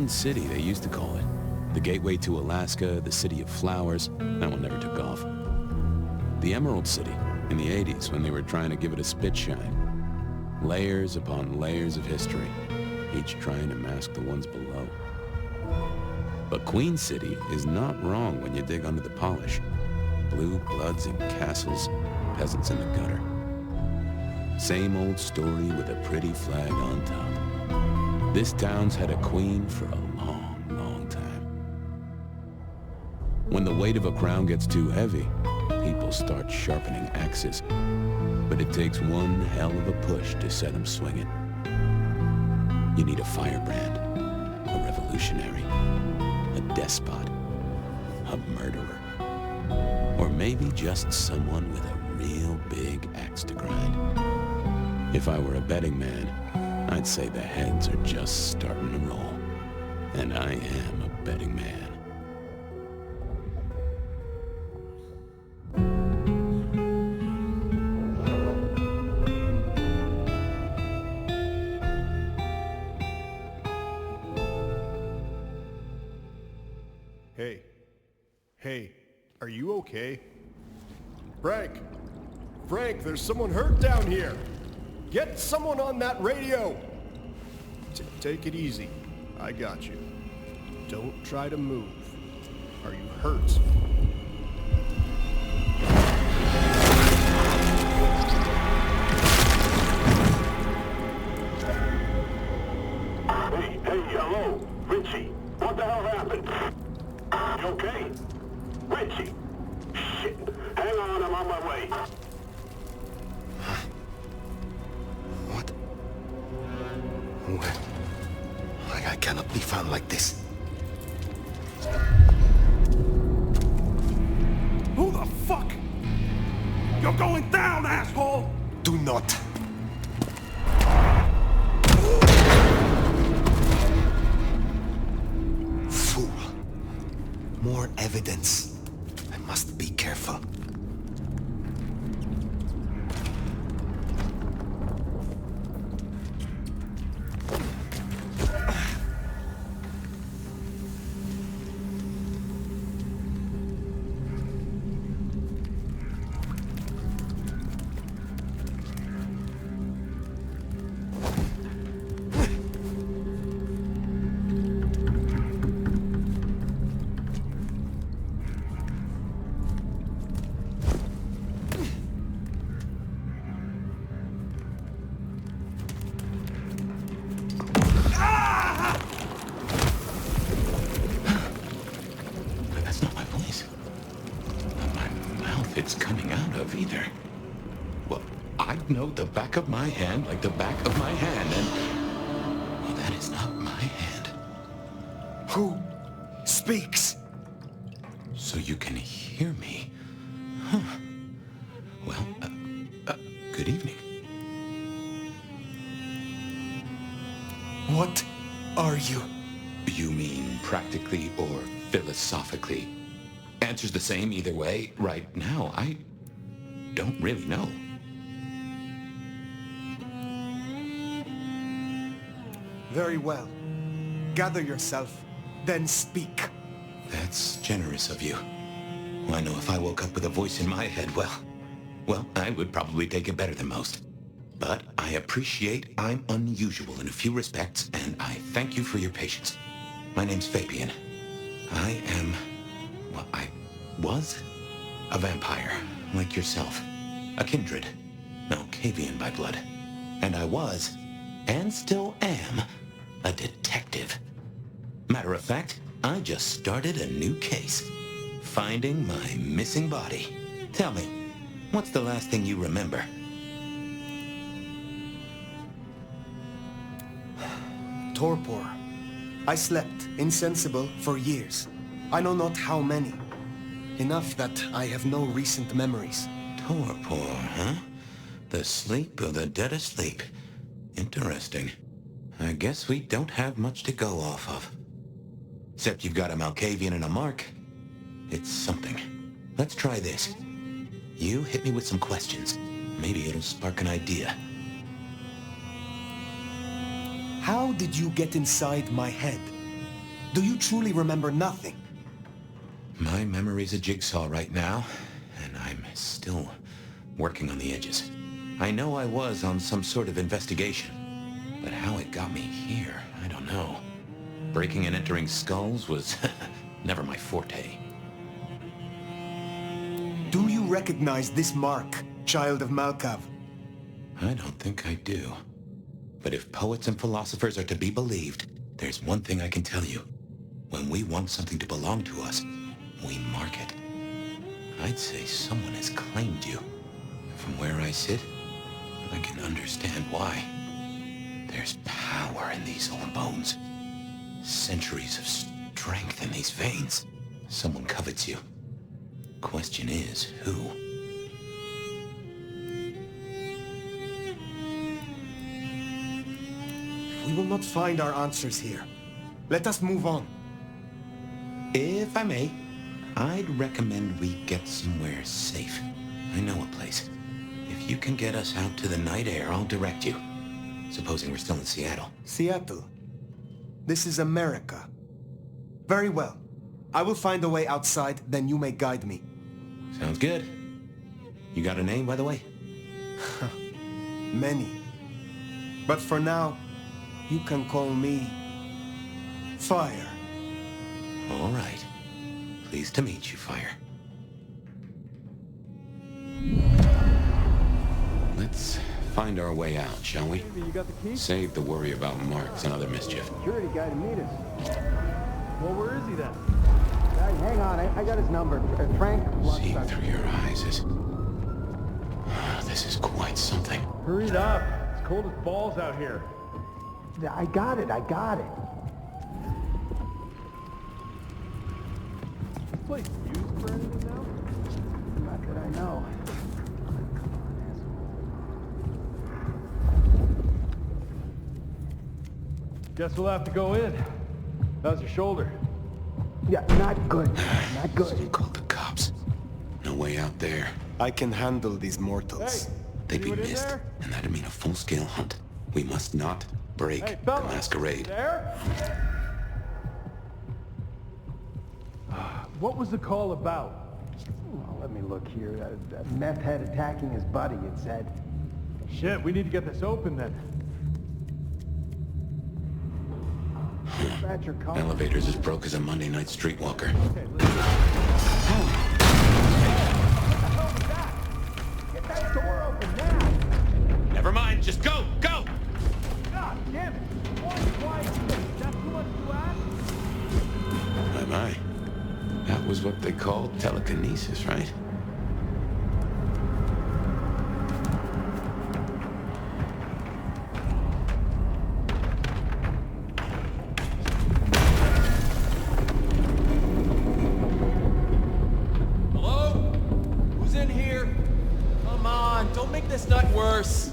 Queen City, they used to call it. The gateway to Alaska, the city of flowers. That one never took off. The Emerald City, in the 80s, when they were trying to give it a spit shine. Layers upon layers of history, each trying to mask the ones below. But Queen City is not wrong when you dig under the polish. Blue bloods and castles, peasants in the gutter. Same old story with a pretty flag on top. This town's had a queen for a long, long time. When the weight of a crown gets too heavy, people start sharpening axes. But it takes one hell of a push to set them swinging. You need a firebrand, a revolutionary, a despot, a murderer. Or maybe just someone with a real big axe to grind. If I were a betting man, I'd say the heads are just starting to roll. And I am a betting man. Hey, are you okay? Frank, there's someone hurt down here. Get someone on that radio. Take it easy. I got you. Don't try to move. Are you hurt? Hey, hello, Richie. What the hell happened? You okay? Richie! Shit! Hang on, I'm on my way. What? I cannot be found like this. Who the fuck? You're going down, asshole! Do not. Fool. More evidence. I must be careful. Either. Well, I know the back of my hand like the back of my hand, and... well, that is not my hand. Who speaks? So you can hear me. Huh. Well, good evening. What are you? You mean practically or philosophically? Answer's the same either way. Right now, I don't really know. Very well. Gather yourself, then speak. That's generous of you. I know if I woke up with a voice in my head, well, I would probably take it better than most. But I appreciate I'm unusual in a few respects, and I thank you for your patience. My name's Fabian. I am, well, I was a vampire. Like yourself. A kindred. Malkavian by blood. And I was, and still am, a detective. Matter of fact, I just started a new case. Finding my missing body. Tell me, what's the last thing you remember? Torpor. I slept, insensible, for years. I know not how many. Enough that I have no recent memories. Torpor, huh? The sleep of the dead asleep. Interesting. I guess we don't have much to go off of. Except you've got a Malkavian and a mark. It's something. Let's try this. You hit me with some questions. Maybe it'll spark an idea. How did you get inside my head? Do you truly remember nothing? My memory's a jigsaw right now, and I'm still working on the edges. I know I was on some sort of investigation, but how it got me here, I don't know. Breaking and entering skulls was never my forte. Do you recognize this mark, child of Malkav? I don't think I do. But if poets and philosophers are to be believed, there's one thing I can tell you. When we want something to belong to us, we mark it. I'd say someone has claimed you. From where I sit, I can understand why. There's power in these old bones. Centuries of strength in these veins. Someone covets you. Question is, who? We will not find our answers here. Let us move on. If I may, I'd recommend we get somewhere safe. I know a place. If you can get us out to the night air, I'll direct you. Supposing we're still in Seattle. Seattle. This is America. Very well. I will find a way outside, then you may guide me. Sounds good. You got a name, by the way? Many. But for now, you can call me Fire. All right. Pleased to meet you, Fire. Let's find our way out, shall we? You got the key? Save the worry about marks and other mischief. Security guy to meet us. Well, where is he then? Hang on, I got his number. Frank. Seeing through your eyes is... This is quite something. Hurry it up. It's cold as balls out here. I got it. This place used for anything now? Not that I know. Guess we'll have to go in. How's your shoulder? Yeah, not good. Not Someone good. called the cops. No way out there. I can handle these mortals. Hey, They'd be anyone in missed, there? and that'd mean a full-scale hunt. We must not break Hey, the fella, masquerade. there? What was the call about? Well, let me look here. A meth head attacking his buddy, it said. Shit, we need to get this open then. Dispatcher call. Elevator's as broke as a Monday night streetwalker. Okay, let's go. Get that door open now! Never mind, just go! Go! God damn it! One quiet place. That's too much to ask? My. That was what they called telekinesis, right? Hello? Who's in here? Come on, don't make this nut worse.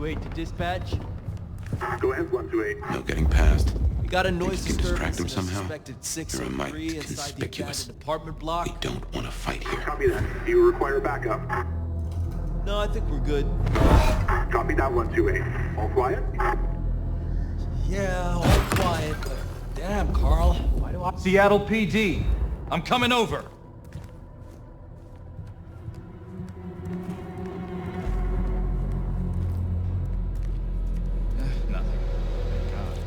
To dispatch. Go ahead, 128. No getting past. We got a noise Think you can distract disturbance him in a somehow? suspected You're a mite 603 inside the conspicuous. abandoned apartment block. We don't want to fight here. Copy that. Do you require backup? No, I think we're good. Copy that, 128. All quiet? Yeah, all quiet, but damn, Carl. Why do I... Seattle PD. I'm coming over. Nothing. Thank God.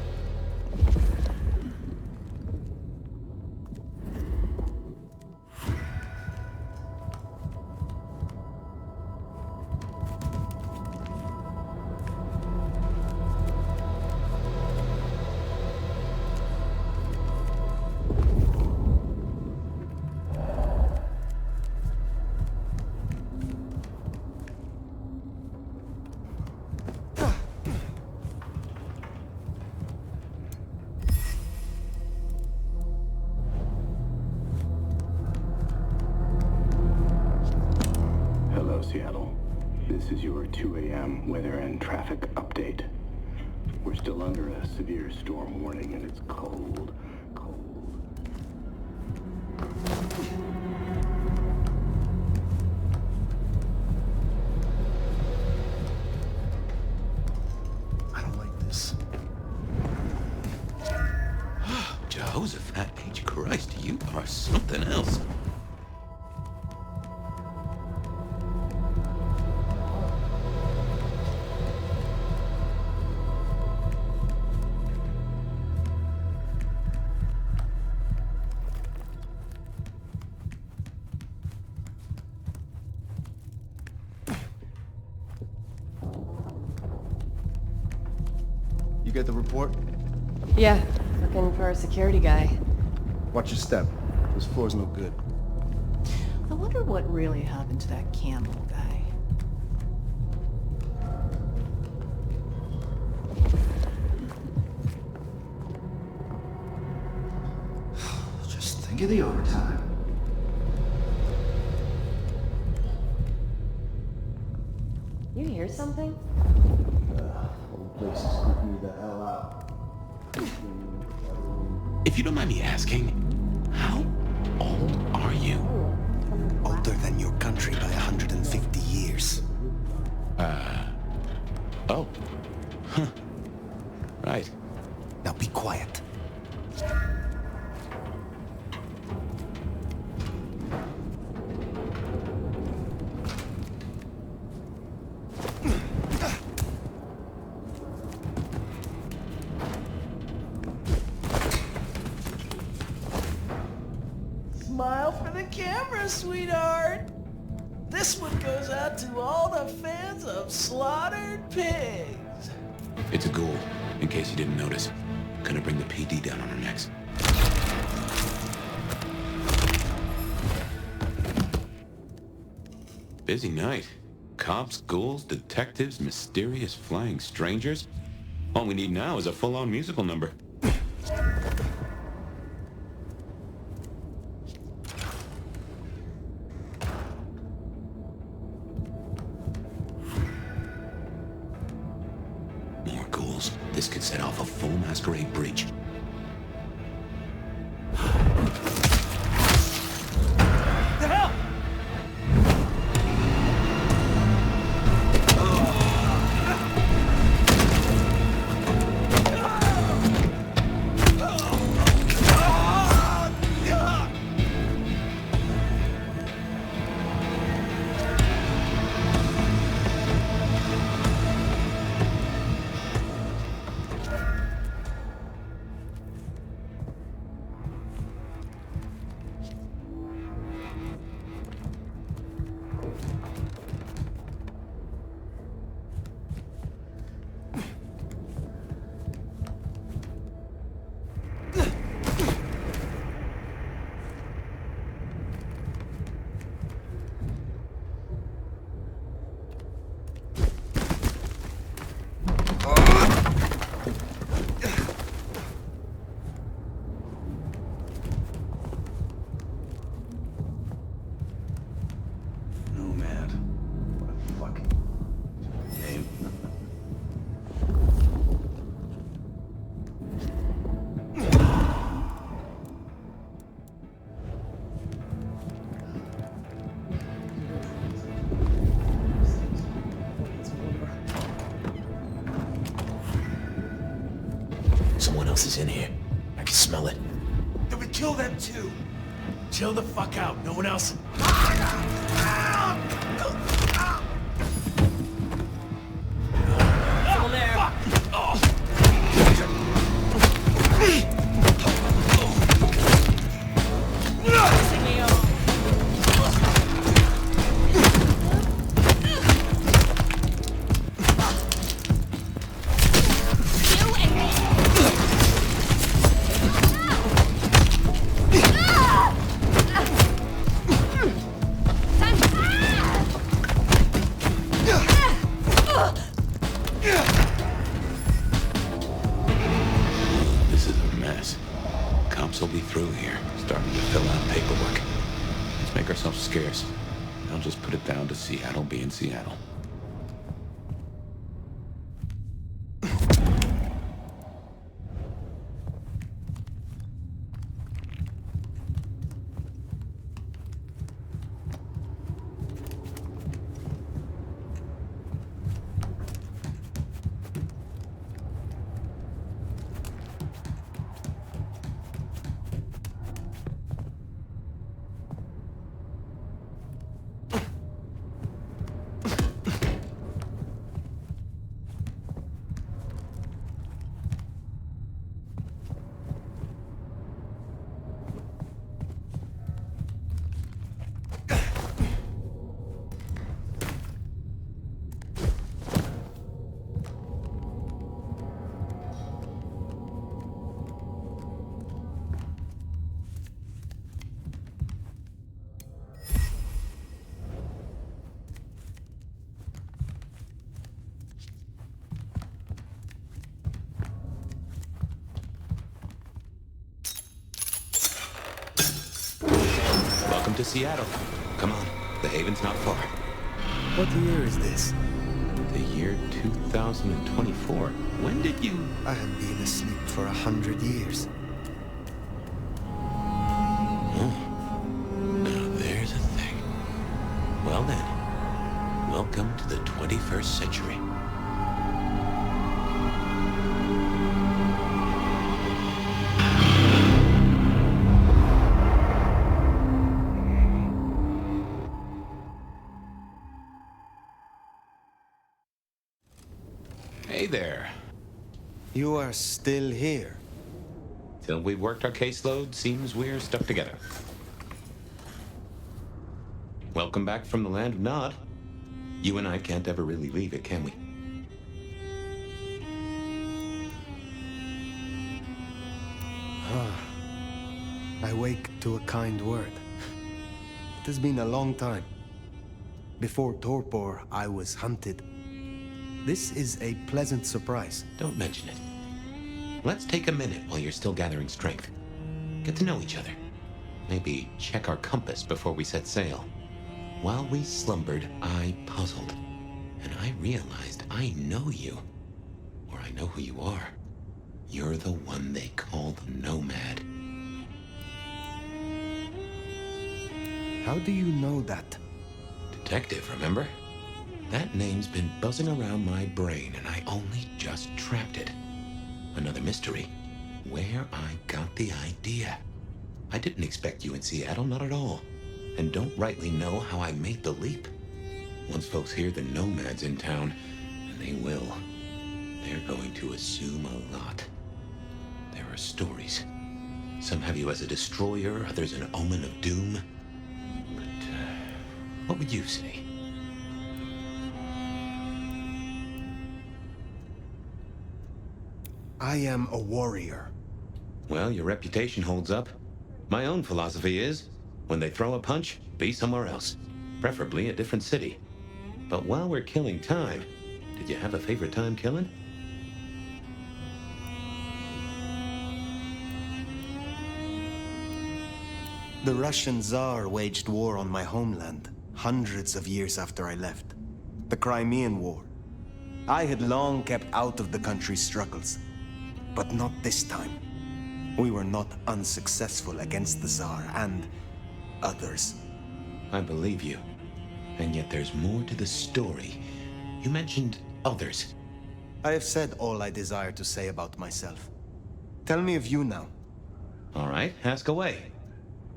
This is your 2 a.m. weather and traffic update. We're still under a severe storm warning, and it's cold. I don't like this. Jehoshaphat H. Christ, you are something else. You get the report? Yeah, looking for a security guy. Watch your step. This floor's no good. I wonder what really happened to that Campbell guy. Just think of the overtime. You hear something? Whole place is creeping me the hell out. If you don't mind me asking, how old are you? Older than your country by 150 years. Oh. Huh. Right. Now be quiet. Smile for the camera, sweetheart. This one goes out to all the fans of slaughtered pigs. It's a ghoul, in case you didn't notice. Gonna bring the PD down on our necks. Busy night. Cops, ghouls, detectives, mysterious flying strangers. All we need now is a full-on musical number. More ghouls. This could set off a full Masquerade breach. The hell? Nomad. What a fucking name. Someone else is in here. I can smell it. Then we kill them too. Chill the fuck out. No one else. Someone there. Fuck. Oh. Pissing me off. This is a mess. Cops will be through here, starting to fill out paperwork. Let's make ourselves scarce. I'll just put it down to Seattle being Seattle. to Seattle. Come on, the haven's not far. What year is this? The year 2024. When did you... I have been asleep for 100 years. Now there's a thing. Well then, welcome to the 21st century. Hey there. You are still here. Till we've worked our caseload, seems we're stuck together. Welcome back from the land of Nod. You and I can't ever really leave it, can we? I wake to a kind word. It has been a long time. Before Torpor, I was hunted. This is a pleasant surprise. Don't mention it. Let's take a minute while you're still gathering strength. Get to know each other. Maybe check our compass before we set sail. While we slumbered, I puzzled. And I realized I know you. Or I know who you are. You're the one they call the Nomad. How do you know that? Detective, remember? That name's been buzzing around my brain, and I only just trapped it. Another mystery. Where I got the idea. I didn't expect you in Seattle, not at all. And don't rightly know how I made the leap. Once folks hear the Nomad's in town, and they will, they're going to assume a lot. There are stories. Some have you as a destroyer, others an omen of doom. But, what would you say? I am a warrior. Well, your reputation holds up. My own philosophy is, when they throw a punch, be somewhere else. Preferably a different city. But while we're killing time, did you have a favorite time killing? The Russian Tsar waged war on my homeland, hundreds of years after I left. The Crimean War. I had long kept out of the country's struggles. But not this time. We were not unsuccessful against the Tsar and others. I believe you. And yet there's more to the story. You mentioned others. I have said all I desire to say about myself. Tell me of you now. All right, ask away.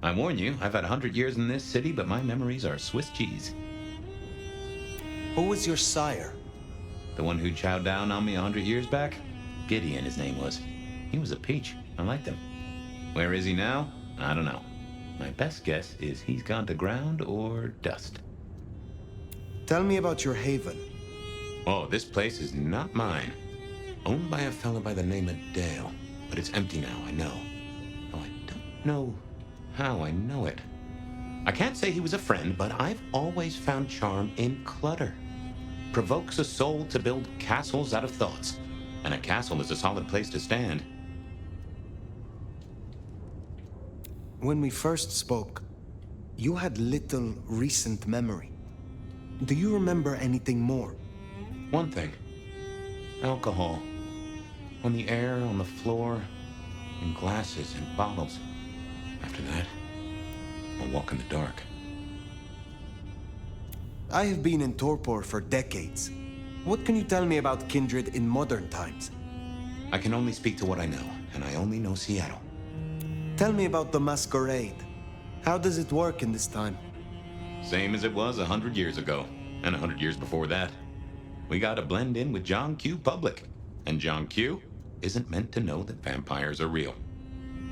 I warn you, I've had 100 years in this city, but my memories are Swiss cheese. Who was your sire? The one who chowed down on me 100 years back? Gideon, his name was. He was a peach. I liked him. Where is he now? I don't know. My best guess is he's gone to ground or dust. Tell me about your haven. Oh, this place is not mine. Owned by a fella by the name of Dale. But it's empty now, I know. Oh, I don't know how I know it. I can't say he was a friend, but I've always found charm in clutter. Provokes a soul to build castles out of thoughts. And a castle is a solid place to stand. When we first spoke, you had little recent memory. Do you remember anything more? One thing. Alcohol. On the air, on the floor, in glasses and bottles. After that, a walk in the dark. I have been in Torpor for decades. What can you tell me about Kindred in modern times? I can only speak to what I know, and I only know Seattle. Tell me about the Masquerade. How does it work in this time? Same as it was 100 years ago, and 100 years before that. We gotta blend in with John Q. Public, and John Q. isn't meant to know that vampires are real.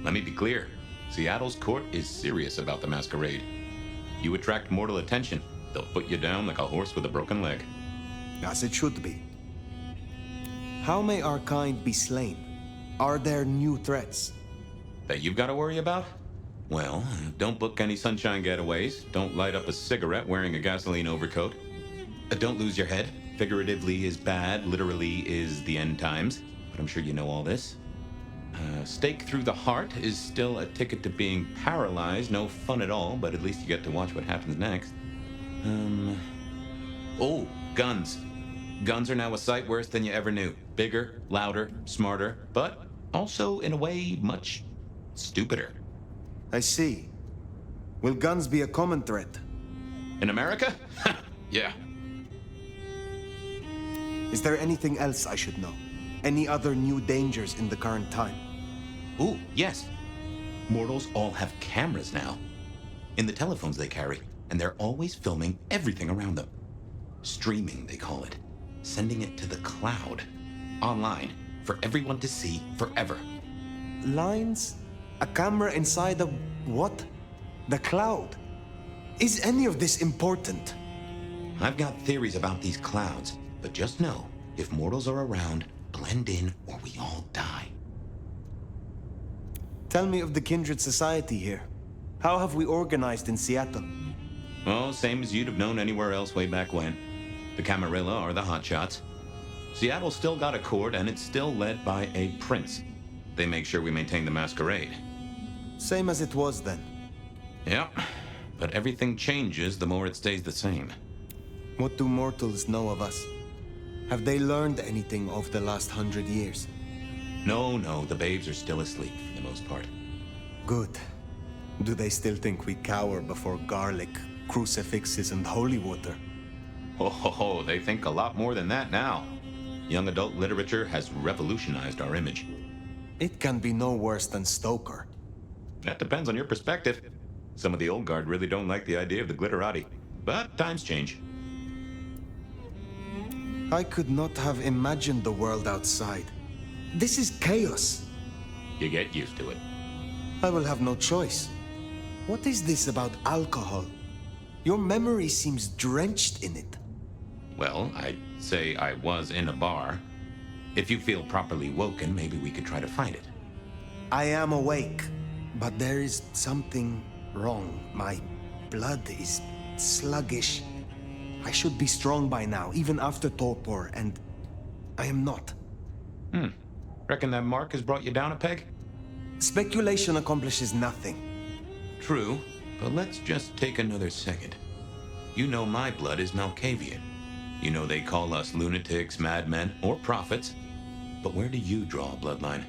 Let me be clear, Seattle's court is serious about the Masquerade. You attract mortal attention, they'll put you down like a horse with a broken leg. As it should be. How may our kind be slain? Are there new threats? That you've got to worry about? Well, don't book any sunshine getaways. Don't light up a cigarette wearing a gasoline overcoat. Don't lose your head. Figuratively is bad, literally is the end times. But I'm sure you know all this. Stake through the heart is still a ticket to being paralyzed. No fun at all, but at least you get to watch what happens next. Oh, guns. Guns are now a sight worse than you ever knew. Bigger, louder, smarter, but also, in a way, much stupider. I see. Will guns be a common threat? In America? Yeah. Is there anything else I should know? Any other new dangers in the current time? Ooh, yes. Mortals all have cameras now. In the telephones they carry, and they're always filming everything around them. Streaming, they call it. Sending it to the cloud. Online. For everyone to see forever. Lines? A camera inside a... what? The cloud? Is any of this important? I've got theories about these clouds, but just know, if mortals are around, blend in or we all die. Tell me of the kindred society here. How have we organized in Seattle? Oh, same as you'd have known anywhere else way back when. The Camarilla are the hotshots. Seattle's still got a court, and it's still led by a prince. They make sure we maintain the Masquerade. Same as it was then. Yep, but everything changes the more it stays the same. What do mortals know of us? Have they learned anything over the last 100 years? No, the babes are still asleep for the most part. Good. Do they still think we cower before garlic, crucifixes, and holy water? Oh, they think a lot more than that now. Young adult literature has revolutionized our image. It can be no worse than Stoker. That depends on your perspective. Some of the old guard really don't like the idea of the glitterati. But times change. I could not have imagined the world outside. This is chaos. You get used to it. I will have no choice. What is this about alcohol? Your memory seems drenched in it. Well, I'd say I was in a bar. If you feel properly woken, maybe we could try to find it. I am awake, but there is something wrong. My blood is sluggish. I should be strong by now, even after torpor, and I am not. Reckon that mark has brought you down a peg? Speculation accomplishes nothing. True, but let's just take another second. You know my blood is Malkavian. You know they call us lunatics, madmen, or prophets. But where do you draw a bloodline?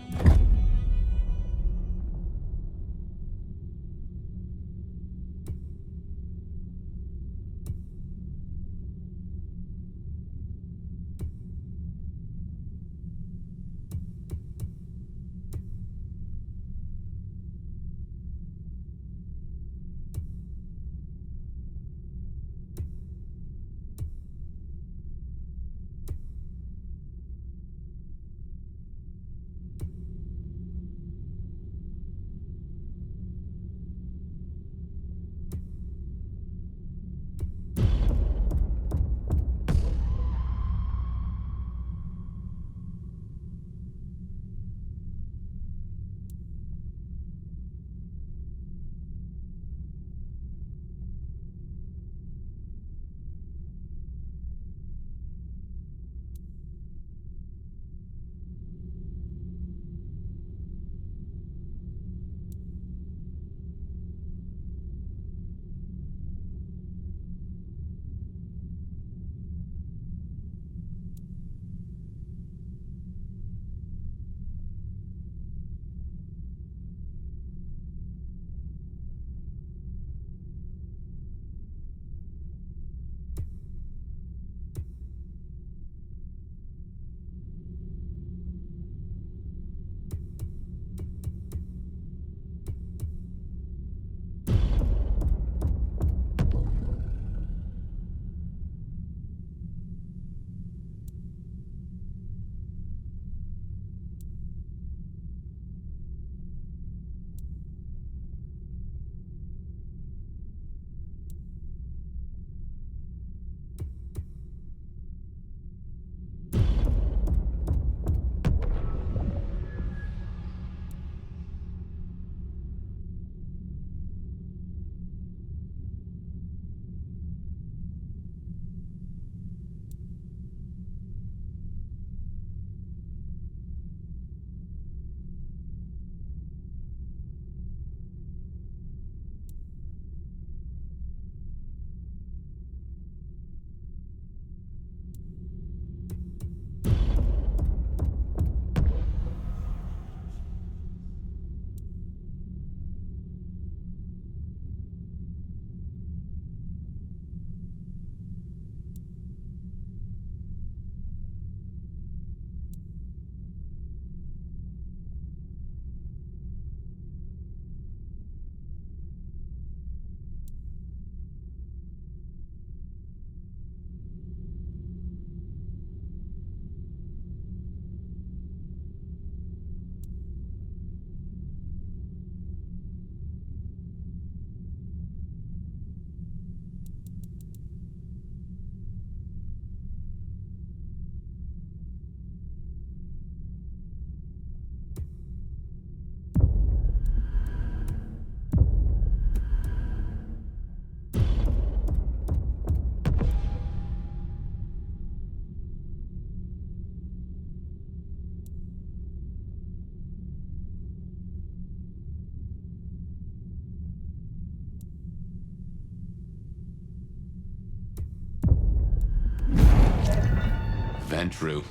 and true.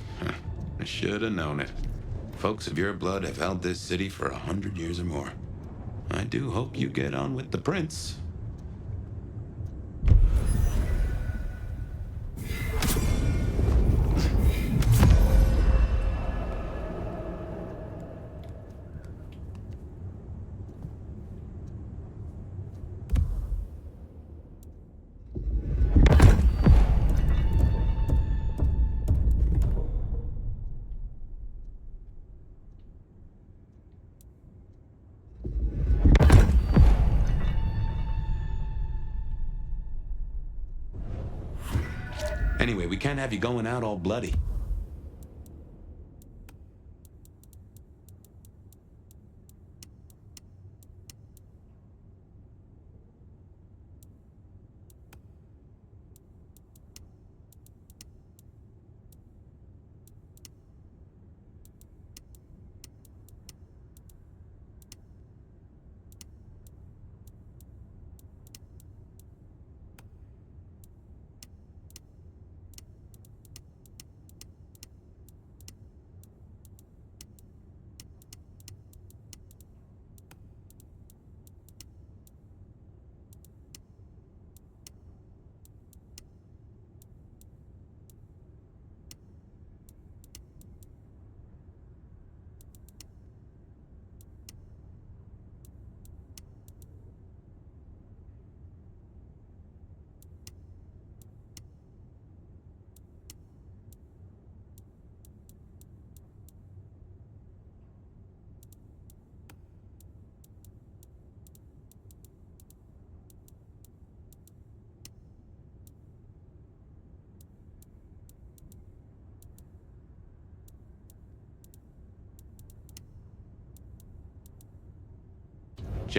I should have known it. Folks of your blood have held this city for 100 years or more. I do hope you get on with the prince. Anyway, we can't have you going out all bloody.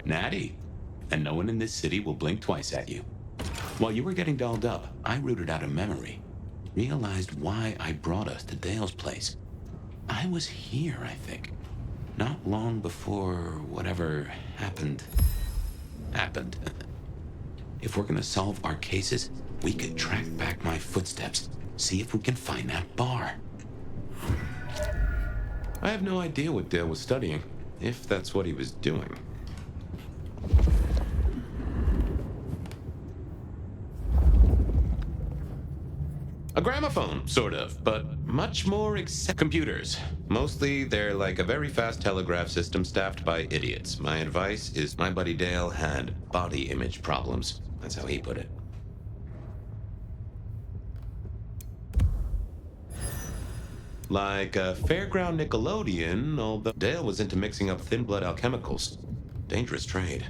Natty, and no one in this city will blink twice at you. While you were getting dolled up, I rooted out a memory. Realized why I brought us to Dale's place. I was here, I think. Not long before whatever happened. If we're gonna solve our cases, we could track back my footsteps, see if we can find that bar. I have no idea what Dale was studying, if that's what he was doing. A gramophone, sort of, but much more computers. Mostly, they're like a very fast telegraph system staffed by idiots. My advice is my buddy Dale had body image problems. That's how he put it. Like a fairground Nickelodeon, although Dale was into mixing up thin blood alchemicals. Dangerous trade.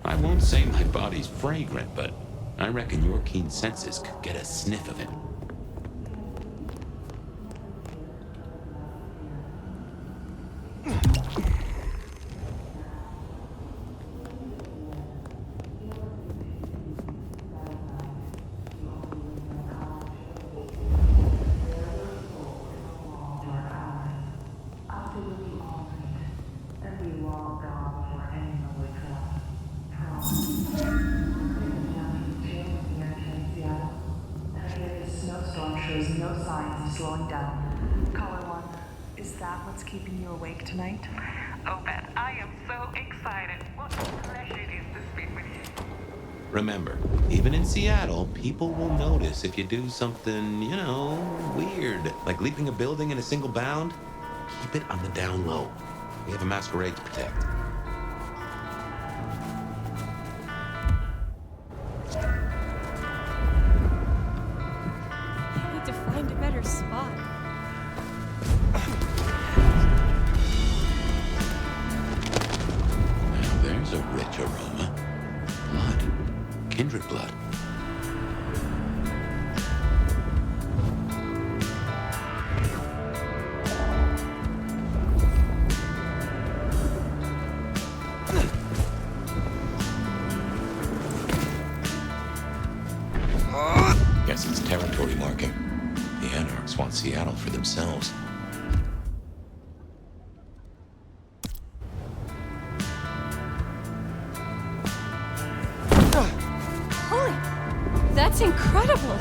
I won't say my body's fragrant, but I reckon your keen senses could get a sniff of it. Slowing down. Caller 1, is that what's keeping you awake tonight? Oh, Beth, I am so excited. What a pleasure it is to speak with you. Remember, even in Seattle, people will notice if you do something, weird. Like leaping a building in a single bound. Keep it on the down low. We have a Masquerade to protect. Blood. Guess it's territory marking. The Anarchs want Seattle for themselves. That's incredible!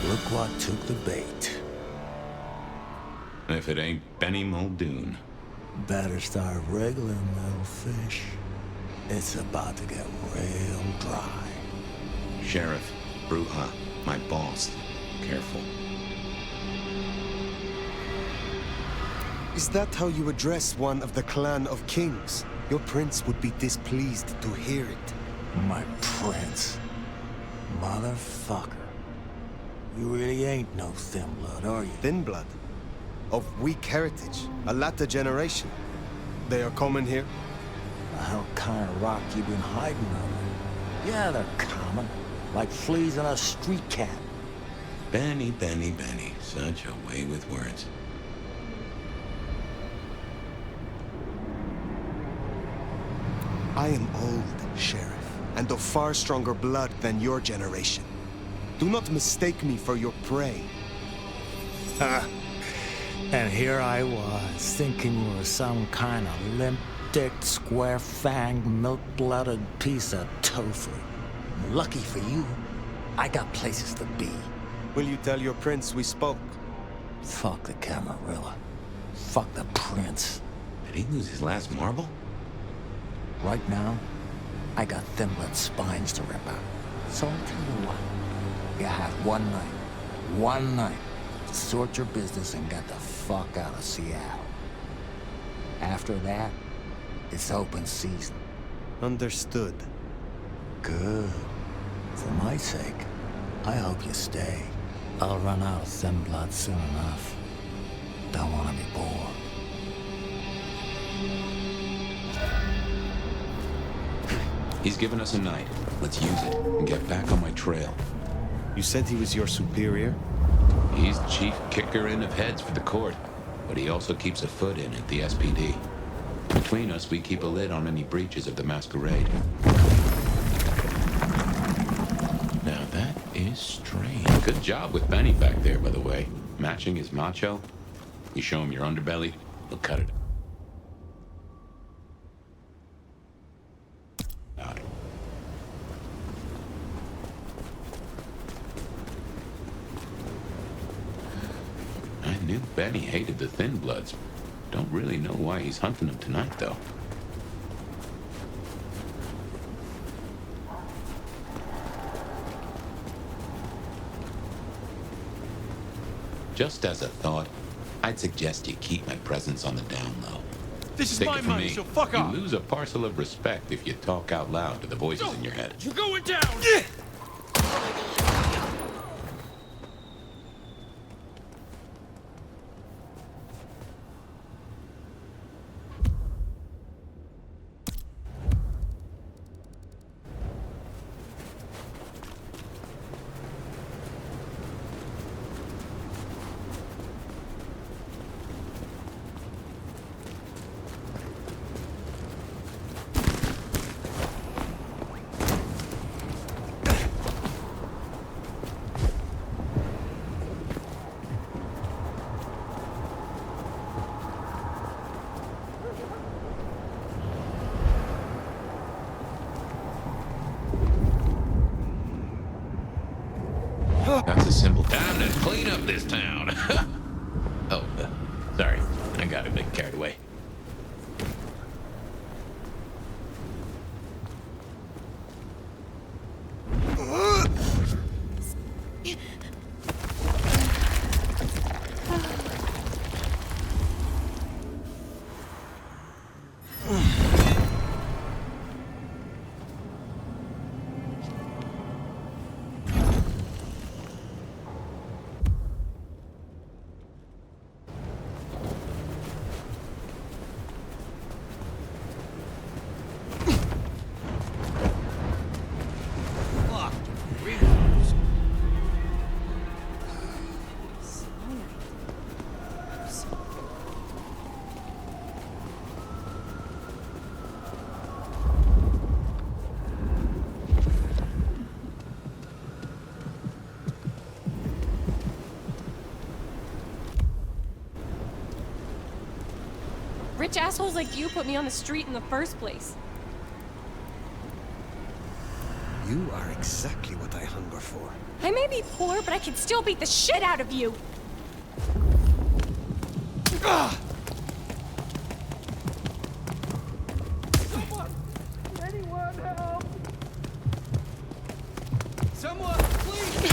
Look what took the bait. If it ain't Benny Muldoon. Better start wriggling, little fish. It's about to get real dry. Sheriff, Bruja, my boss. Careful. Is that how you address one of the clan of kings? Your prince would be displeased to hear it. My prince. Motherfucker. You really ain't no thin blood, are you? Thin blood? Of weak heritage, a latter generation. They are common here? The hell kind of rock you been hiding under? Yeah, they're common. Like fleas on a street cat. Benny, Benny, Benny. Such a way with words. I am old, Sheriff, and of far stronger blood than your generation. Do not mistake me for your prey. And here I was, thinking you were some kind of limp-dicked, square-fanged, milk-blooded piece of tofu. Lucky for you, I got places to be. Will you tell your prince we spoke? Fuck the Camarilla. Fuck the prince. Did he lose his last marble? Right now, I got thin blood spines to rip out. So I'll tell you what. You have one night, to sort your business and get the fuck out of Seattle. After that, it's open season. Understood. Good. For my sake, I hope you stay. I'll run out of thin blood soon enough. Don't want to be bored. He's given us a night. Let's use it and get back on my trail. You said he was your superior? He's chief kicker in of heads for the court, but he also keeps a foot in at the SPD. Between us, we keep a lid on any breaches of the Masquerade. Now that is strange. Good job with Benny back there, by the way. Matching his macho. You show him your underbelly, he'll cut it. I knew Benny hated the Thin Bloods. Don't really know why he's hunting them tonight, though. Just as a thought, I'd suggest you keep my presence on the down low. This is Take my it from money, me, so fuck off. You lose a parcel of respect if you talk out loud to the voices in your head. You're going down! That's a simple time to clean up this town. Oh, sorry. I got a bit carried away. Rich assholes like you put me on the street in the first place. You are exactly what I hunger for. I may be poor, but I can still beat the shit out of you. Ah! Anyone help? Someone, please!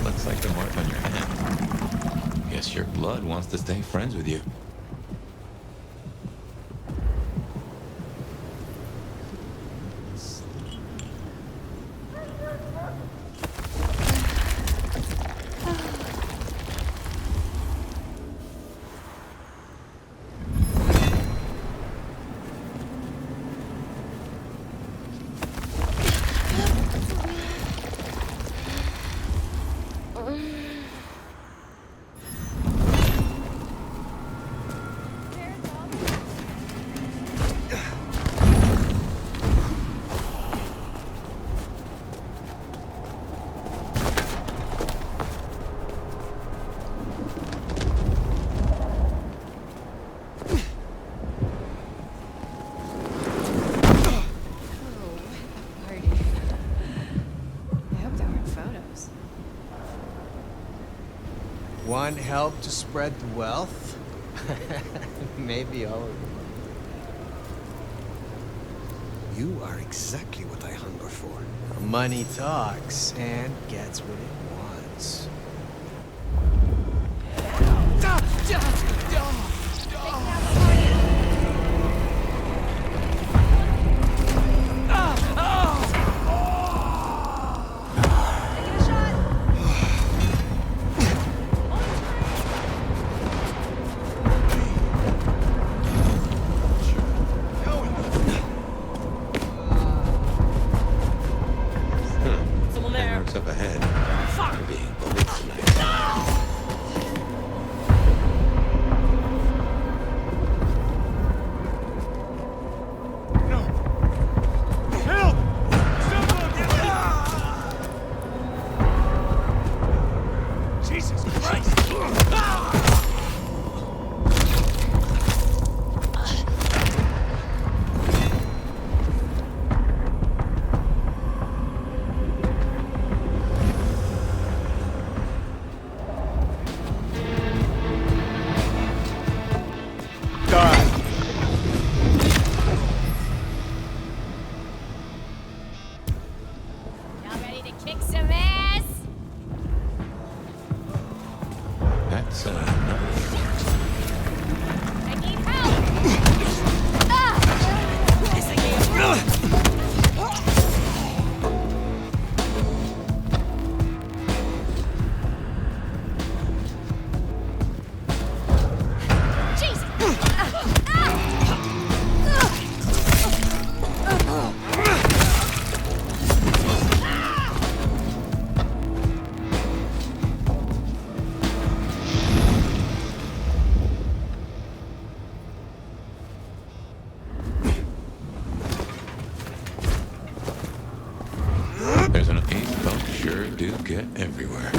Looks like the mark on your hand. Guess your blood wants to stay friends with you. Want help to spread the wealth? Maybe all of them. You are exactly what I hunger for. Money talks and gets what it wants. Up ahead. Fuck! Being bullied tonight. Get everywhere.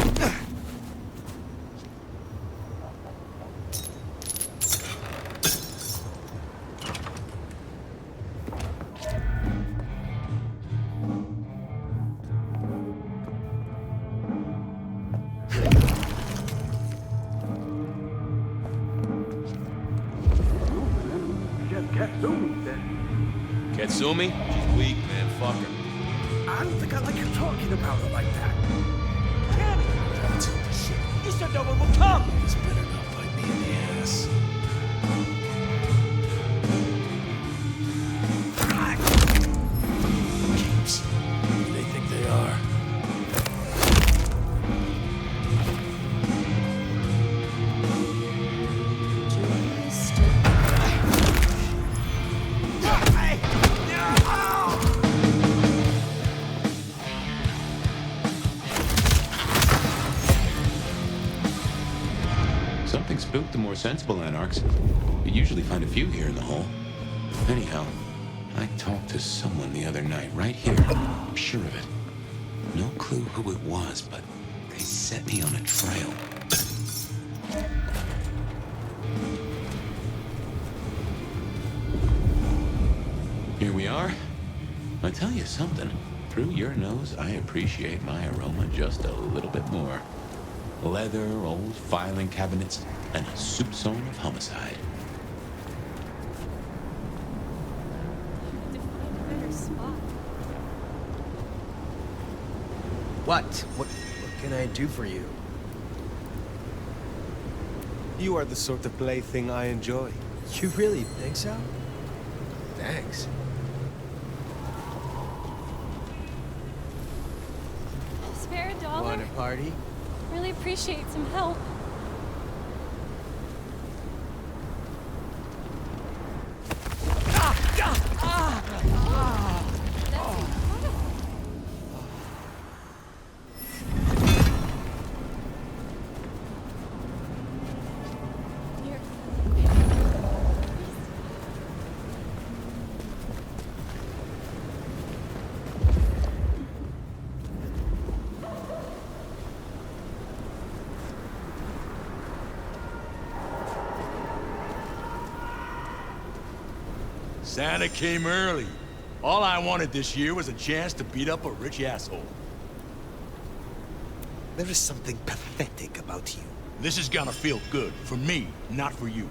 Katsumi? She's weak, man. Fuck her. I don't think I like you talking about her like that. Damn it! Shit, you said no one will come! This better not bite me in the ass. Keeps. Who do they think they are? spook, the more sensible anarchs. You usually find a few here in the hole. Anyhow, I talked to someone the other night, right here. I'm sure of it. No clue who it was, but they set me on a trail. Here we are. I tell you something. Through your nose, I appreciate my aroma just a little bit more. Leather, old filing cabinets, and a soupçon of homicide. What can I do for you? You are the sort of plaything I enjoy. You really think so? Thanks. Spare a dollar? Want a party? Really appreciate some help. Santa came early. All I wanted this year was a chance to beat up a rich asshole. There is something pathetic about you. This is gonna feel good. For me, not for you.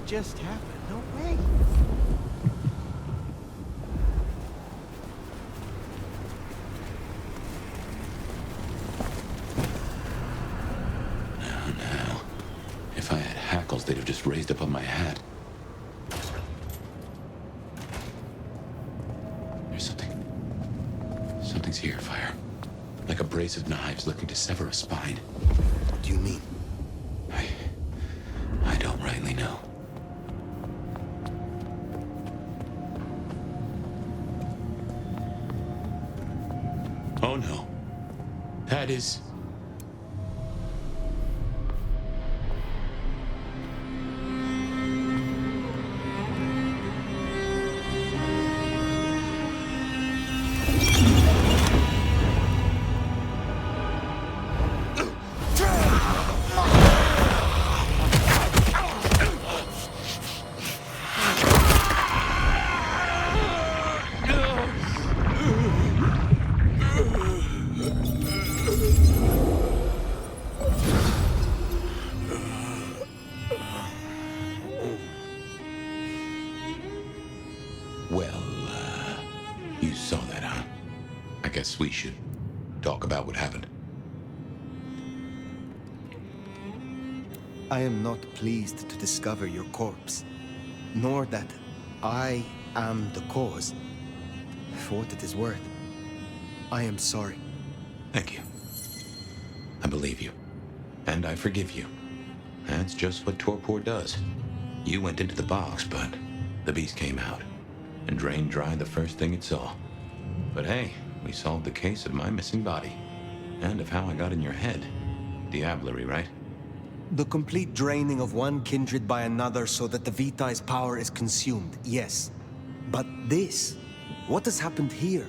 Just happened. No way. Now. If I had hackles, they'd have just raised up on my hat. There's something's here, Fire. Like a brace of knives looking to sever a spine. What do you mean? I don't rightly know. Oh no. That is... you saw that, huh? I guess we should talk about what happened. I am not pleased to discover your corpse, nor that I am the cause. For what it is worth, I am sorry. Thank you. I believe you. And I forgive you. That's just what torpor does. You went into the box, but the beast came out and drained dry the first thing it saw. But hey, we solved the case of my missing body. And of how I got in your head. Diablerie, right? The complete draining of one kindred by another so that the Vitae's power is consumed, yes. But this, what has happened here?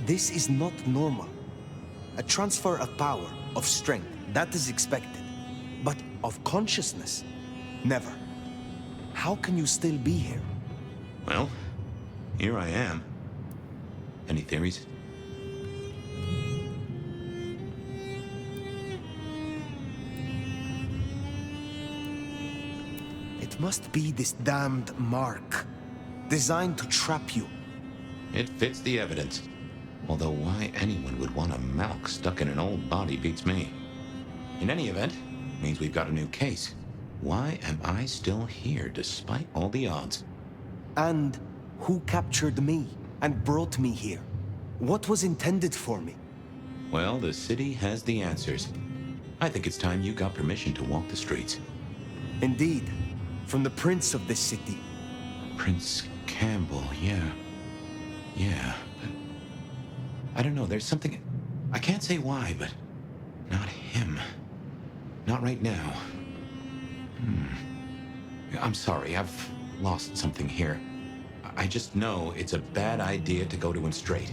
This is not normal. A transfer of power, of strength, that is expected. But of consciousness, never. How can you still be here? Well, here I am. Any theories? It must be this damned mark, designed to trap you. It fits the evidence. Although why anyone would want a Malk stuck in an old body beats me. In any event, means we've got a new case. Why am I still here despite all the odds? And who captured me and brought me here? What was intended for me? Well, the city has the answers. I think it's time you got permission to walk the streets. Indeed. From the prince of this city. Prince Campbell, yeah. Yeah, but... I don't know, there's something... I can't say why, but... Not him. Not right now. I'm sorry, I've lost something here. I just know it's a bad idea to go to him straight.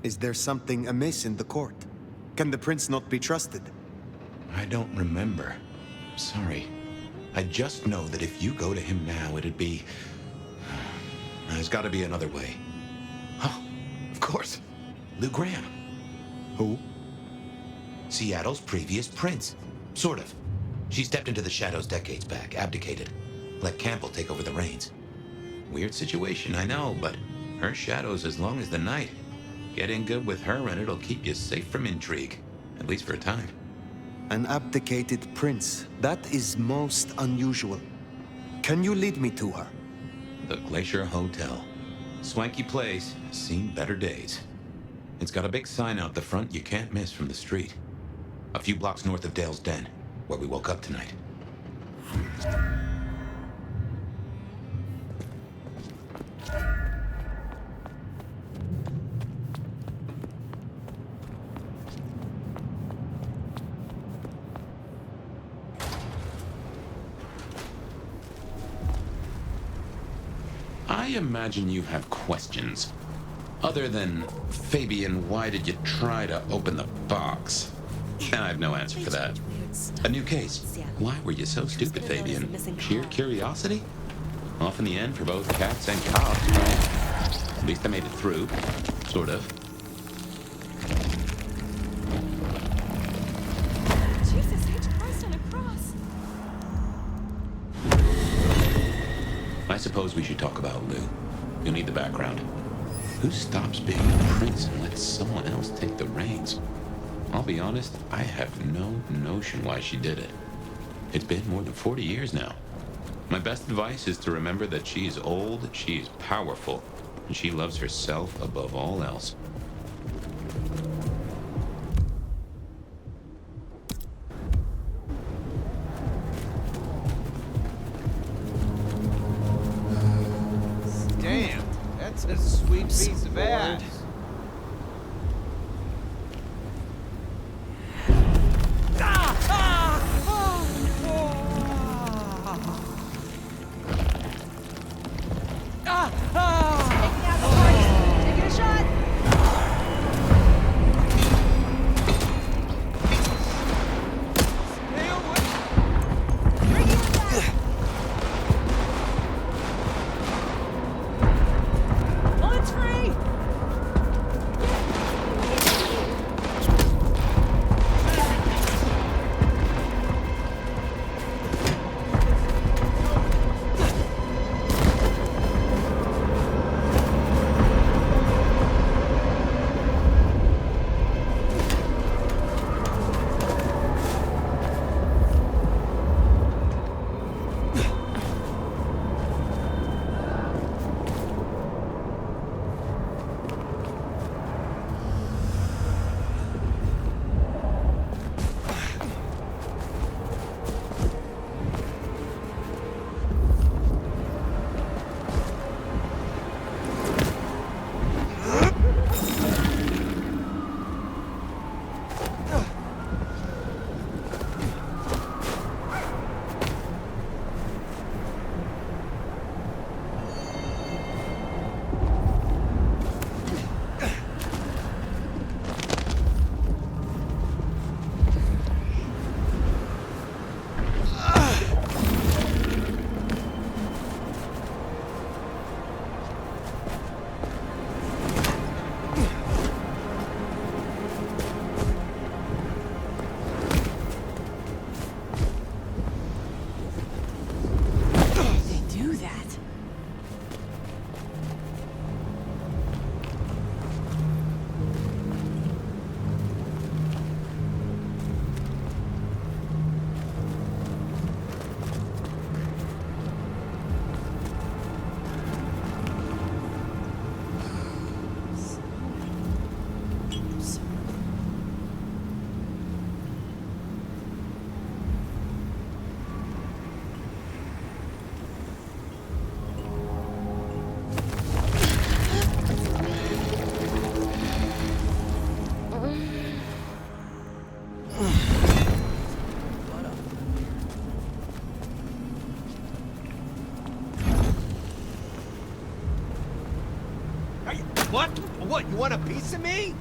Is there something amiss in the court? Can the prince not be trusted? I don't remember. Sorry. I just know that if you go to him now, it'd be... There's gotta be another way. Oh, of course. Lou Graham. Who? Seattle's previous prince. Sort of. She stepped into the shadows decades back, abdicated. Let Campbell take over the reins. Weird situation, I know, but her shadow's as long as the night. Get in good with her and it'll keep you safe from intrigue. At least for a time. An abdicated prince. That is most unusual. Can you lead me to her? The Glacier Hotel. Swanky place, seen better days. It's got a big sign out the front you can't miss from the street. A few blocks north of Dale's Den, where we woke up tonight. I imagine you have questions. Other than, Fabian, why did you try to open the box? I have no answer for that. A new case. Why were you so stupid, Fabian? Sheer curiosity? Off in the end for both cats and cops, right? At least I made it through. Sort of. Jesus H. Christ on a cross. I suppose we should talk about Lou. You'll need the background. Who stops being a prince and lets someone else take the reins? I'll be honest, I have no notion why she did it. It's been more than 40 years now. My best advice is to remember that she is old, she is powerful, and she loves herself above all else. Damn, that's a sweet piece of ad. What? What, you want a piece of me?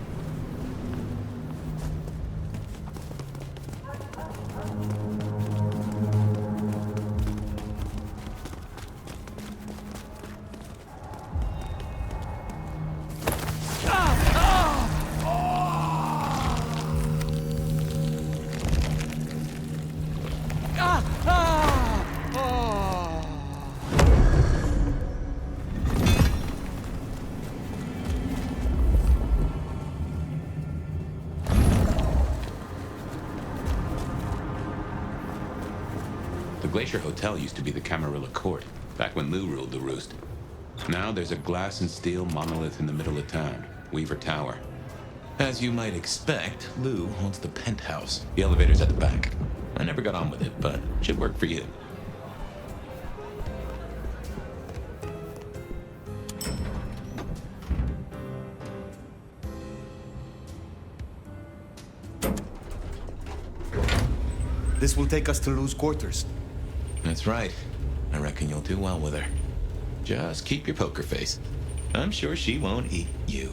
The Glacier Hotel used to be the Camarilla Court, back when Lou ruled the roost. Now there's a glass and steel monolith in the middle of town, Weaver Tower. As you might expect, Lou owns the penthouse. The elevator's at the back. I never got on with it, but it should work for you. This will take us to Lou's quarters. That's right. I reckon you'll do well with her. Just keep your poker face. I'm sure she won't eat you.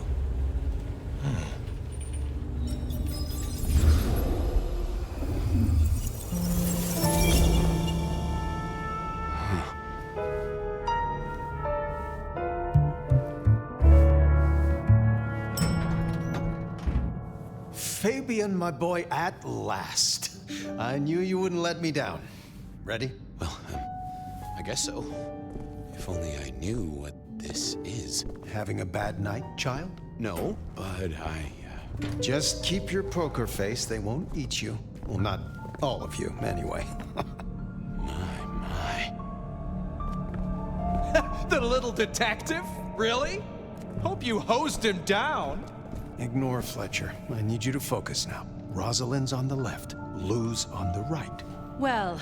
Fabian, my boy, at last. I knew you wouldn't let me down. Ready? Well, I guess so. If only I knew what this is. Having a bad night, child? No, but Just keep your poker face. They won't eat you. Well, not all of you, anyway. My. The little detective? Really? Hope you hosed him down. Ignore Fletcher. I need you to focus now. Rosalind's on the left, Lou's on the right. Well,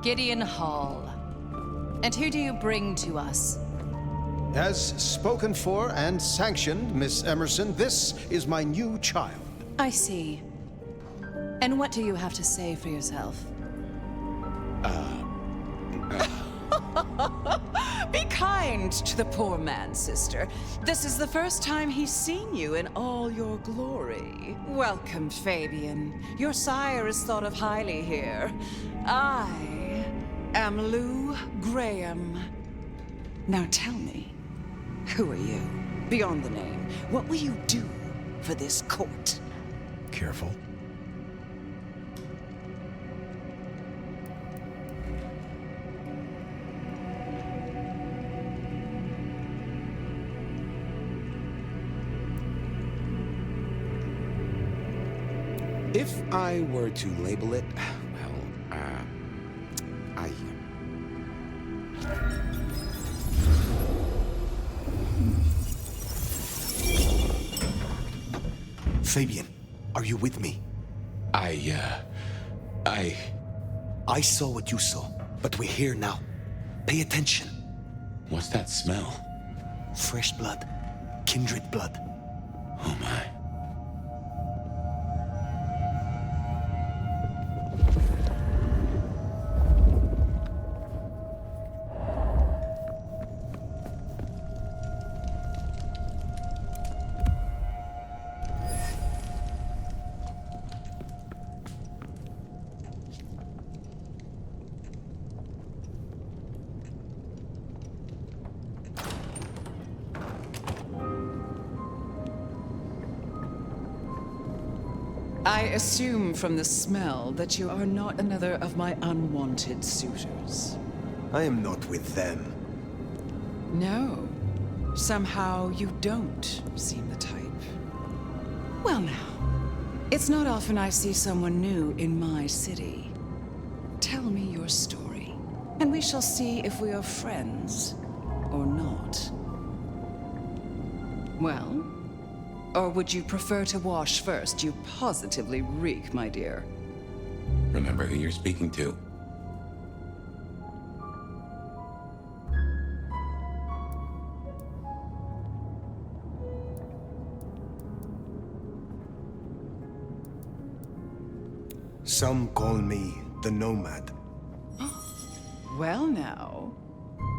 Gideon Hall. And who do you bring to us? As spoken for and sanctioned, Miss Emerson, this is my new child. I see. And what do you have to say for yourself? Be kind to the poor man, sister. This is the first time he's seen you in all your glory. Welcome, Fabian. Your sire is thought of highly here. I am Lou Graham. Now tell me, who are you? Beyond the name, what will you do for this court? Careful. If I were to label it, well, Fabian, are you with me? I saw what you saw, but we're here now. Pay attention. What's that smell? Fresh blood. Kindred blood. Oh my. I assume from the smell that you are not another of my unwanted suitors. I am not with them. No. Somehow you don't seem the type. Well now, it's not often I see someone new in my city. Tell me your story, and we shall see if we are friends or not. Well? Or would you prefer to wash first? You positively reek, my dear. Remember who you're speaking to. Some call me the Nomad. Well now,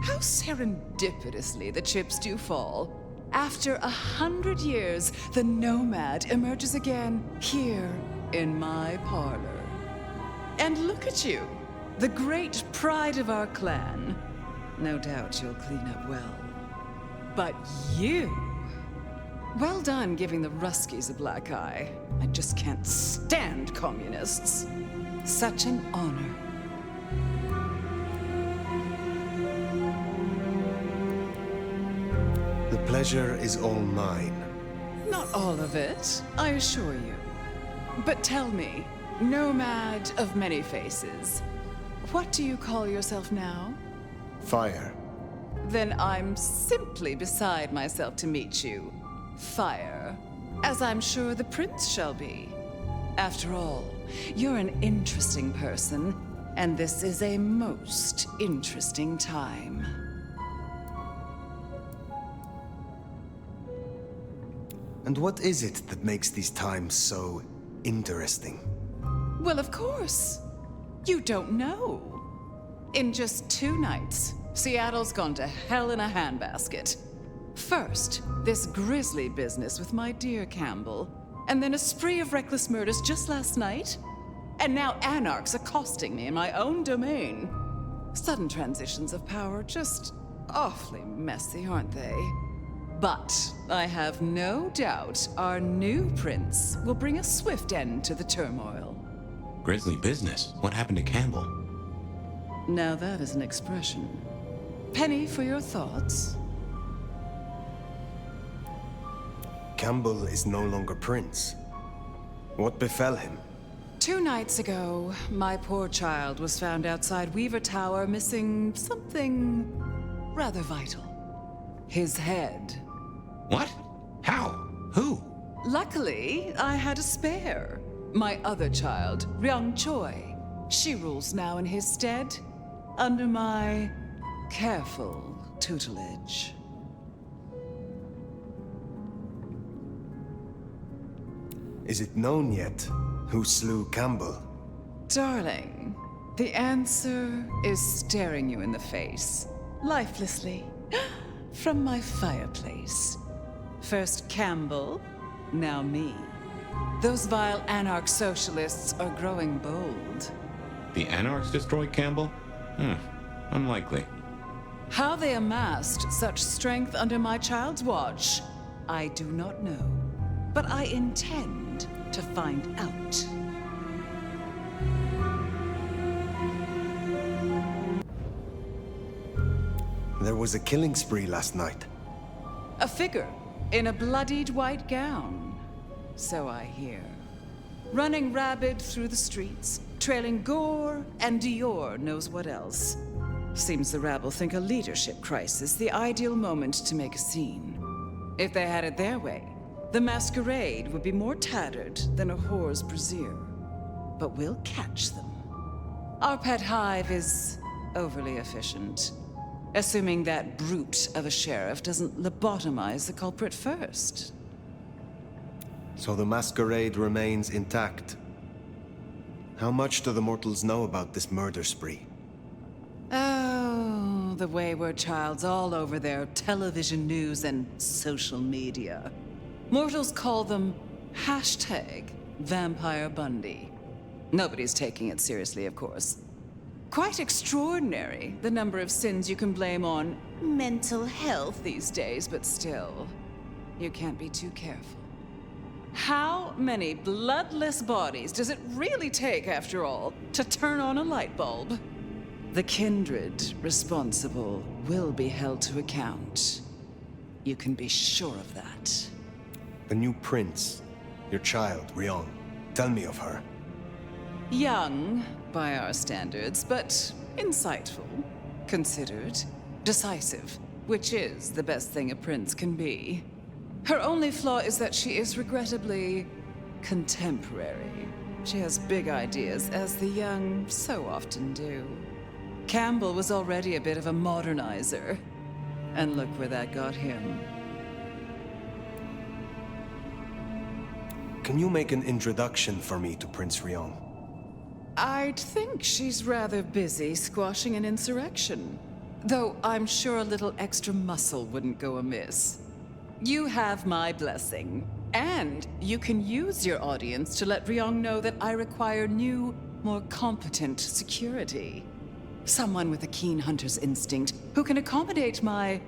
how serendipitously the chips do fall. After 100 years, the nomad emerges again here in my parlor. And look at you, the great pride of our clan. No doubt you'll clean up well. But you... Well done giving the Ruskies a black eye. I just can't stand communists. Such an honor. The pleasure is all mine. Not all of it, I assure you. But tell me, nomad of many faces, what do you call yourself now? Fire. Then I'm simply beside myself to meet you. Fire. As I'm sure the prince shall be. After all, you're an interesting person, and this is a most interesting time. And what is it that makes these times so interesting? Well, of course. You don't know. In just 2 nights, Seattle's gone to hell in a handbasket. First, this grisly business with my dear Campbell, and then a spree of reckless murders just last night. And now anarchs accosting me in my own domain. Sudden transitions of power, just awfully messy, aren't they? But I have no doubt our new prince will bring a swift end to the turmoil. Grisly business? What happened to Campbell? Now that is an expression. Penny for your thoughts. Campbell is no longer prince. What befell him? 2 nights ago, my poor child was found outside Weaver Tower missing something rather vital. His head. What? How? Who? Luckily, I had a spare. My other child, Ryung Choi. She rules now in his stead, under my careful tutelage. Is it known yet who slew Campbell? Darling, the answer is staring you in the face, lifelessly, from my fireplace. First Campbell, now me. Those vile anarch socialists are growing bold. The anarchs destroyed Campbell? Unlikely. How they amassed such strength under my child's watch, I do not know. But I intend to find out. There was a killing spree last night. A figure in a bloodied white gown. So I hear. Running rabid through the streets, trailing gore and Dior knows what else. Seems the rabble think a leadership crisis the ideal moment to make a scene. If they had it their way, the Masquerade would be more tattered than a whore's brassiere. But we'll catch them. Our pet hive is overly efficient. Assuming that brute of a sheriff doesn't lobotomize the culprit first. So the Masquerade remains intact. How much do the mortals know about this murder spree? Oh, the wayward child's all over their television news and social media. Mortals call them #Vampire Bundy. Nobody's taking it seriously, of course. Quite extraordinary, the number of sins you can blame on mental health these days, but still, you can't be too careful. How many bloodless bodies does it really take, after all, to turn on a light bulb? The kindred responsible will be held to account. You can be sure of that. The new prince, your child, Ryung. Tell me of her. Young, by our standards, but insightful, considered, decisive, which is the best thing a prince can be. Her only flaw is that she is regrettably contemporary. She has big ideas, as the young so often do. Campbell was already a bit of a modernizer, and look where that got him. Can you make an introduction for me to Prince Ryung? I'd think she's rather busy squashing an insurrection. Though I'm sure a little extra muscle wouldn't go amiss. you have my blessing. And you can use your audience to let Ryong know that I require new, more competent security. Someone with a keen hunter's instinct who can accommodate my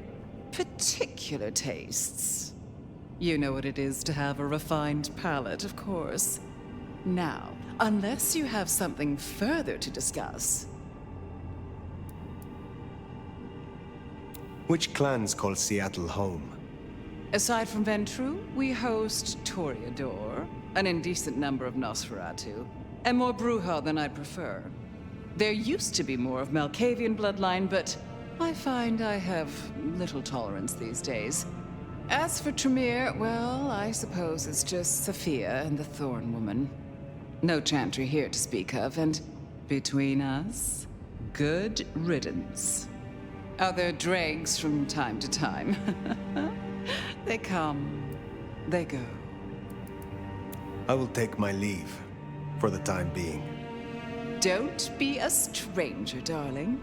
particular tastes. You know what it is to have a refined palate, of course. Now, unless you have something further to discuss. Which clans call Seattle home? Aside from Ventru, we host Toreador, an indecent number of Nosferatu, and more Bruja than I'd prefer. There used to be more of Malkavian bloodline, but I find I have little tolerance these days. As for Tremere, well, I suppose it's just Sophia and the Thorn Woman. No Chantry here to speak of, and between us, good riddance. Other dregs from time to time. They come, they go. I will take my leave, for the time being. Don't be a stranger, darling.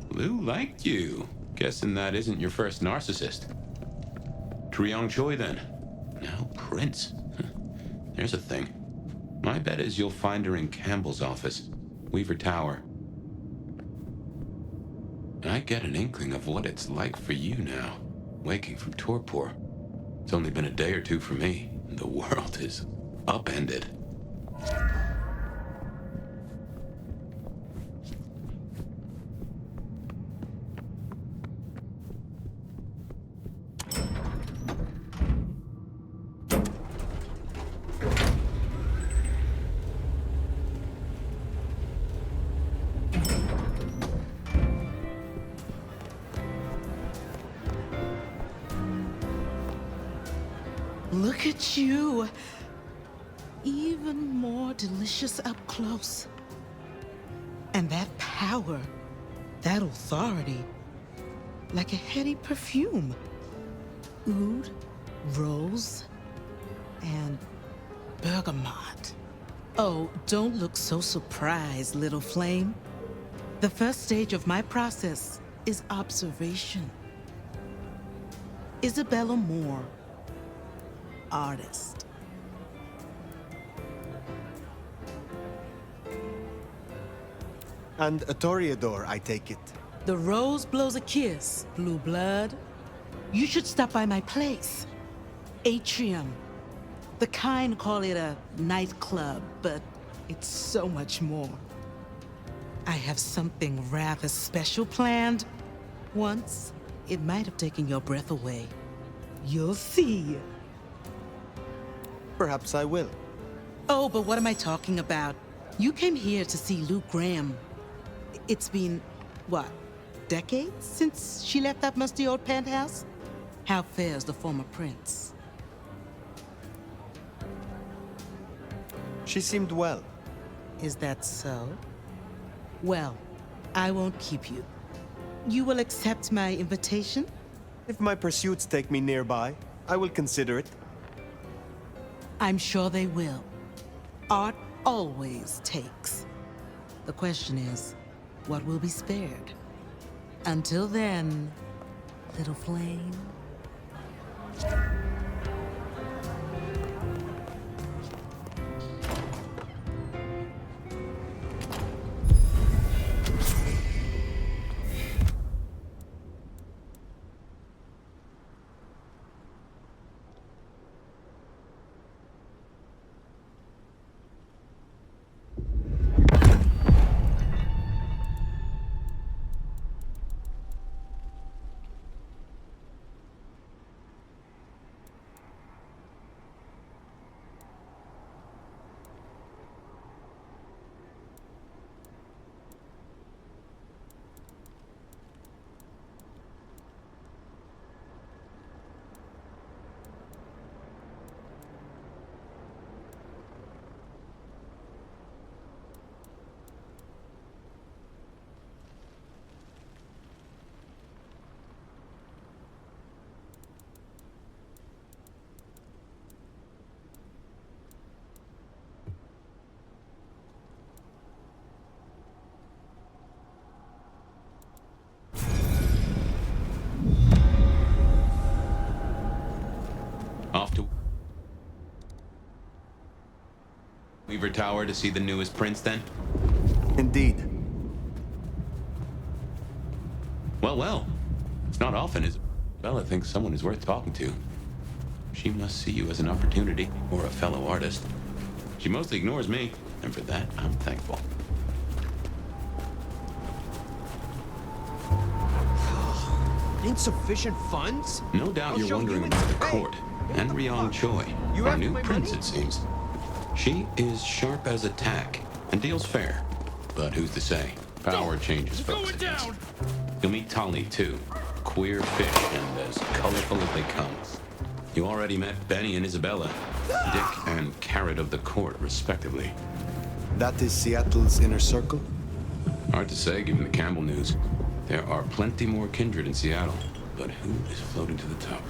Lou liked you. Guessing that isn't your first narcissist. Triong Choi, then. Now Prince. There's a thing. My bet is you'll find her in Campbell's office, Weaver Tower. I get an inkling of what it's like for you now, waking from torpor. It's only been a day or two for me. The world is upended. Look at you. Even more delicious up close. And that power, that authority, like a heady perfume. Oud, rose, and bergamot. Oh, don't look so surprised, little flame. The first stage of my process is observation. Isabella Moore, artist. And a Toreador, I take it. The rose blows a kiss, blue blood. You should stop by my place. Atrium. The kind call it a nightclub, but it's so much more. I have something rather special planned. Once, it might have taken your breath away. You'll see. Perhaps I will. Oh, but what am I talking about? You came here to see Luke Graham. It's been, what, decades since she left that musty old penthouse? How fares the former prince? She seemed well. Is that so? Well, I won't keep you. You will accept my invitation? If my pursuits take me nearby, I will consider it. I'm sure they will. Art always takes. The question is, what will be spared? Until then, little flame. Weaver Tower to see the newest prince, then? Indeed. Well. It's not often, is it? Bella thinks someone is worth talking to. She must see you as an opportunity, or a fellow artist. She mostly ignores me, and for that, I'm thankful. Insufficient funds? No doubt you're wondering about the court, and Ryong Choi, our new prince, it seems. She is sharp as a tack, and deals fair. But who's to say? Power changes folks. You'll meet Tali, too. Queer fish, and as colorful as they come. You already met Benny and Isabella, Dick and Carrot of the court, respectively. That is Seattle's inner circle? Hard to say, given the Campbell news. There are plenty more kindred in Seattle, but who is floating to the top?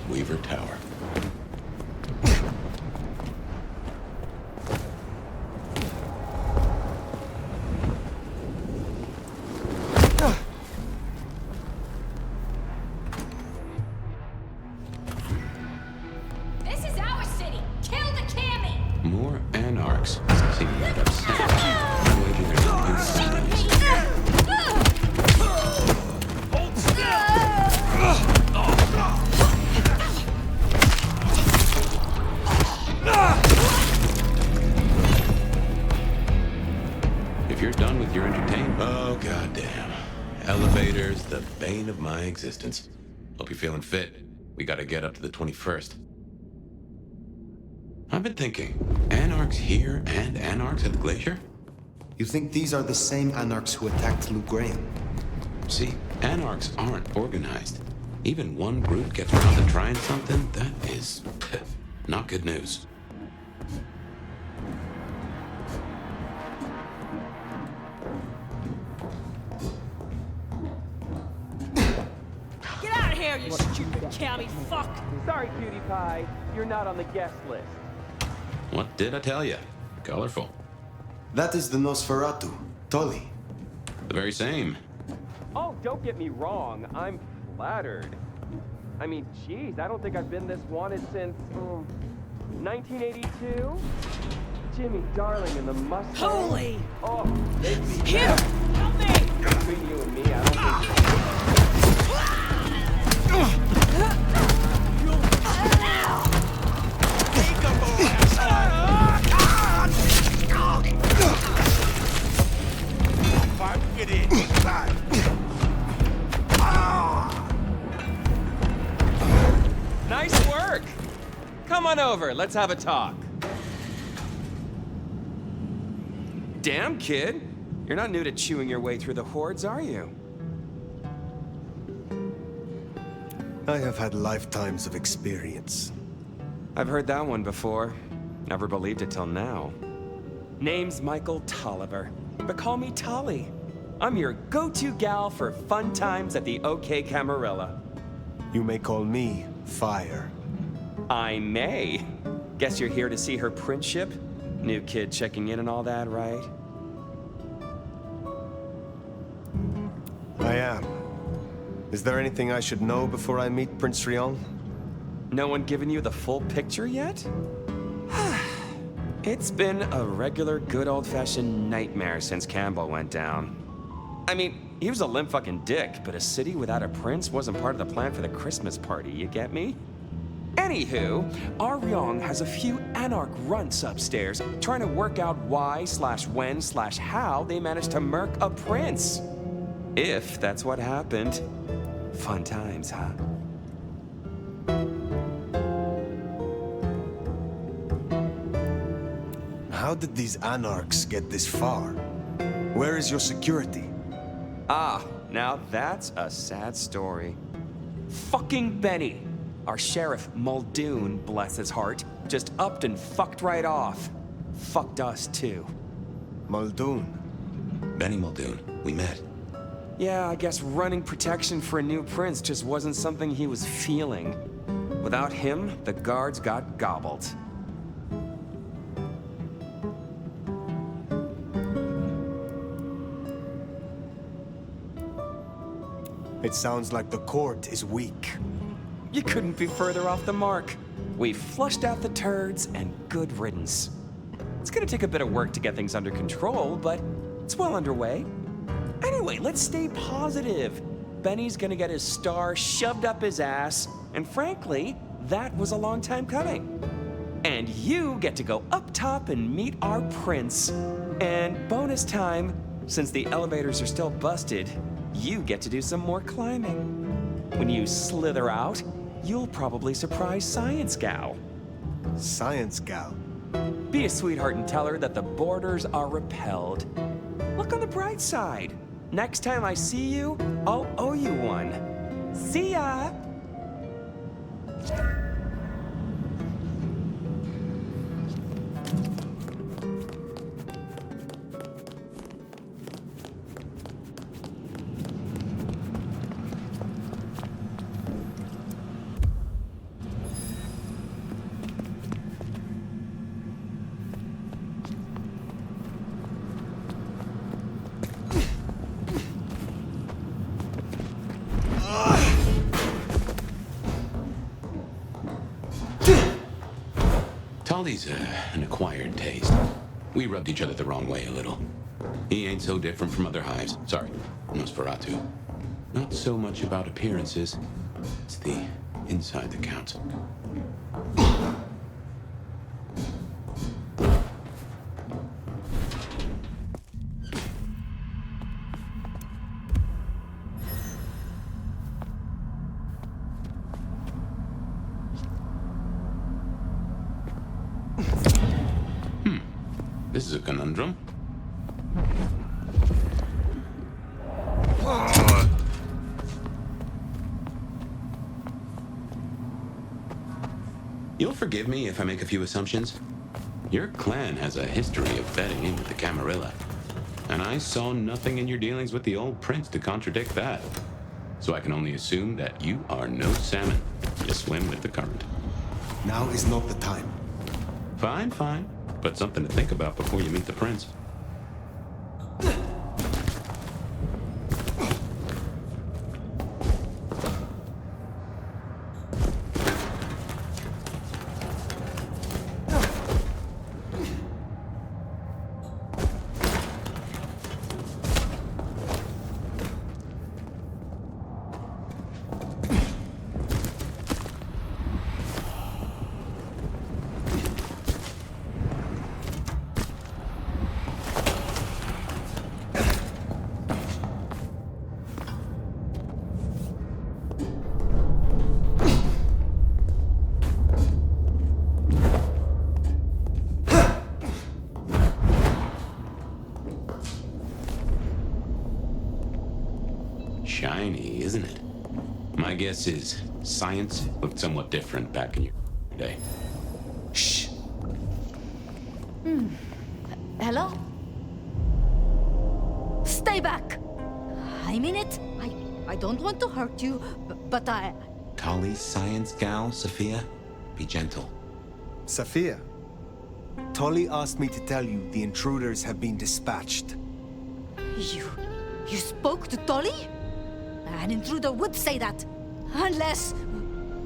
Weaver Tower. This is our city. Kill the Cammy. More anarchs seem that upset. Waging their own insanity. If you're done with your entertainment... Oh, goddamn. Elevators, the bane of my existence. Hope you're feeling fit. We gotta get up to the 21st. I've been thinking, anarchs here and anarchs at the glacier? You think these are the same anarchs who attacked Lou Graham? See, anarchs aren't organized. Even one group gets around to trying something, that is not good news. Get out of here, stupid cammy fuck! Sorry, cutie pie. You're not on the guest list. What did I tell you? Colorful. That is the Nosferatu, Tully. The very same. Oh, don't get me wrong. I'm flattered. I mean, geez, I don't think I've been this wanted since 1982. Jimmy Darling and the Mustang. Holy! Oh, they'd be Here! Help me! between you and me, I don't Get inside. Nice work! Come on over, let's have a talk. Damn, kid. You're not new to chewing your way through the hordes, are you? I have had lifetimes of experience. I've heard that one before. Never believed it till now. Name's Michael Tolliver, but call me Tolly. I'm your go-to gal for fun times at the OK Camarilla. You may call me Fire. I may. Guess you're here to see her principship? New kid checking in and all that, right? I am. Is there anything I should know before I meet Prince Rion? No one given you the full picture yet? It's been a regular good old-fashioned nightmare since Campbell went down. I mean, he was a limp fucking dick, but a city without a prince wasn't part of the plan for the Christmas party, you get me? Anywho, our Ryong has a few anarch runts upstairs trying to work out why/when/how they managed to murk a prince. If that's what happened. Fun times, huh? How did these anarchs get this far? Where is your security? Ah, now that's a sad story. Fucking Benny, our sheriff Muldoon, bless his heart, just upped and fucked right off. Fucked us too. Muldoon? Benny Muldoon, we met. Yeah, I guess running protection for a new prince just wasn't something he was feeling. Without him, the guards got gobbled. It sounds like the court is weak. You couldn't be further off the mark. We flushed out the turds and good riddance. It's gonna take a bit of work to get things under control, but it's well underway. Anyway, let's stay positive. Benny's gonna get his star shoved up his ass, and frankly, that was a long time coming. And you get to go up top and meet our prince. And bonus time, since the elevators are still busted, you get to do some more climbing. When you slither out, you'll probably surprise Science Gal. Science Gal? Be a sweetheart and tell her that the borders are repelled. Look on the bright side. Next time I see you, I'll owe you one. See ya! Tully's an acquired taste. We rubbed each other the wrong way a little. He ain't so different from other hives. Sorry, Nosferatu. Not so much about appearances. It's the inside that counts. This is a conundrum. You'll forgive me if I make a few assumptions. Your clan has a history of betting in with the Camarilla, and I saw nothing in your dealings with the old prince to contradict that. So I can only assume that you are no salmon. You swim with the current. Now is not the time. Fine, fine. But something to think about before you meet the prince. Shiny, isn't it? My guess is science looked somewhat different back in your day. Shh. Hello? Stay back! I mean it. I don't want to hurt you, but I... Tolly's science gal, Sophia? Be gentle. Sophia, Tolly asked me to tell you the intruders have been dispatched. You spoke to Tolly? An intruder would say that. Unless...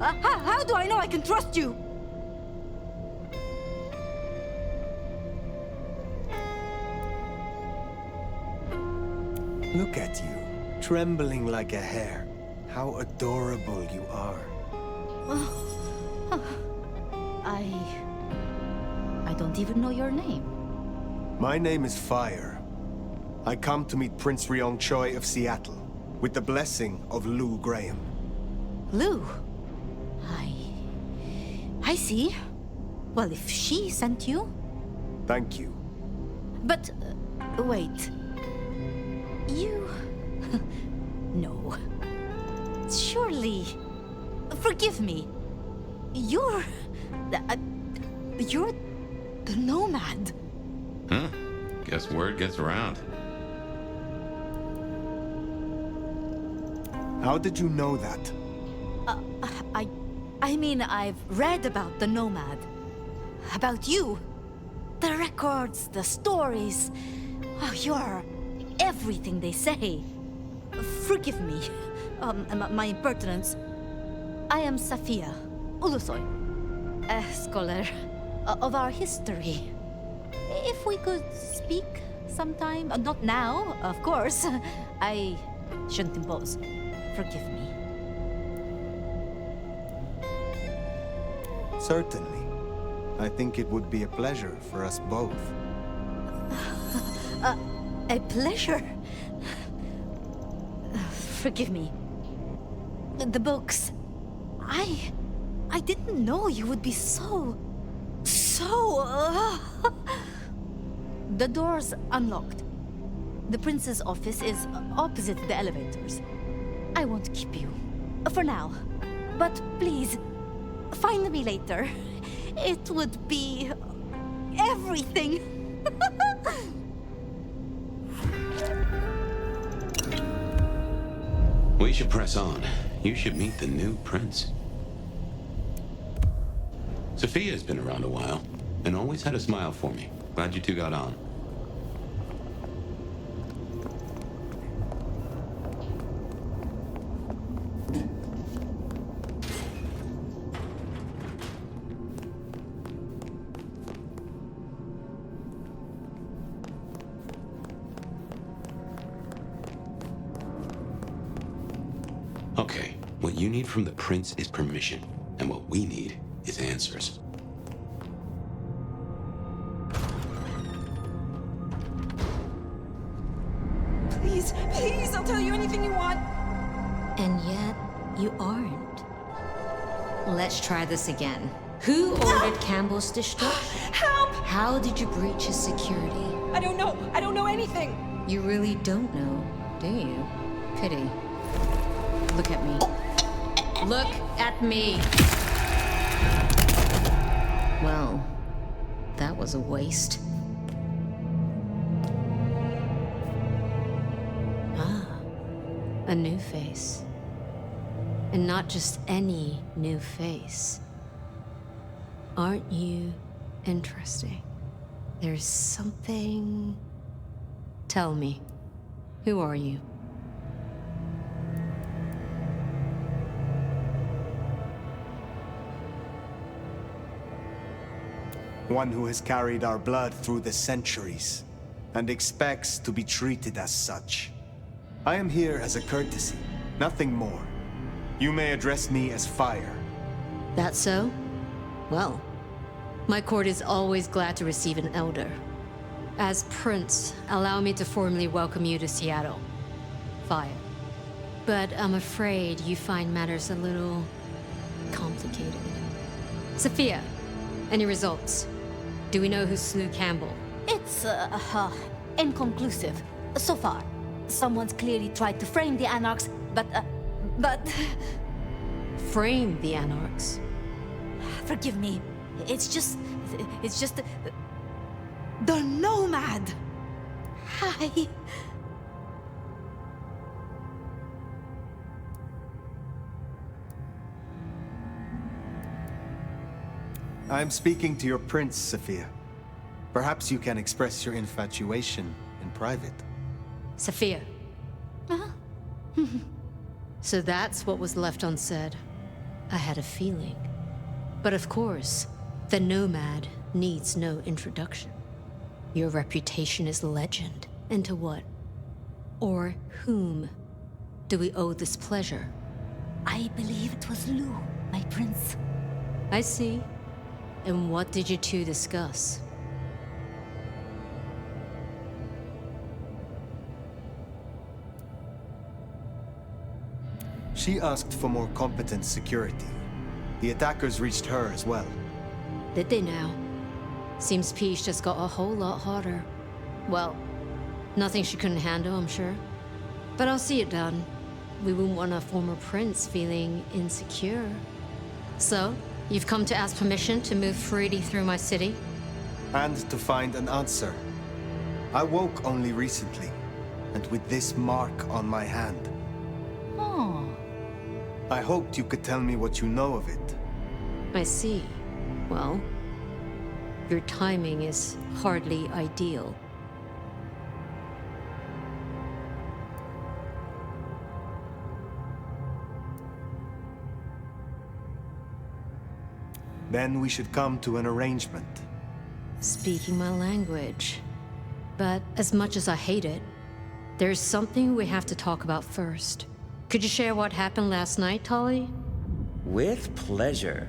how do I know I can trust you? Look at you, trembling like a hare. How adorable you are. I don't even know your name. My name is Fire. I come to meet Prince Ryong Choi of Seattle, with the blessing of Lou Graham. Lou? I see. Well, if she sent you... Thank you. But, wait. You... No. Surely... Forgive me. You're the nomad. Huh? Guess word gets around. How did you know that? I mean, I've read about the nomad. About you. The records, the stories. Oh, you're everything they say. Forgive me. My impertinence. I am Safia Ulusoy, a scholar of our history. If we could speak sometime, not now, of course. I shouldn't impose. Forgive me. Certainly. I think it would be a pleasure for us both. A pleasure? Forgive me. The books. I didn't know you would be so... The door's unlocked. The prince's office is opposite the elevators. I won't keep you. For now. But please, find me later. It would be... everything. We should press on. You should meet the new prince. Sophia's been around a while, and always had a smile for me. Glad you two got on. Okay, what you need from the prince is permission, and what we need is answers. Please, I'll tell you anything you want. And yet, you aren't. Let's try this again. Who ordered Campbell's destruction? Help! How did you breach his security? I don't know anything. You really don't know, do you? Pity. Look at me. Look at me! Well, that was a waste. A new face. And not just any new face. Aren't you interesting? There's something... Tell me, who are you? One who has carried our blood through the centuries, and expects to be treated as such. I am here as a courtesy, nothing more. You may address me as Fire. That so? Well, my court is always glad to receive an elder. As Prince, allow me to formally welcome you to Seattle. Fire. But I'm afraid you find matters a little... complicated. Sophia, any results? Do we know who slew Campbell? It's, inconclusive. So far. Someone's clearly tried to frame the Anarchs, but... Frame the Anarchs? Forgive me. It's just... The Nomad! Hi. I'm speaking to your prince, Sophia. Perhaps you can express your infatuation in private. Sophia. So that's what was left unsaid. I had a feeling. But of course, the Nomad needs no introduction. Your reputation is legend. And to what? Or whom do we owe this pleasure? I believe it was Lou, my prince. I see. And what did you two discuss? She asked for more competent security. The attackers reached her as well. Did they now? Seems Peach just got a whole lot harder. Well, nothing she couldn't handle, I'm sure. But I'll see it done. We wouldn't want a former prince feeling insecure. So, you've come to ask permission to move freely through my city? And to find an answer. I woke only recently, and with this mark on my hand. Oh. I hoped you could tell me what you know of it. I see. Well, your timing is hardly ideal. Then we should come to an arrangement. Speaking my language. But as much as I hate it, there's something we have to talk about first. Could you share what happened last night, Tolly? With pleasure.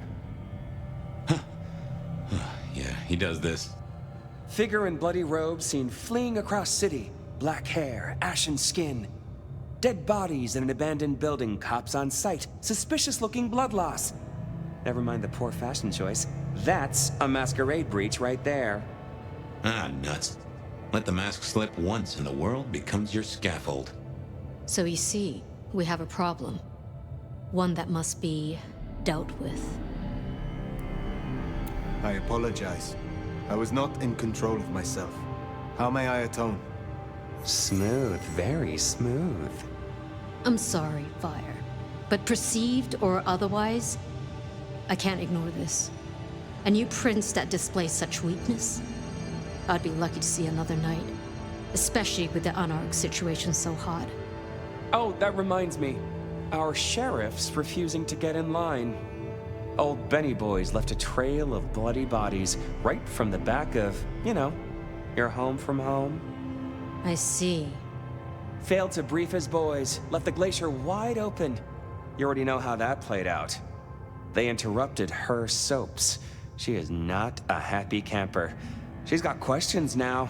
Yeah, he does this. Figure in bloody robes seen fleeing across city. Black hair, ashen skin. Dead bodies in an abandoned building, cops on site. Suspicious-looking blood loss. Never mind the poor fashion choice. That's a masquerade breach right there. Ah, nuts. Let the mask slip once and the world becomes your scaffold. So you see, we have a problem. One that must be dealt with. I apologize. I was not in control of myself. How may I atone? Smooth, very smooth. I'm sorry, Fire. But perceived or otherwise, I can't ignore this. A new prince that displays such weakness? I'd be lucky to see another night. Especially with the Anarch situation so hot. Oh, that reminds me. Our sheriff's refusing to get in line. Old Benny Boys left a trail of bloody bodies right from the back of, you know, your home from home. I see. Failed to brief his boys, left the glacier wide open. You already know how that played out. They interrupted her soaps. She is not a happy camper. She's got questions now.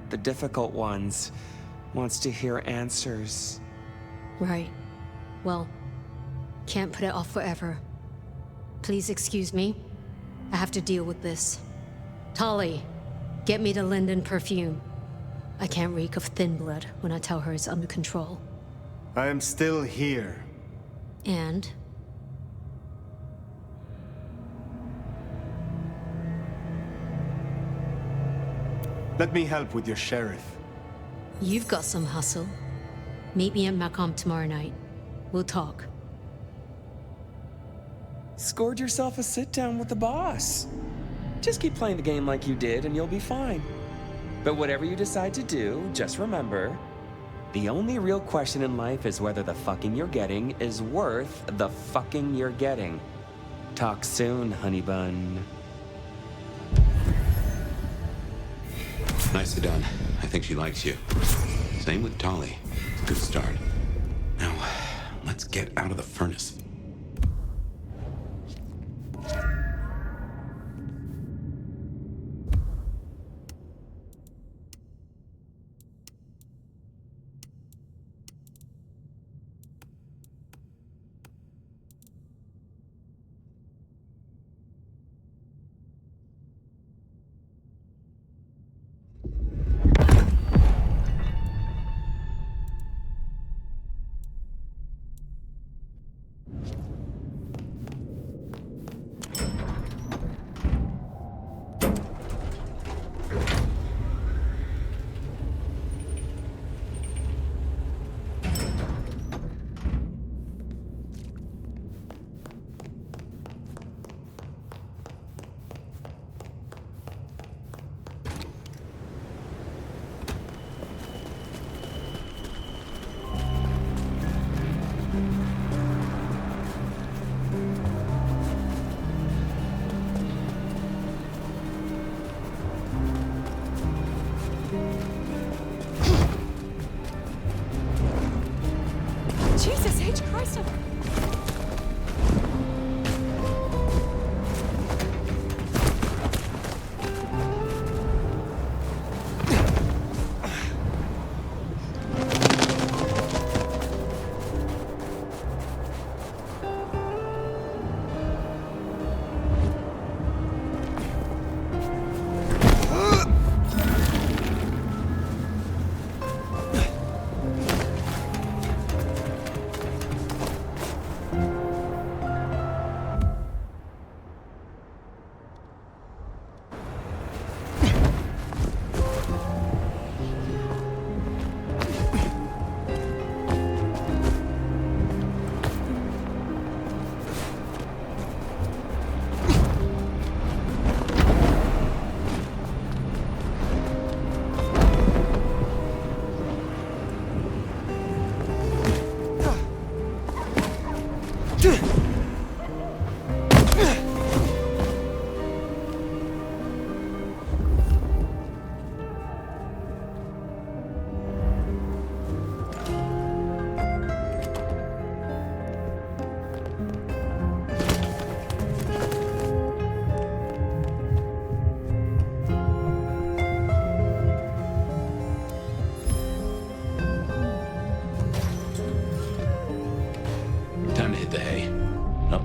The difficult ones. Wants to hear answers. Right. Well, can't put it off forever. Please excuse me. I have to deal with this. Tolly, get me the Linden perfume. I can't reek of thin blood when I tell her it's under control. I am still here. And? Let me help with your sheriff. You've got some hustle. Meet me at Macomb tomorrow night. We'll talk. Scored yourself a sit-down with the boss. Just keep playing the game like you did and you'll be fine. But whatever you decide to do, just remember, the only real question in life is whether the fucking you're getting is worth the fucking you're getting. Talk soon, honey bun. Nicely done. I think she likes you. Same with Tolly. It's a good start. Now, let's get out of the furnace. Jesus H. Christ.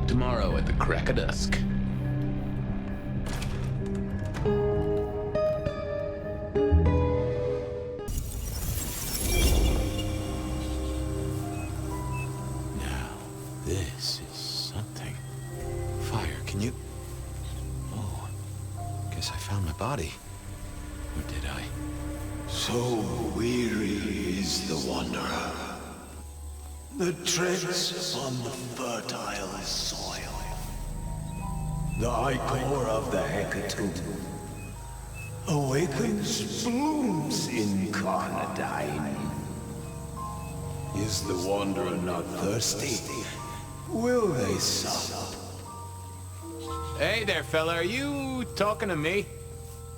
Tomorrow at the crack of dusk. Now, this is something. Fire, can you... Oh, guess I found my body. Or did I? So weary is the wanderer. The treads on the fertile soil. The ichor of the hecatomb awakens blooms incarnadine. Is the wanderer not thirsty? Will they sup? Hey there, fella. Are you talking to me?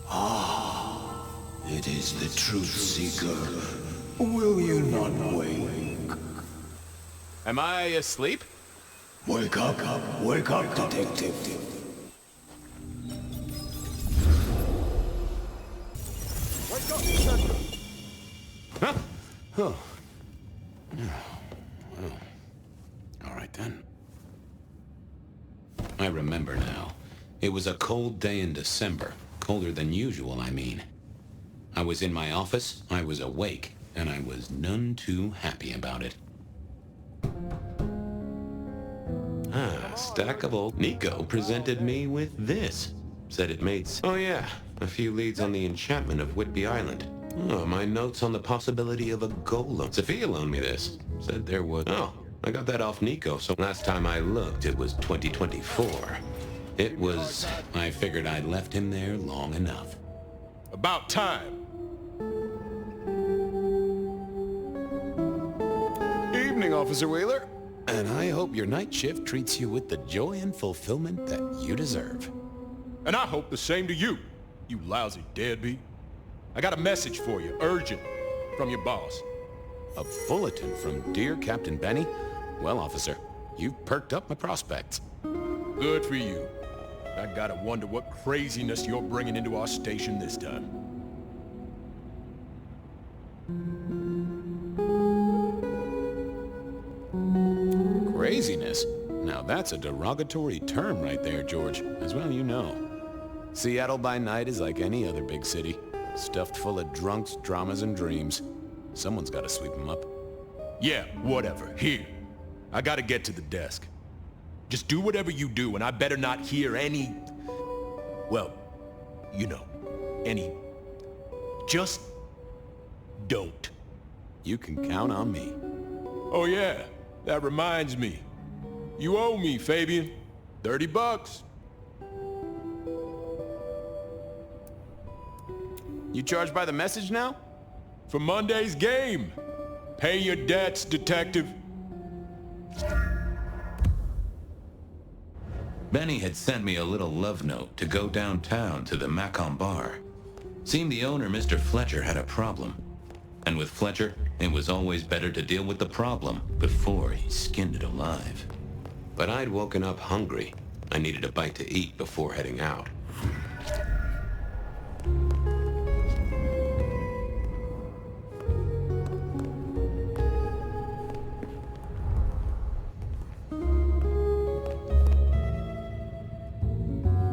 Ah, it is the truth seeker. Will you not wake? Am I asleep? Wake up, detective. Wake up, detective. Huh? Oh. Well. All right then. I remember now. It was a cold day in December. Colder than usual, I mean. I was in my office, I was awake, and I was none too happy about it. Stack of old Nico presented me with this. Said it made oh yeah, a few leads on the enchantment of Whitby Island. Oh, my notes on the possibility of a golem. Sophia loaned me this. Said there was... Oh, I got that off Nico, so last time I looked, it was 2024. I figured I'd left him there long enough. About time. Evening, Officer Wheeler. And I hope your night shift treats you with the joy and fulfillment that you deserve. And I hope the same to you, you lousy deadbeat. I got a message for you, urgent, from your boss. A bulletin from dear Captain Benny? Well, officer, you've perked up my prospects. Good for you. I gotta wonder what craziness you're bringing into our station this time. Craziness? Now that's a derogatory term right there, George. As well you know. Seattle by night is like any other big city. Stuffed full of drunks, dramas, and dreams. Someone's gotta sweep them up. Yeah, whatever. Here. I gotta get to the desk. Just do whatever you do, and I better not hear any... Well, you know, any... Just don't. You can count on me. Oh yeah, that reminds me. You owe me, Fabian. $30. You charge by the message now? For Monday's game. Pay your debts, detective. Benny had sent me a little love note to go downtown to the Macon bar. Seemed the owner, Mr. Fletcher, had a problem. And with Fletcher, it was always better to deal with the problem before he skinned it alive. But I'd woken up hungry. I needed a bite to eat before heading out.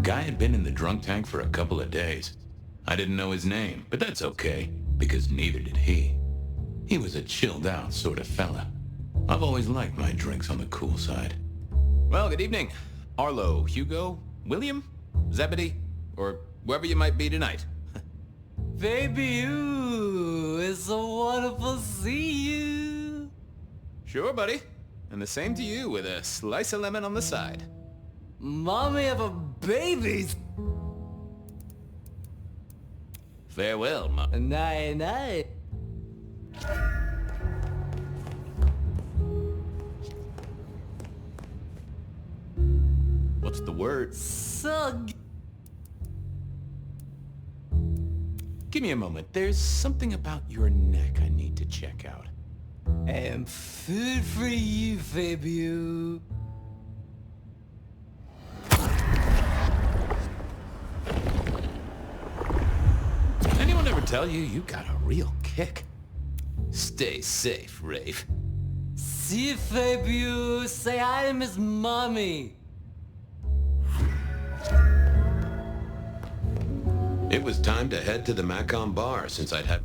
Guy had been in the drunk tank for a couple of days. I didn't know his name, but that's okay, because neither did he. He was a chilled out sort of fella. I've always liked my drinks on the cool side. Well, good evening. Arlo, Hugo, William, Zebedee, or wherever you might be tonight. Baby, you, it's so wonderful to see you. Sure, buddy. And the same to you with a slice of lemon on the side. Mommy of a babies. Farewell, Mom. Night, night. What's the word? Sug. Give me a moment. There's something about your neck I need to check out. And food for you, Fabio. Anyone ever tell you you got a real kick? Stay safe, Rafe. See, Fabio. Say hi to Miss Mommy. It was time to head to the Macon bar since I'd had...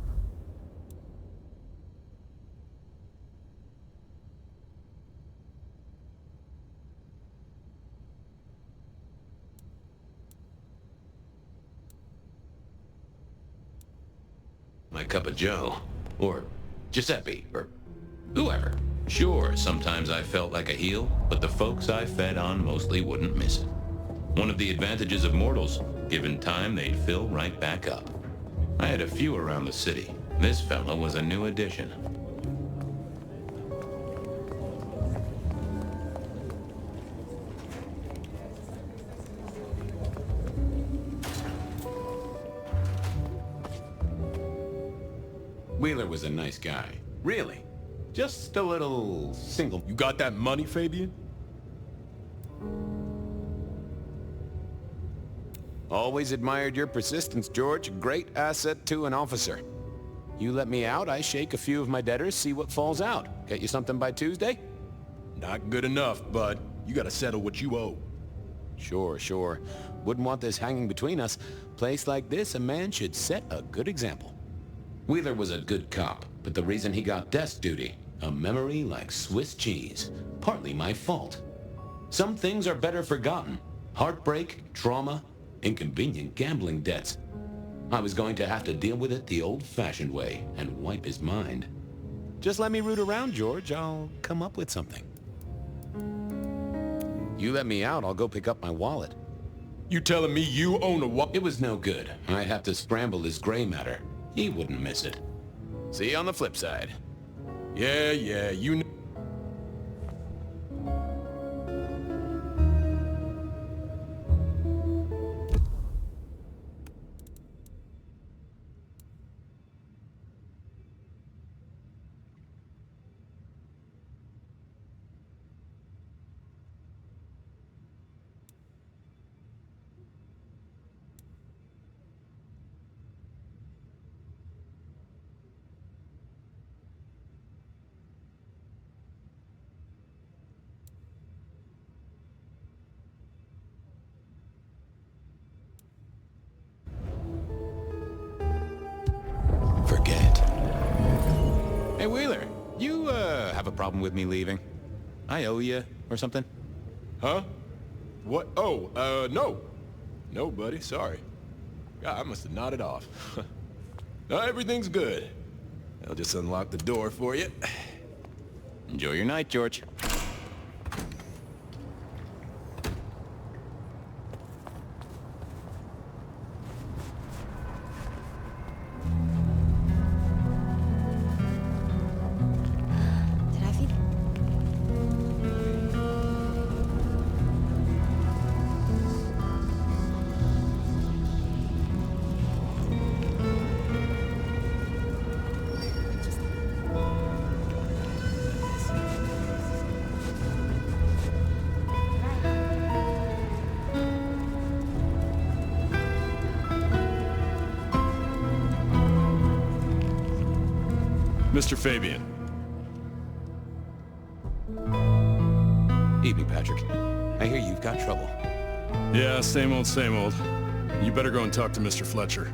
my cup of joe, or Giuseppe, or whoever. Sure, sometimes I felt like a heel, but the folks I fed on mostly wouldn't miss it. One of the advantages of mortals, given time, they'd fill right back up. I had a few around the city. This fella was a new addition. Wheeler was a nice guy. Really. Just a little single. You got that money, Fabian? Always admired your persistence, George. Great asset to an officer. You let me out, I shake a few of my debtors, see what falls out. Get you something by Tuesday? Not good enough, bud. You gotta settle what you owe. Sure, sure. Wouldn't want this hanging between us. Place like this, a man should set a good example. Wheeler was a good cop, but the reason he got desk duty, a memory like Swiss cheese. Partly my fault. Some things are better forgotten. Heartbreak, trauma, inconvenient gambling debts. I was going to have to deal with it the old-fashioned way and wipe his mind. Just let me root around, George. I'll come up with something. You let me out, I'll go pick up my wallet. You telling me you own a wallet? It was no good. I'd have to scramble his gray matter. He wouldn't miss it. See you on the flip side. Yeah, you know. Hey, Wheeler, you, have a problem with me leaving? I owe you, or something? Huh? What? Oh, no. No, buddy, sorry. God, I must have nodded off. No, everything's good. I'll just unlock the door for you. Enjoy your night, George. Mr. Fabian. Evening, Patrick. I hear you've got trouble. Yeah, same old, same old. You better go and talk to Mr. Fletcher.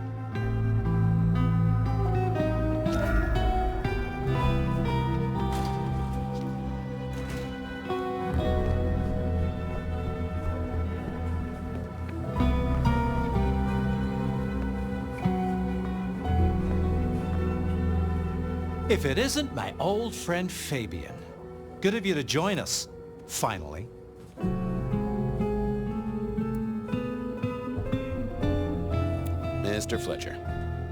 If it isn't my old friend Fabian. Good of you to join us, finally. Mr. Fletcher,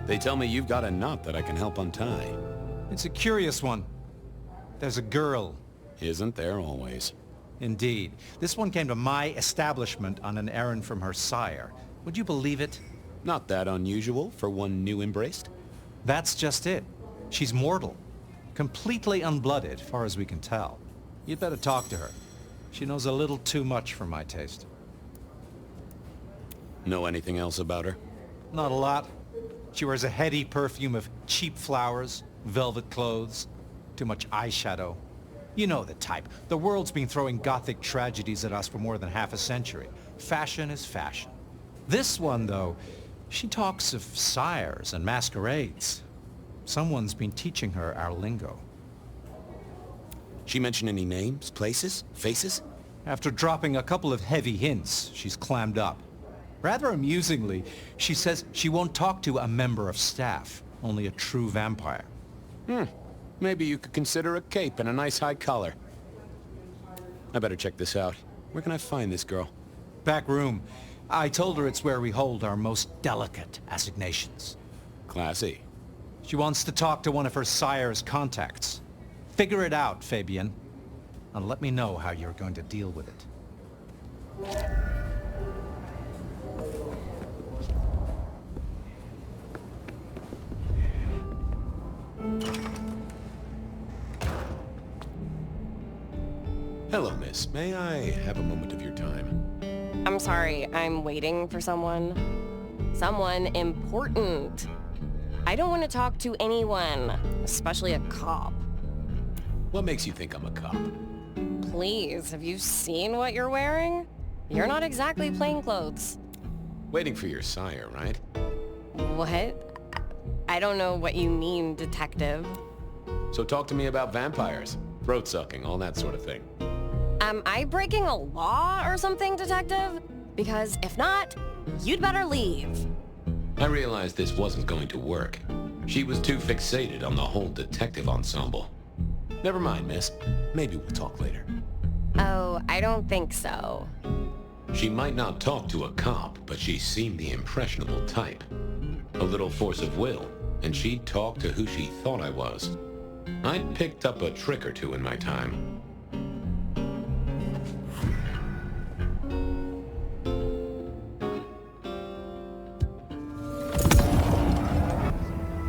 they tell me you've got a knot that I can help untie. It's a curious one. There's a girl. Isn't there always? Indeed. This one came to my establishment on an errand from her sire. Would you believe it? Not that unusual for one new embraced. That's just it. She's mortal. Completely unblooded, far as we can tell. You'd better talk to her. She knows a little too much for my taste. Know anything else about her? Not a lot. She wears a heady perfume of cheap flowers, velvet clothes, too much eyeshadow. You know the type. The world's been throwing gothic tragedies at us for more than half a century. Fashion is fashion. This one, though, she talks of sires and masquerades. Someone's been teaching her our lingo. She mention any names, places, faces? After dropping a couple of heavy hints, she's clammed up. Rather amusingly, she says she won't talk to a member of staff, only a true vampire. Maybe you could consider a cape and a nice high collar. I better check this out. Where can I find this girl? Back room. I told her it's where we hold our most delicate assignations. Classy. She wants to talk to one of her sire's contacts. Figure it out, Fabian. And let me know how you're going to deal with it. Hello, miss. May I have a moment of your time? I'm sorry, I'm waiting for someone. Someone important. I don't want to talk to anyone, especially a cop. What makes you think I'm a cop? Please, have you seen what you're wearing? You're not exactly plain clothes. Waiting for your sire, right? What? I don't know what you mean, detective. So talk to me about vampires, throat-sucking, all that sort of thing. Am I breaking a law or something, detective? Because if not, you'd better leave. I realized this wasn't going to work. She was too fixated on the whole detective ensemble. Never mind, miss. Maybe we'll talk later. Oh, I don't think so. She might not talk to a cop, but she seemed the impressionable type. A little force of will, and she'd talk to who she thought I was. I'd picked up a trick or two in my time.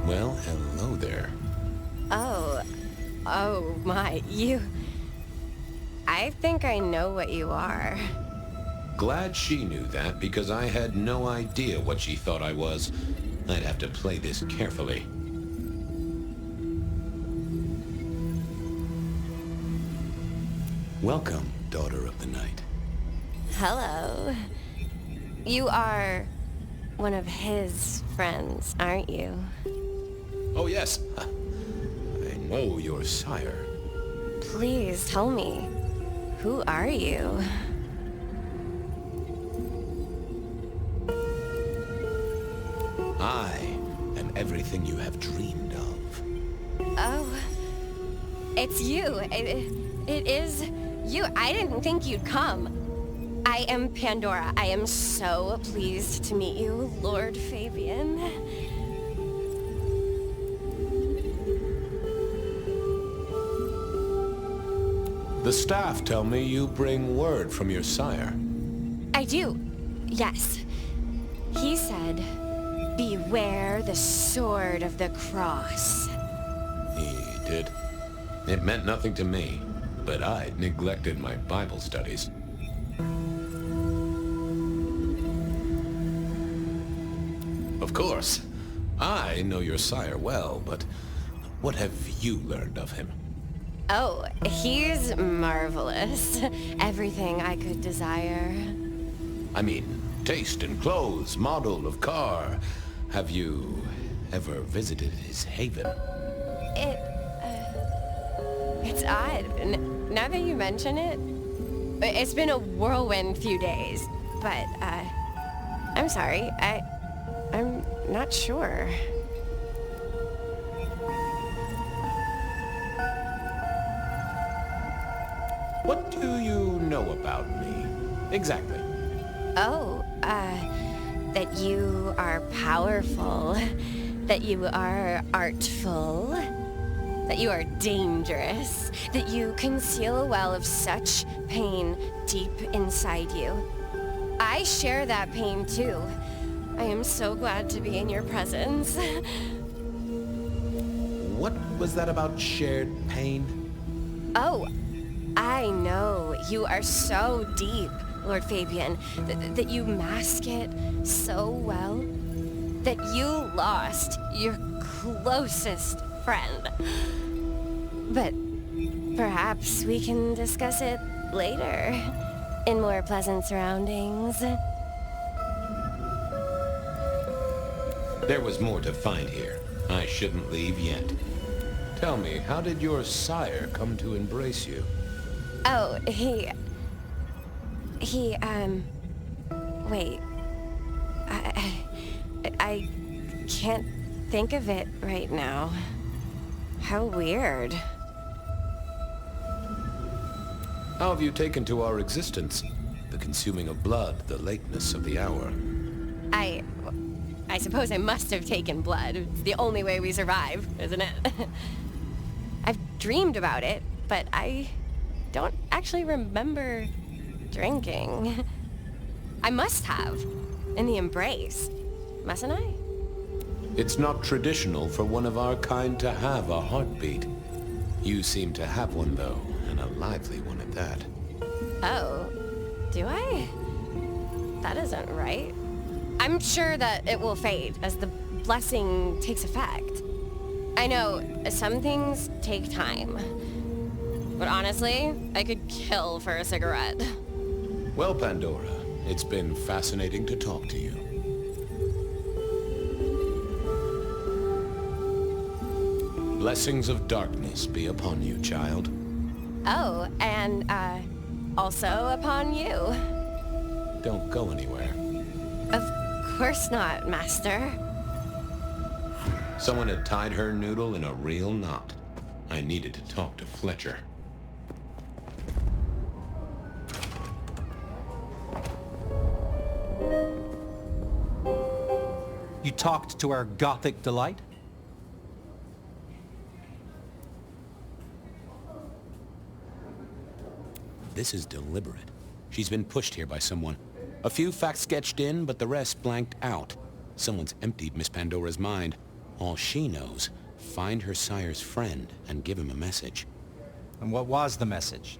Well, hello there. Oh my, I think I know what you are. Glad she knew that, because I had no idea what she thought I was. I'd have to play this carefully. Welcome, daughter of the night. Hello. You are one of his friends, aren't you? Oh, yes. I know your sire. Please tell me, who are you? I am everything you have dreamed of. Oh, it's you. It is you. I didn't think you'd come. I am Pandora. I am so pleased to meet you, Lord Fabian. The staff tell me you bring word from your sire. I do. Yes. He said, beware the sword of the cross. He did. It meant nothing to me, but I'd neglected my Bible studies. Of course. I know your sire well, but what have you learned of him? Oh, he's marvelous. Everything I could desire. I mean, taste in clothes, model of car. Have you ever visited his haven? It's odd. Now that you mention it, it's been a whirlwind few days. But, I'm sorry. I'm not sure. What do you know about me? Exactly. Oh, that you are powerful, that you are artful, that you are dangerous, that you conceal a well of such pain deep inside you. I share that pain too. I am so glad to be in your presence. What was that about shared pain? Oh, I know. You are so deep, Lord Fabian, that you mask it so well, that you lost your closest friend. But perhaps we can discuss it later, in more pleasant surroundings. There was more to find here. I shouldn't leave yet. Tell me, how did your sire come to embrace you? Oh, wait. I can't think of it right now. How weird. How have you taken to our existence? The consuming of blood, the lateness of the hour. I suppose I must have taken blood. It's the only way we survive, isn't it? I've dreamed about it, but I don't actually remember drinking. I must have. In the embrace. Mustn't I? It's not traditional for one of our kind to have a heartbeat. You seem to have one, though, and a lively one at that. Oh, do I? That isn't right. I'm sure that it will fade as the blessing takes effect. I know, some things take time. But honestly, I could kill for a cigarette. Well, Pandora, it's been fascinating to talk to you. Blessings of darkness be upon you, child. Oh, and, also upon you. Don't go anywhere. Of course not, Master. Someone had tied her noodle in a real knot. I needed to talk to Fletcher. You talked to our Gothic delight? This is deliberate. She's been pushed here by someone. A few facts sketched in, but the rest blanked out. Someone's emptied Miss Pandora's mind. All she knows, find her sire's friend and give him a message. And what was the message?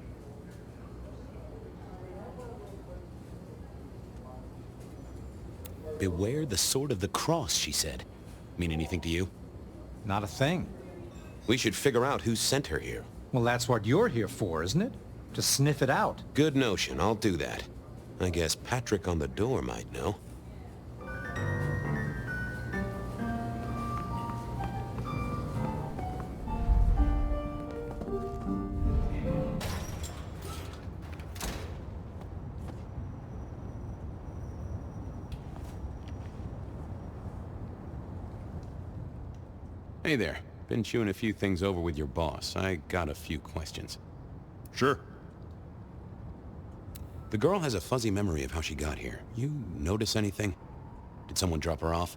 Beware the sword of the cross, she said. Mean anything to you? Not a thing. We should figure out who sent her here. Well, that's what you're here for, isn't it? To sniff it out. Good notion, I'll do that. I guess Patrick on the door might know. Hey there. Been chewing a few things over with your boss. I got a few questions. Sure. The girl has a fuzzy memory of how she got here. You notice anything? Did someone drop her off?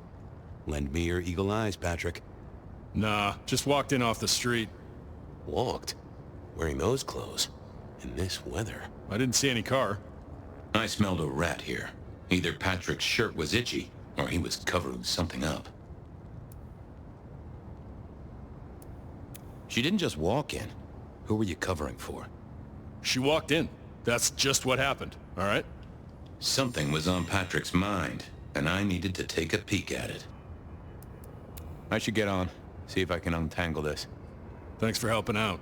Lend me your eagle eyes, Patrick. Nah, just walked in off the street. Walked? Wearing those clothes? In this weather? I didn't see any car. I smelled a rat here. Either Patrick's shirt was itchy, or he was covering something up. She didn't just walk in. Who were you covering for? She walked in. That's just what happened, all right? Something was on Patrick's mind, and I needed to take a peek at it. I should get on. See if I can untangle this. Thanks for helping out.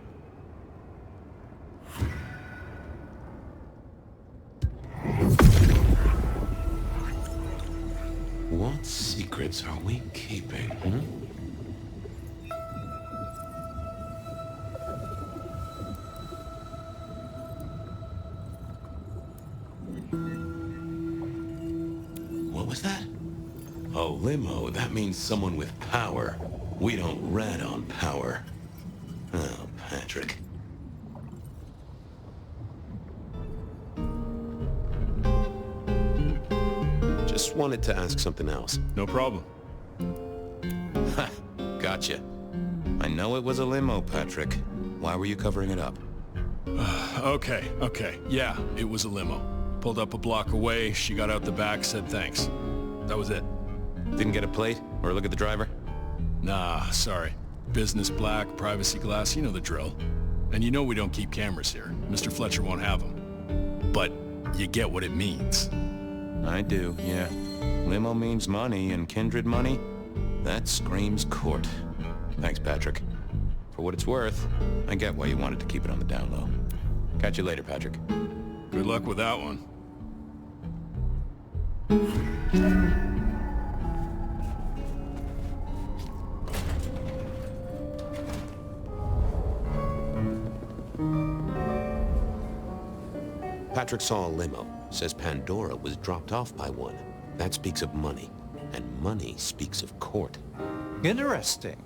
What secrets are we keeping, What was that? A limo. That means someone with power. We don't rat on power. Oh, Patrick. Just wanted to ask something else. No problem. Ha! Gotcha. I know it was a limo, Patrick. Why were you covering it up? Okay. Yeah, it was a limo. Pulled up a block away, she got out the back, said thanks. That was it. Didn't get a plate or look at the driver? Nah, sorry. Business black, privacy glass, you know the drill. And you know we don't keep cameras here. Mr. Fletcher won't have them. But you get what it means. I do, yeah. Limo means money, and kindred money? That screams court. Thanks, Patrick. For what it's worth, I get why you wanted to keep it on the down low. Catch you later, Patrick. Good luck with that one. Patrick saw a limo. Says Pandora was dropped off by one. That speaks of money. And money speaks of court. Interesting.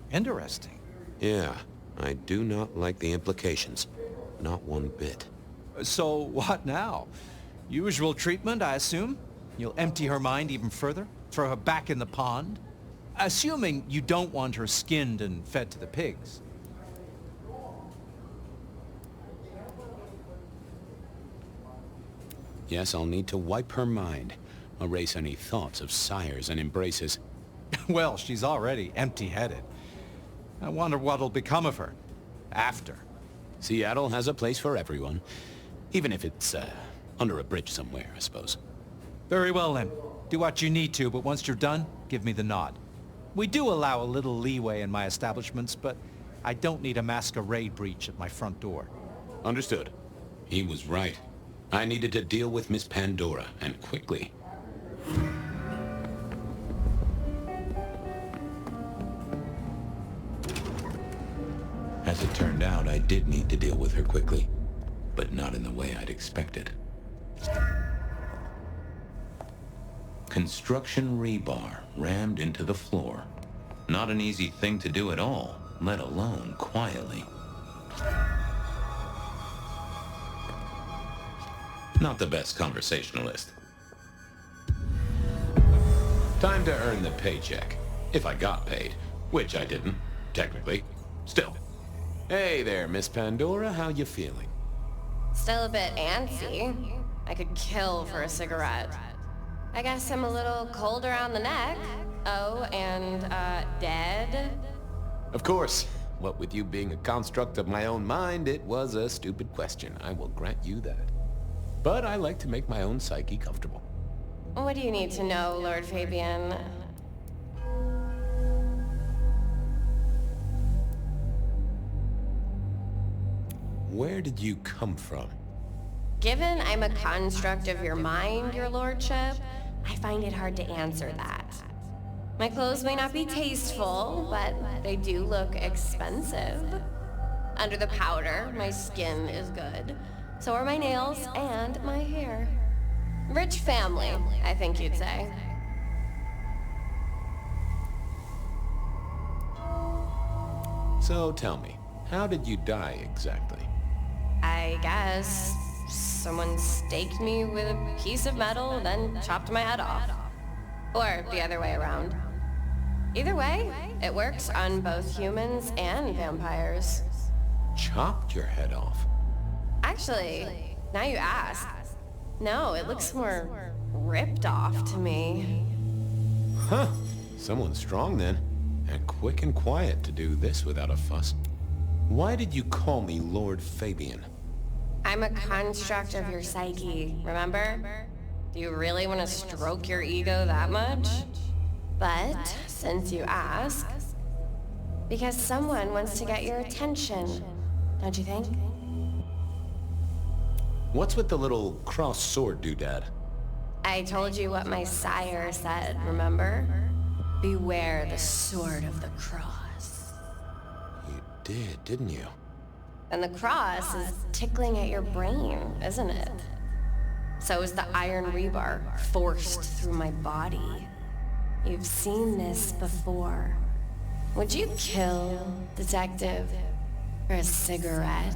Yeah, I do not like the implications. Not one bit. So what now? Usual treatment, I assume? You'll empty her mind even further? Throw her back in the pond? Assuming you don't want her skinned and fed to the pigs. Yes, I'll need to wipe her mind. Erase any thoughts of sires and embraces. Well, she's already empty-headed. I wonder what'll become of her. After. Seattle has a place for everyone. Even if it's, under a bridge somewhere, I suppose. Very well, then. Do what you need to, but once you're done, give me the nod. We do allow a little leeway in my establishments, but I don't need a masquerade breach at my front door. Understood. He was right. I needed to deal with Miss Pandora, and quickly. As it turned out, I did need to deal with her quickly, but not in the way I'd expected. Construction rebar rammed into the floor. Not an easy thing to do at all, let alone quietly. Not the best conversationalist. Time to earn the paycheck. If I got paid. Which I didn't, technically. Still. Hey there, Miss Pandora, how you feeling? Still a bit antsy. I could kill for a cigarette. I guess I'm a little cold around the neck. Oh, and, dead? Of course. What with you being a construct of my own mind, it was a stupid question. I will grant you that. But I like to make my own psyche comfortable. What do you need to know, Lord Fabian? Where did you come from? Given I'm a construct of your mind, your lordship, I find it hard to answer that. My clothes may not be tasteful, but they do look expensive. Under the powder, my skin is good. So are my nails and my hair. Rich family, I think you'd say. So tell me, how did you die exactly? I guess someone staked me with a piece of metal, then chopped my head off. Or the other way around. Either way, it works on both humans and vampires. Chopped your head off? Actually, now you ask. No, it looks more ripped off to me. Huh. Someone strong then. And quick and quiet to do this without a fuss. Why did you call me Lord Fabian? I'm a construct of your psyche, remember? Do you really want to stroke your ego that much? But, since you ask, because someone wants to get your attention, don't you think? What's with the little cross sword doodad? I told you what my sire said, remember? Beware the sword of the cross. You did, didn't you? And the cross is tickling at your brain, isn't it? So is the iron rebar forced through my body. You've seen this before. Would you kill, detective, for a cigarette?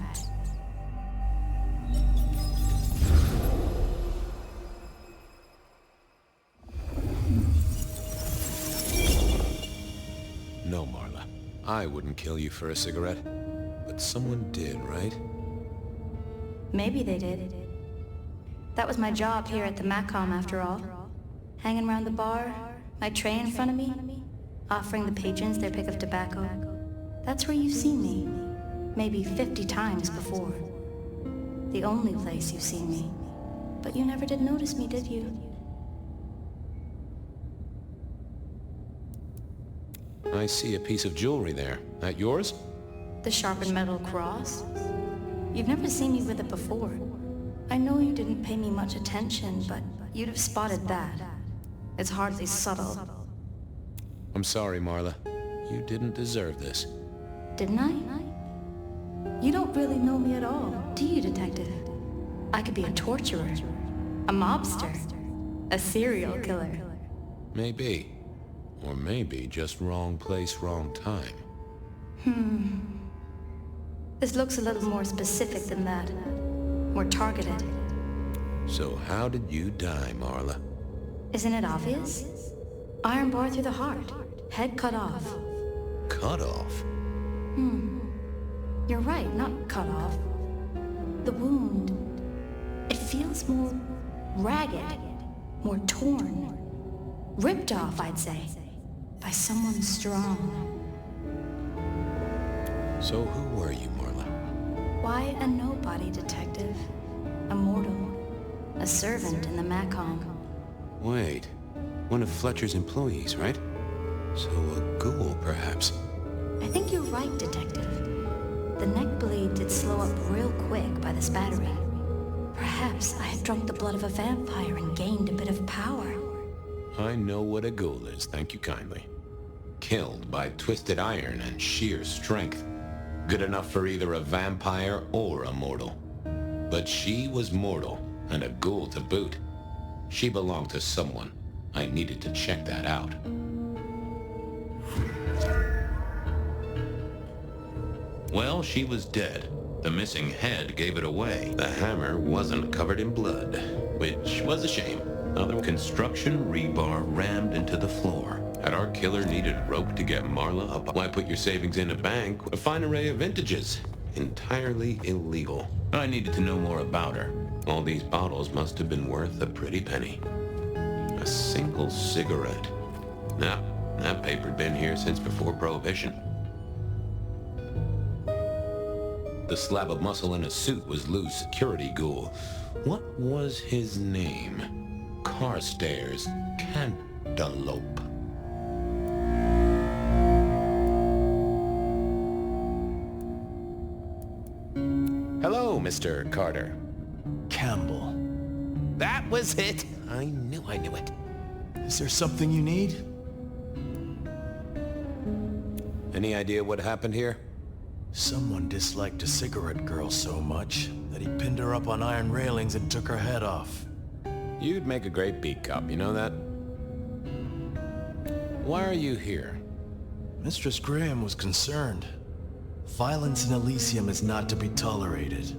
No, Marla. I wouldn't kill you for a cigarette. But someone did, right? Maybe they did. That was my job here at the Macom, after all. Hanging around the bar, my tray in front of me, offering the patrons their pick of tobacco. That's where you've seen me. Maybe 50 times before. The only place you've seen me. But you never did notice me, did you? I see a piece of jewelry there. That yours? The sharpened metal cross? You've never seen me with it before. I know you didn't pay me much attention, but you'd have spotted that. It's hardly subtle. I'm sorry, Marla. You didn't deserve this. Didn't I? You don't really know me at all, do you, detective? I could be a torturer, a mobster, a serial killer. Maybe. Or maybe just wrong place, wrong time. This looks a little more specific than that. More targeted. So how did you die, Marla? Isn't it obvious? Iron bar through the heart. Head cut off. Cut off? You're right, not cut off. The wound. It feels more ragged. More torn. Ripped off, I'd say. By someone strong. So who were you, Marla? Why a nobody, detective? A mortal. A servant in the Macom. Wait. One of Fletcher's employees, right? So a ghoul, perhaps. I think you're right, detective. The neck bleed did slow up real quick by the spattering. Perhaps I had drunk the blood of a vampire and gained a bit of power. I know what a ghoul is, thank you kindly. Killed by twisted iron and sheer strength. Good enough for either a vampire or a mortal. But she was mortal, and a ghoul to boot. She belonged to someone. I needed to check that out. Well, she was dead. The missing head gave it away. The hammer wasn't covered in blood, which was a shame. Another construction rebar rammed into the floor. Had our killer needed rope to get Marla up, why put your savings in a bank? A fine array of vintages. Entirely illegal. I needed to know more about her. All these bottles must have been worth a pretty penny. A single cigarette. Now, that paper'd been here since before Prohibition. The slab of muscle in a suit was Lou's security ghoul. What was his name? Carstairs Cantaloupe. Hello, Mr. Carter. Campbell. That was it! I knew it. Is there something you need? Any idea what happened here? Someone disliked a cigarette girl so much that he pinned her up on iron railings and took her head off. You'd make a great beat cop, you know that? Why are you here? Mistress Graham was concerned. Violence in Elysium is not to be tolerated.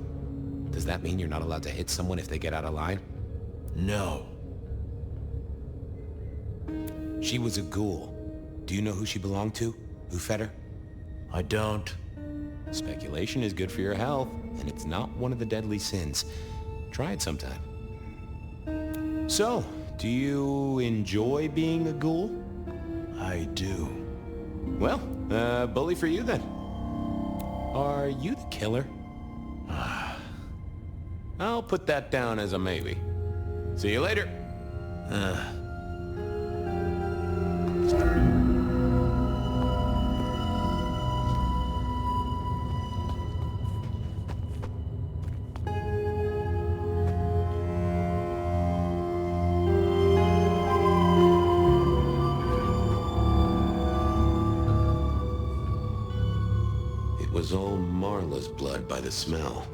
Does that mean you're not allowed to hit someone if they get out of line? No. She was a ghoul. Do you know who she belonged to? Who fed her? I don't. Speculation is good for your health, and it's not one of the deadly sins. Try it sometime. So, do you enjoy being a ghoul? I do. Well, bully for you then. Are you the killer? I'll put that down as a maybe. See you later. It was all Marla's blood by the smell.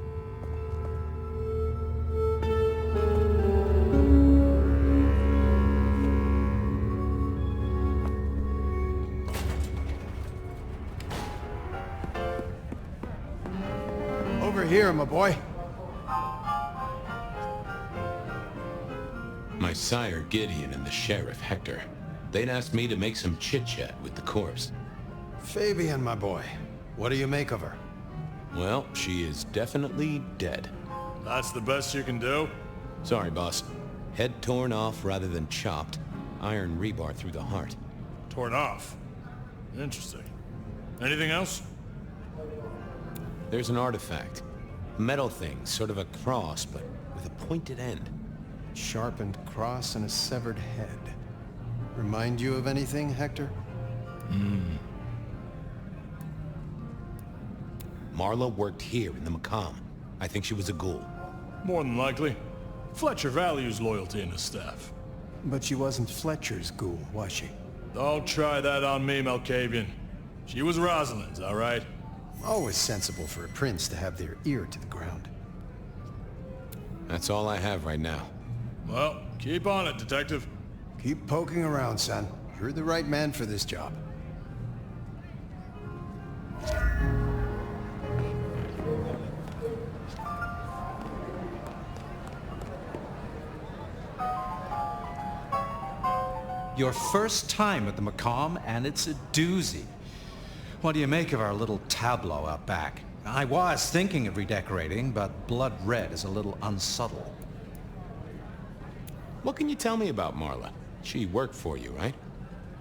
Over here, my boy. My sire Gideon and the sheriff Hector. They'd asked me to make some chit-chat with the corpse. Fabian, my boy. What do you make of her? Well, she is definitely dead. That's the best you can do? Sorry, boss. Head torn off rather than chopped. Iron rebar through the heart. Torn off? Interesting. Anything else? There's an artifact. A metal thing, sort of a cross, but with a pointed end. Sharpened cross and a severed head. Remind you of anything, Hector? Marla worked here in the Macomb. I think she was a ghoul. More than likely. Fletcher values loyalty in his staff. But she wasn't Fletcher's ghoul, was she? Don't try that on me, Malkavian. She was Rosalind's, all right? Always sensible for a prince to have their ear to the ground. That's all I have right now. Well, keep on it, Detective. Keep poking around, son. You're the right man for this job. Your first time at the Macomb, and it's a doozy. What do you make of our little tableau out back? I was thinking of redecorating, but blood red is a little unsubtle. What can you tell me about Marla? She worked for you, right?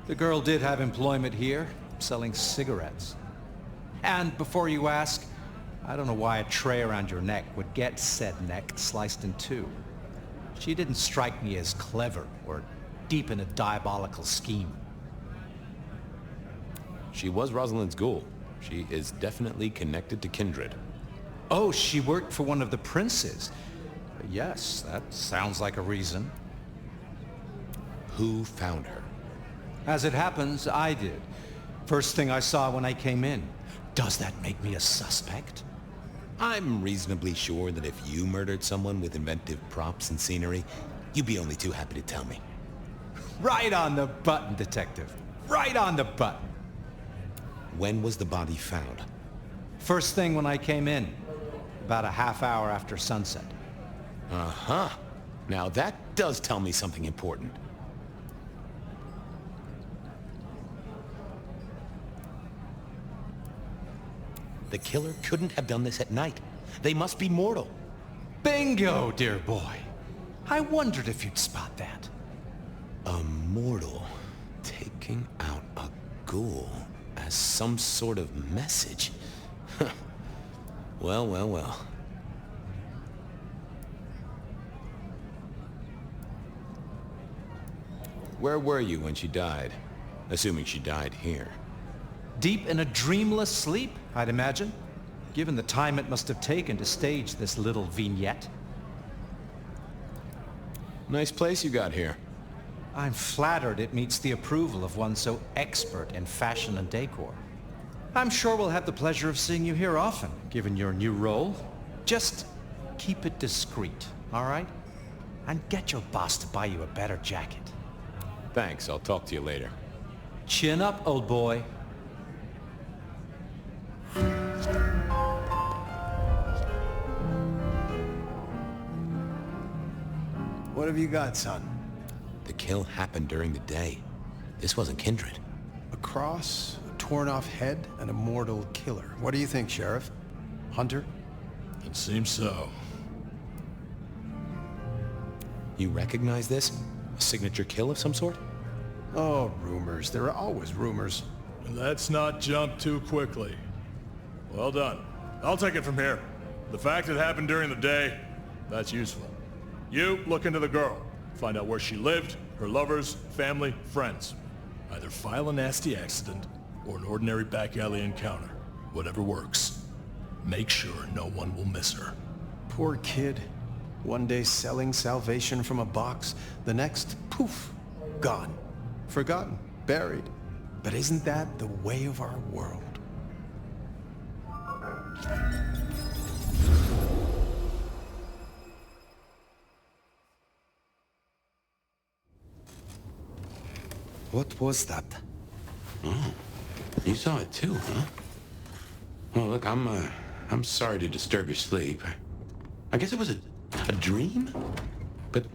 The girl did have employment here, selling cigarettes. And before you ask, I don't know why a tray around your neck would get said neck sliced in two. She didn't strike me as clever or deep in a diabolical scheme. She was Rosalind's ghoul. She is definitely connected to kindred. Oh, she worked for one of the princes. Yes, that sounds like a reason. Who found her? As it happens, I did. First thing I saw when I came in. Does that make me a suspect? I'm reasonably sure that if you murdered someone with inventive props and scenery, you'd be only too happy to tell me. Right on the button, Detective. Right on the button. When was the body found? First thing when I came in. About a half hour after sunset. Uh-huh. Now that does tell me something important. The killer couldn't have done this at night. They must be mortal. Bingo, dear boy. I wondered if you'd spot that. A mortal taking out a ghoul as some sort of message. Well, well, well. Where were you when she died? Assuming she died here. Deep in a dreamless sleep, I'd imagine, given the time it must have taken to stage this little vignette. Nice place you got here. I'm flattered it meets the approval of one so expert in fashion and decor. I'm sure we'll have the pleasure of seeing you here often, given your new role. Just keep it discreet, all right? And get your boss to buy you a better jacket. Thanks, I'll talk to you later. Chin up, old boy. What have you got, son? The kill happened during the day. This wasn't kindred. A cross, a torn-off head, and a mortal killer. What do you think, Sheriff? Hunter? It seems so. You recognize this? A signature kill of some sort? Oh, rumors. There are always rumors. Let's not jump too quickly. Well done. I'll take it from here. The fact it happened during the day, that's useful. You look into the girl. Find out where she lived, her lovers, family, friends. Either file a nasty accident or an ordinary back alley encounter. Whatever works. Make sure no one will miss her. Poor kid. One day selling salvation from a box, the next, poof, gone. Forgotten, buried. But isn't that the way of our world? What was that? Oh, you saw it too, huh? Well, look, I'm sorry to disturb your sleep. I guess it was a dream? But,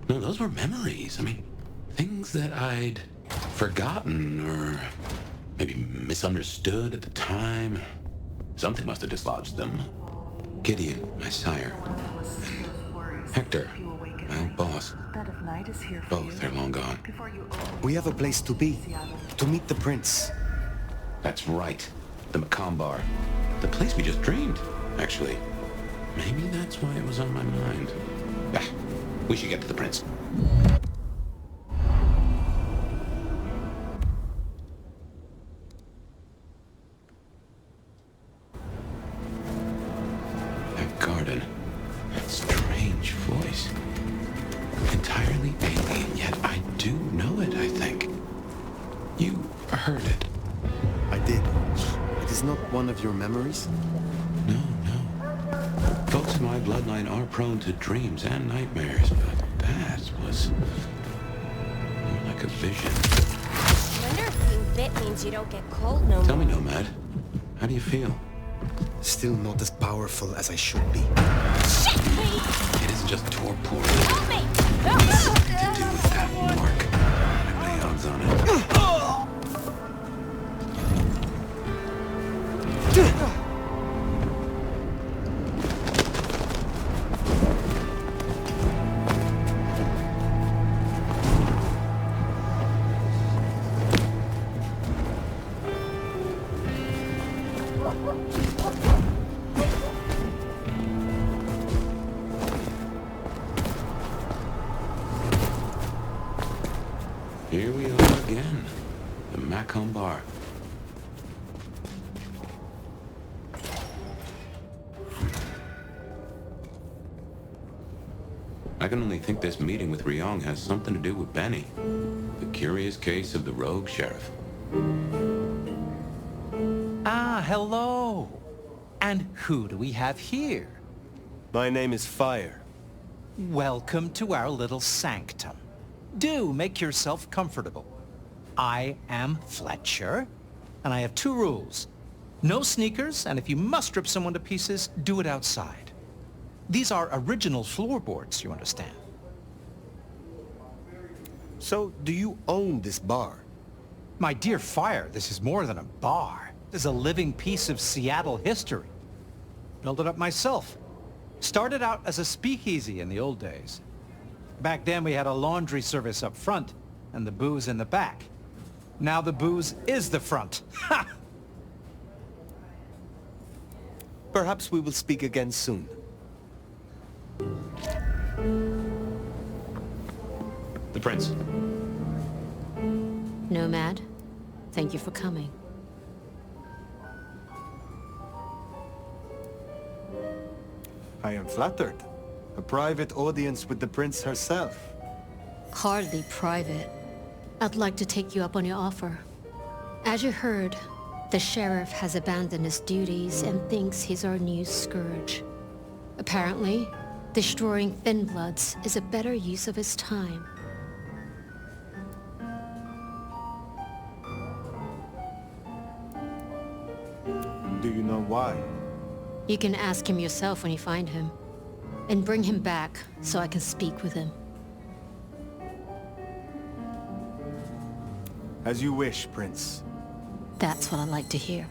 no, those were memories. I mean, things that I'd forgotten or maybe misunderstood at the time. Something must have dislodged them. Gideon, my sire, and Hector, my old boss. Both are long gone. We have a place to be. To meet the prince. That's right. The Macomb Bar. The place we just dreamed, actually. Maybe that's why it was on my mind. Ah, we should get to the prince. That garden. That strange voice. Entirely alien, yet I do know it, I think. You heard it. I did. It is not one of your memories? No. Folks in my bloodline are prone to dreams and nightmares, but that was more like a vision. I wonder if being bit means you don't get cold no more. Tell me, Nomad, how do you feel? Still not as powerful as I should be. Shit, please! It isn't just torpor. Help me! Something to do with that mark. I lay odds on it. Here we are again. The Macomb Bar. I can only think this meeting with Ryong has something to do with Benny. The curious case of the rogue sheriff. Ah, hello. And who do we have here? My name is Fire. Welcome to our little sanctum. Do make yourself comfortable. I am Fletcher, and I have 2 rules. No sneakers, and if you must rip someone to pieces, do it outside. These are original floorboards, you understand. So, do you own this bar? My dear Fire, this is more than a bar. This is a living piece of Seattle history. Built it up myself. Started out as a speakeasy in the old days. Back then we had a laundry service up front and the booze in the back. Now the booze is the front. Ha! Perhaps we will speak again soon. The prince. Nomad, thank you for coming. I am flattered. A private audience with the prince herself. Hardly private. I'd like to take you up on your offer. As you heard, the sheriff has abandoned his duties and thinks he's our new scourge. Apparently, destroying Thin Bloods is a better use of his time. Do you know why? You can ask him yourself when you find him. And bring him back so I can speak with him. As you wish, Prince. That's what I like to hear.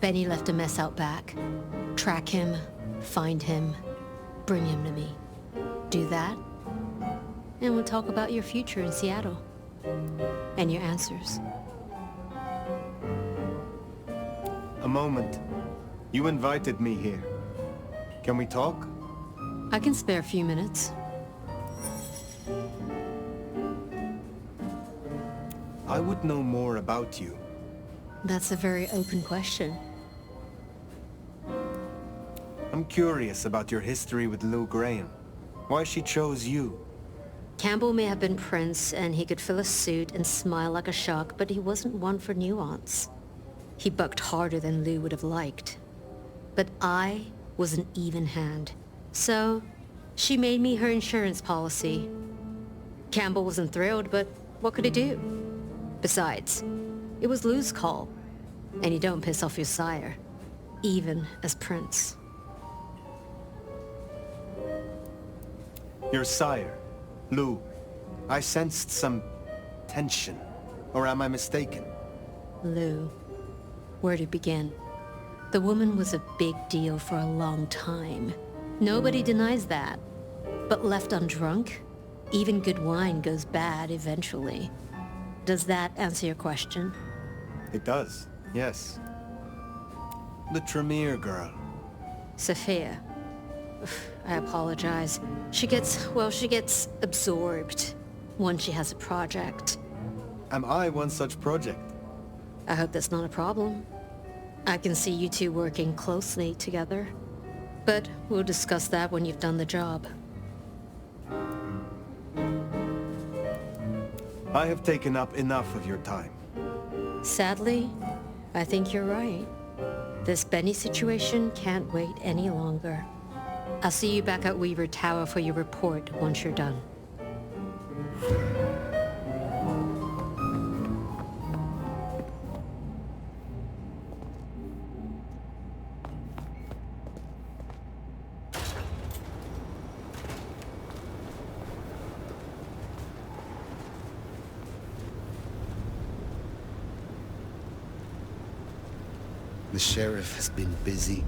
Benny left a mess out back. Track him, find him, bring him to me. Do that, and we'll talk about your future in Seattle. And your answers. A moment. You invited me here. Can we talk? I can spare a few minutes. I would know more about you. That's a very open question. I'm curious about your history with Lou Graham. Why she chose you. Campbell may have been Prince, and he could fill a suit and smile like a shark, but he wasn't one for nuance. He bucked harder than Lou would have liked. But I was an even hand. So, she made me her insurance policy. Campbell wasn't thrilled, but what could he do? Besides, it was Lou's call. And you don't piss off your sire, even as Prince. Your sire, Lou. I sensed some tension. Or am I mistaken? Lou. Where to begin? The woman was a big deal for a long time. Nobody denies that. But left undrunk, even good wine goes bad eventually. Does that answer your question? It does, yes. The Tremere girl. Sophia. I apologize. She gets absorbed once she has a project. Am I one such project? I hope that's not a problem. I can see you two working closely together. But we'll discuss that when you've done the job. I have taken up enough of your time. Sadly, I think you're right. This Benny situation can't wait any longer. I'll see you back at Weaver Tower for your report once you're done. The sheriff has been busy.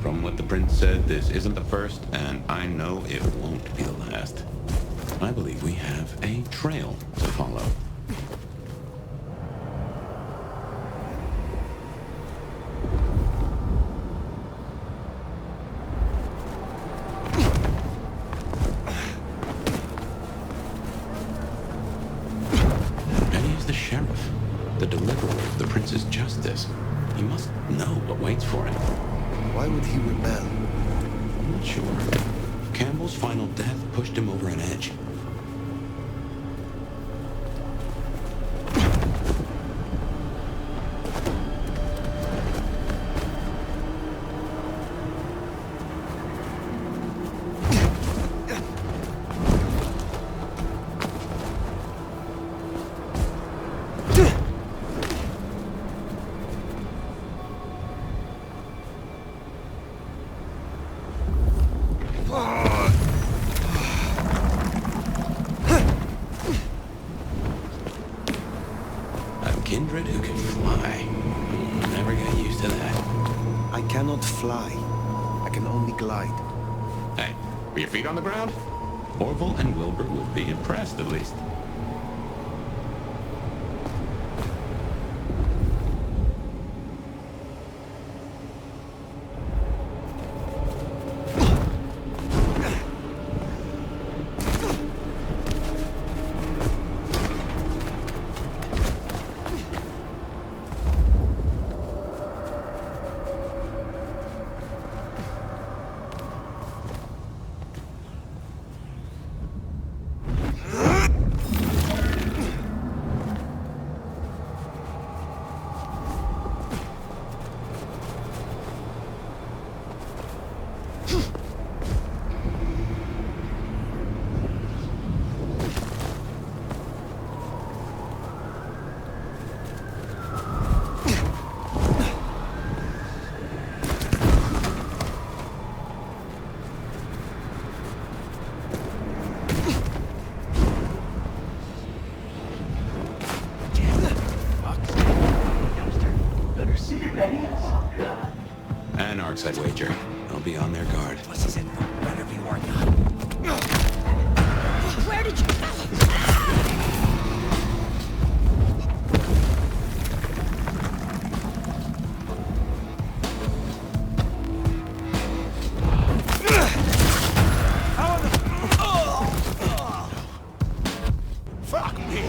From what the prince said, this isn't the first, and I know it won't be the last. I believe we have a trail to follow. Benny is the sheriff, the deliverer of the prince's justice. He must know what waits for him. Why would he rebel? I'm not sure. Campbell's final death pushed him over an edge. 100 who can fly. Never get used to that. I cannot fly. I can only glide. Hey, were your feet on the ground? Orville and Wilbur would be impressed, at least. Anarchs, I'd wager. They'll be on their guard. Pussy's in. Better be working on. Where did you... Fuck me!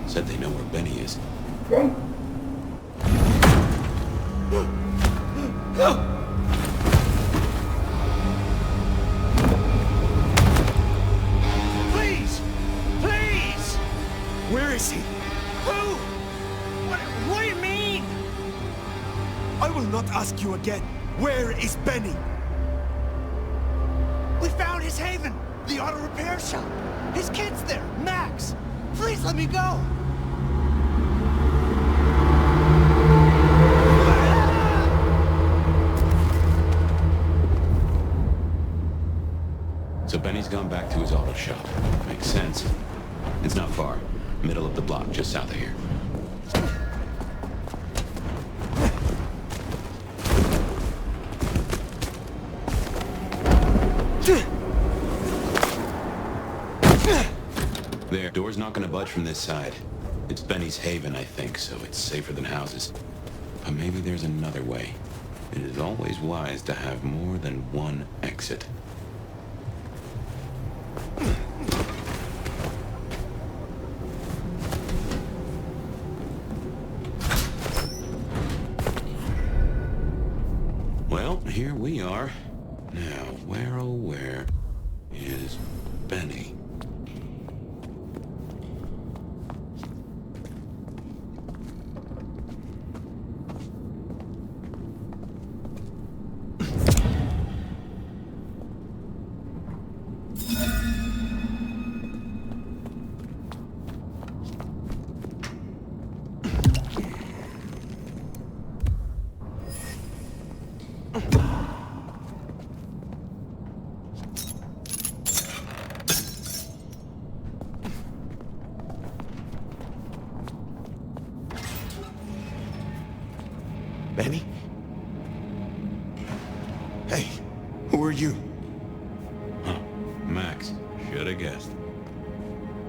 Said they know where Benny is. Please! Please! Where is he? Who? What do you mean? I will not ask you again. Where is Benny? We found his haven! The auto repair shop! His kid's there! Max! Please let me go! So Benny's gone back to his auto shop. Makes sense. It's not far. Middle of the block, just south of here. There. Door's not gonna budge from this side. It's Benny's haven, I think, so it's safer than houses. But maybe there's another way. It is always wise to have more than one exit. Well, here we are. Now, where oh where is Benny? Benny? Hey, who are you? Huh. Max. Should have guessed.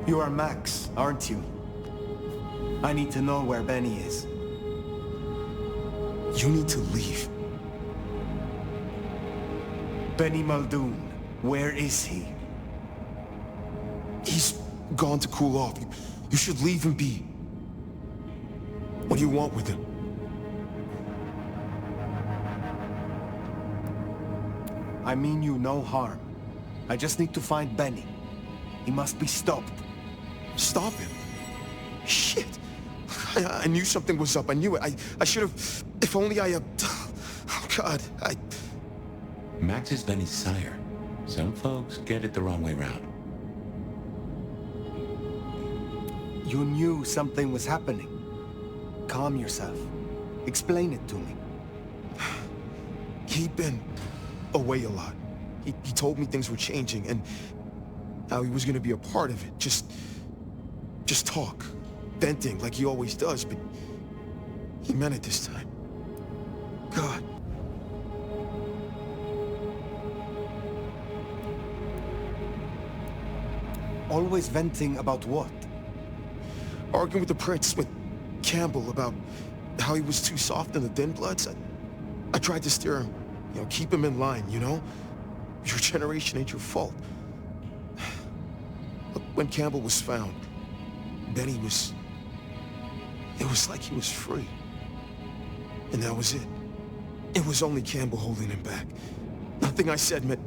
You are Max, aren't you? I need to know where Benny is. You need to leave. Benny Muldoon, where is he? He's gone to cool off. You should leave him be. What do you want with him? I mean you no harm. I just need to find Benny. He must be stopped. Stop him? Shit. I knew something was up. I knew it. I should have... If only I... Oh, God. Max is Benny's sire. Some folks get it the wrong way round. You knew something was happening. Calm yourself. Explain it to me. He'd been away a lot. He told me things were changing and how he was gonna be a part of it. Just talk. Venting like he always does, but he meant it this time. God. Always venting about what? Arguing with the prince, with Campbell, about how he was too soft on the thin bloods. I tried to steer him, keep him in line, Your generation ain't your fault. Look, when Campbell was found, Benny was... It was like he was free. And that was it. It was only Campbell holding him back. Nothing I said meant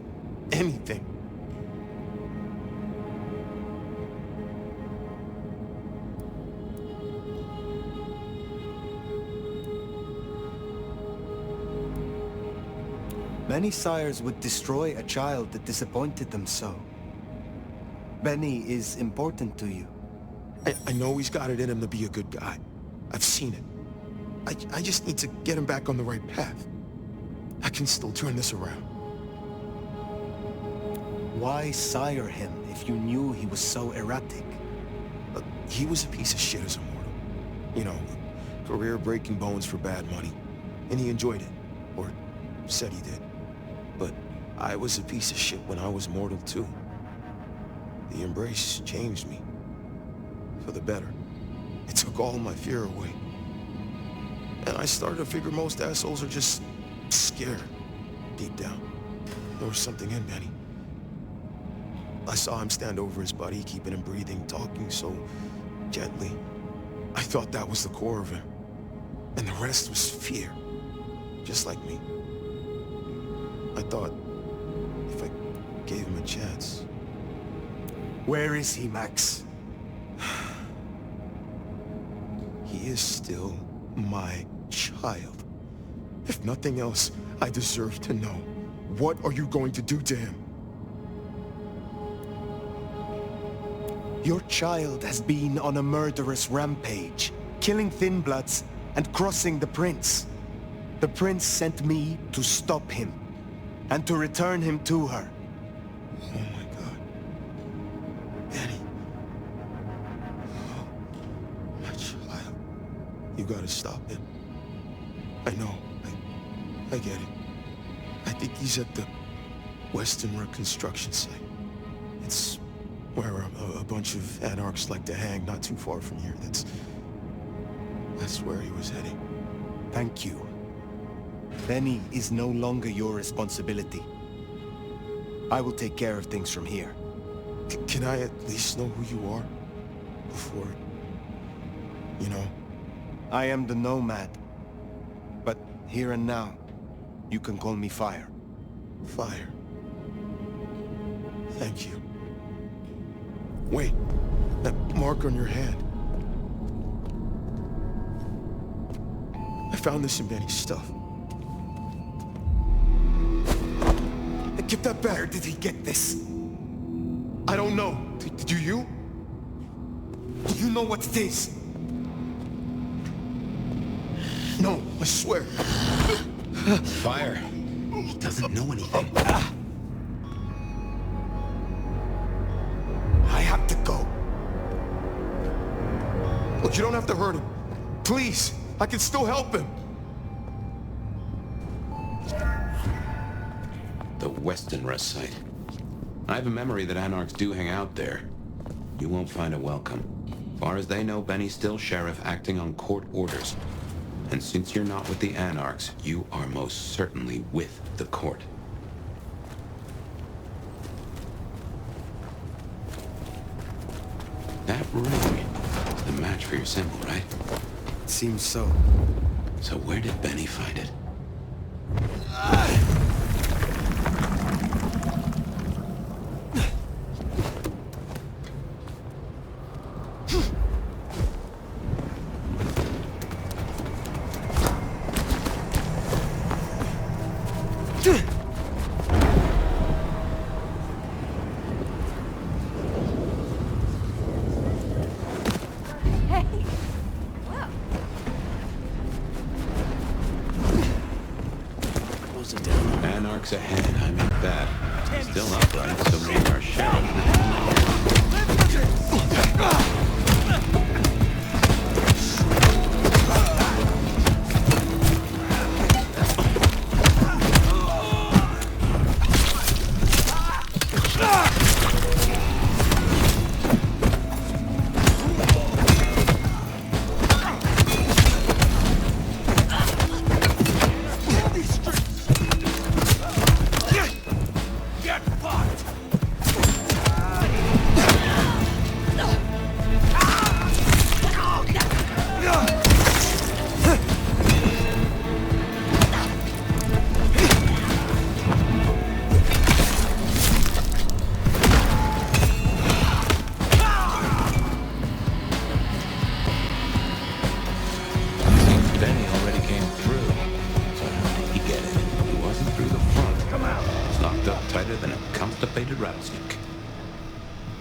anything. Many sires would destroy a child that disappointed them so. Benny is important to you. I know he's got it in him to be a good guy. I've seen it. I just need to get him back on the right path. I can still turn this around. Why sire him if you knew he was so erratic? He was a piece of shit as a mortal. Career breaking bones for bad money. And he enjoyed it. Or said he did. But I was a piece of shit when I was mortal too. The embrace changed me. For the better. It took all my fear away. And I started to figure most assholes are just scared. Deep down. There was something in Benny. I saw him stand over his buddy, keeping him breathing, talking so gently. I thought that was the core of him. And the rest was fear. Just like me. I thought if I gave him a chance. Where is he, Max? He is still my child. If nothing else, I deserve to know. What are you going to do to him? Your child has been on a murderous rampage, killing Thin Bloods and crossing the Prince. The Prince sent me to stop him, and to return him to her. Oh my God. Benny. Oh, my child. You gotta stop him. I know. I get it. I think he's at the Western Reconstruction site. It's where a bunch of anarchs like to hang not too far from here. That's where he was heading. Thank you. Benny is no longer your responsibility. I will take care of things from here. Can I at least know who you are? Before... I am the Nomad. But here and now, you can call me Fire. Fire. Thank you. Wait. That mark on your hand. I found this in Benny's stuff. Get that back. Where did he get this? I don't know. Do you? Do you know what it is? No, I swear. Fire. He doesn't know anything. I have to go. Look, you don't have to hurt him. Please, I can still help him. The Western Rest site. I have a memory that anarchs do hang out there. You won't find a welcome. Far as they know, Benny's still sheriff acting on court orders. And since you're not with the anarchs, you are most certainly with the court. That ring. for your symbol, right? Seems so. So where did Benny find it? Anarchs ahead, I meant that. Still upright, so maybe our sheriff.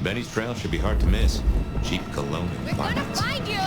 Benny's trail should be hard to miss. Cheap cologne and violence. We're gonna find you!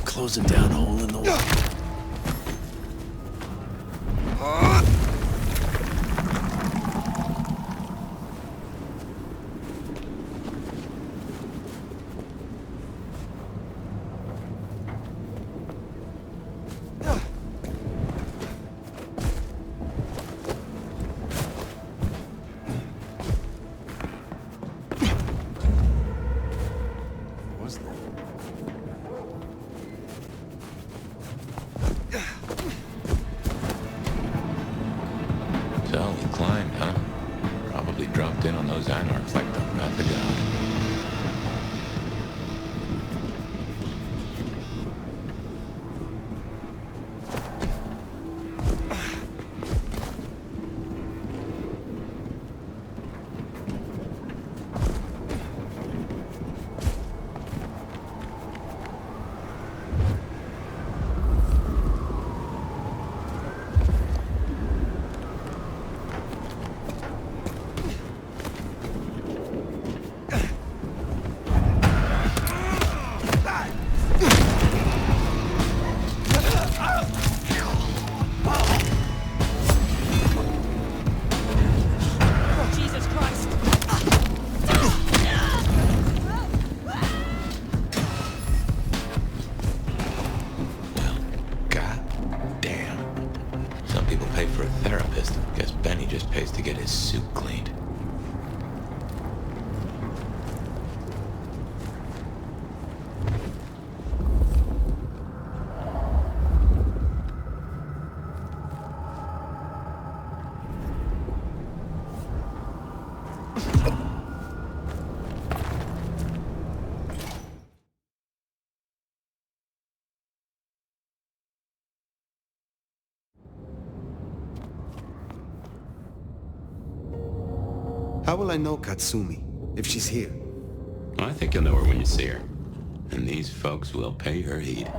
Closing down a hole in the wall. So we climbed, huh? Probably dropped in on those anarchs like the wrath of God. therapist. Guess Benny just pays to get his suit cleaned. How will I know Katsumi, if she's here? I think you'll know her when you see her. And these folks will pay her heed.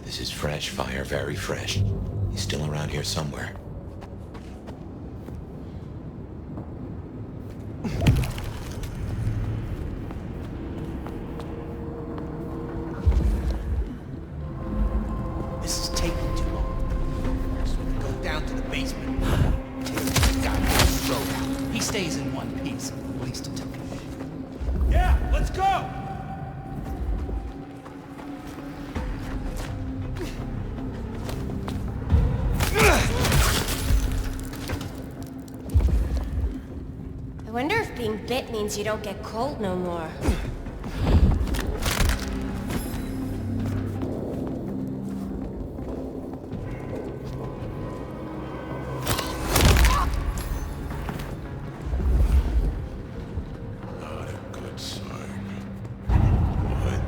This is fresh fire, very fresh. He's still around here somewhere. This is taking too long. So we go down to the basement. Got no stroke. He stays in one piece, at least until. Yeah, let's go! I wonder if being bit means you don't get cold no more. Not a good sign. What?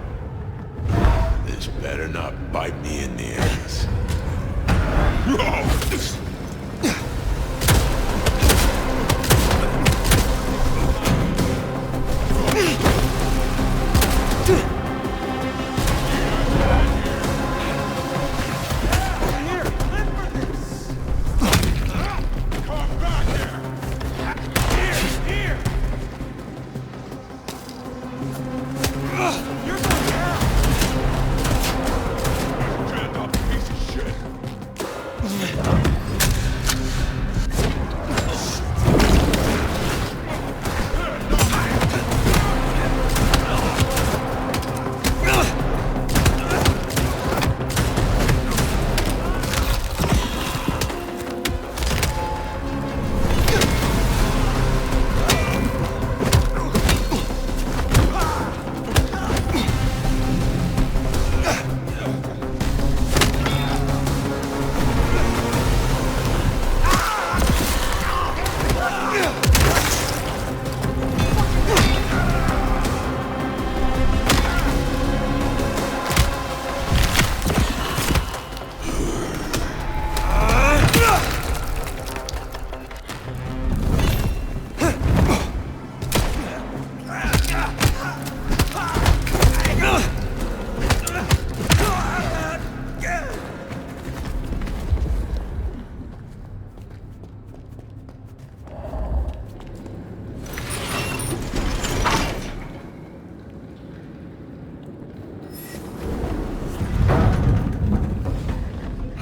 This better not bite me in the ass.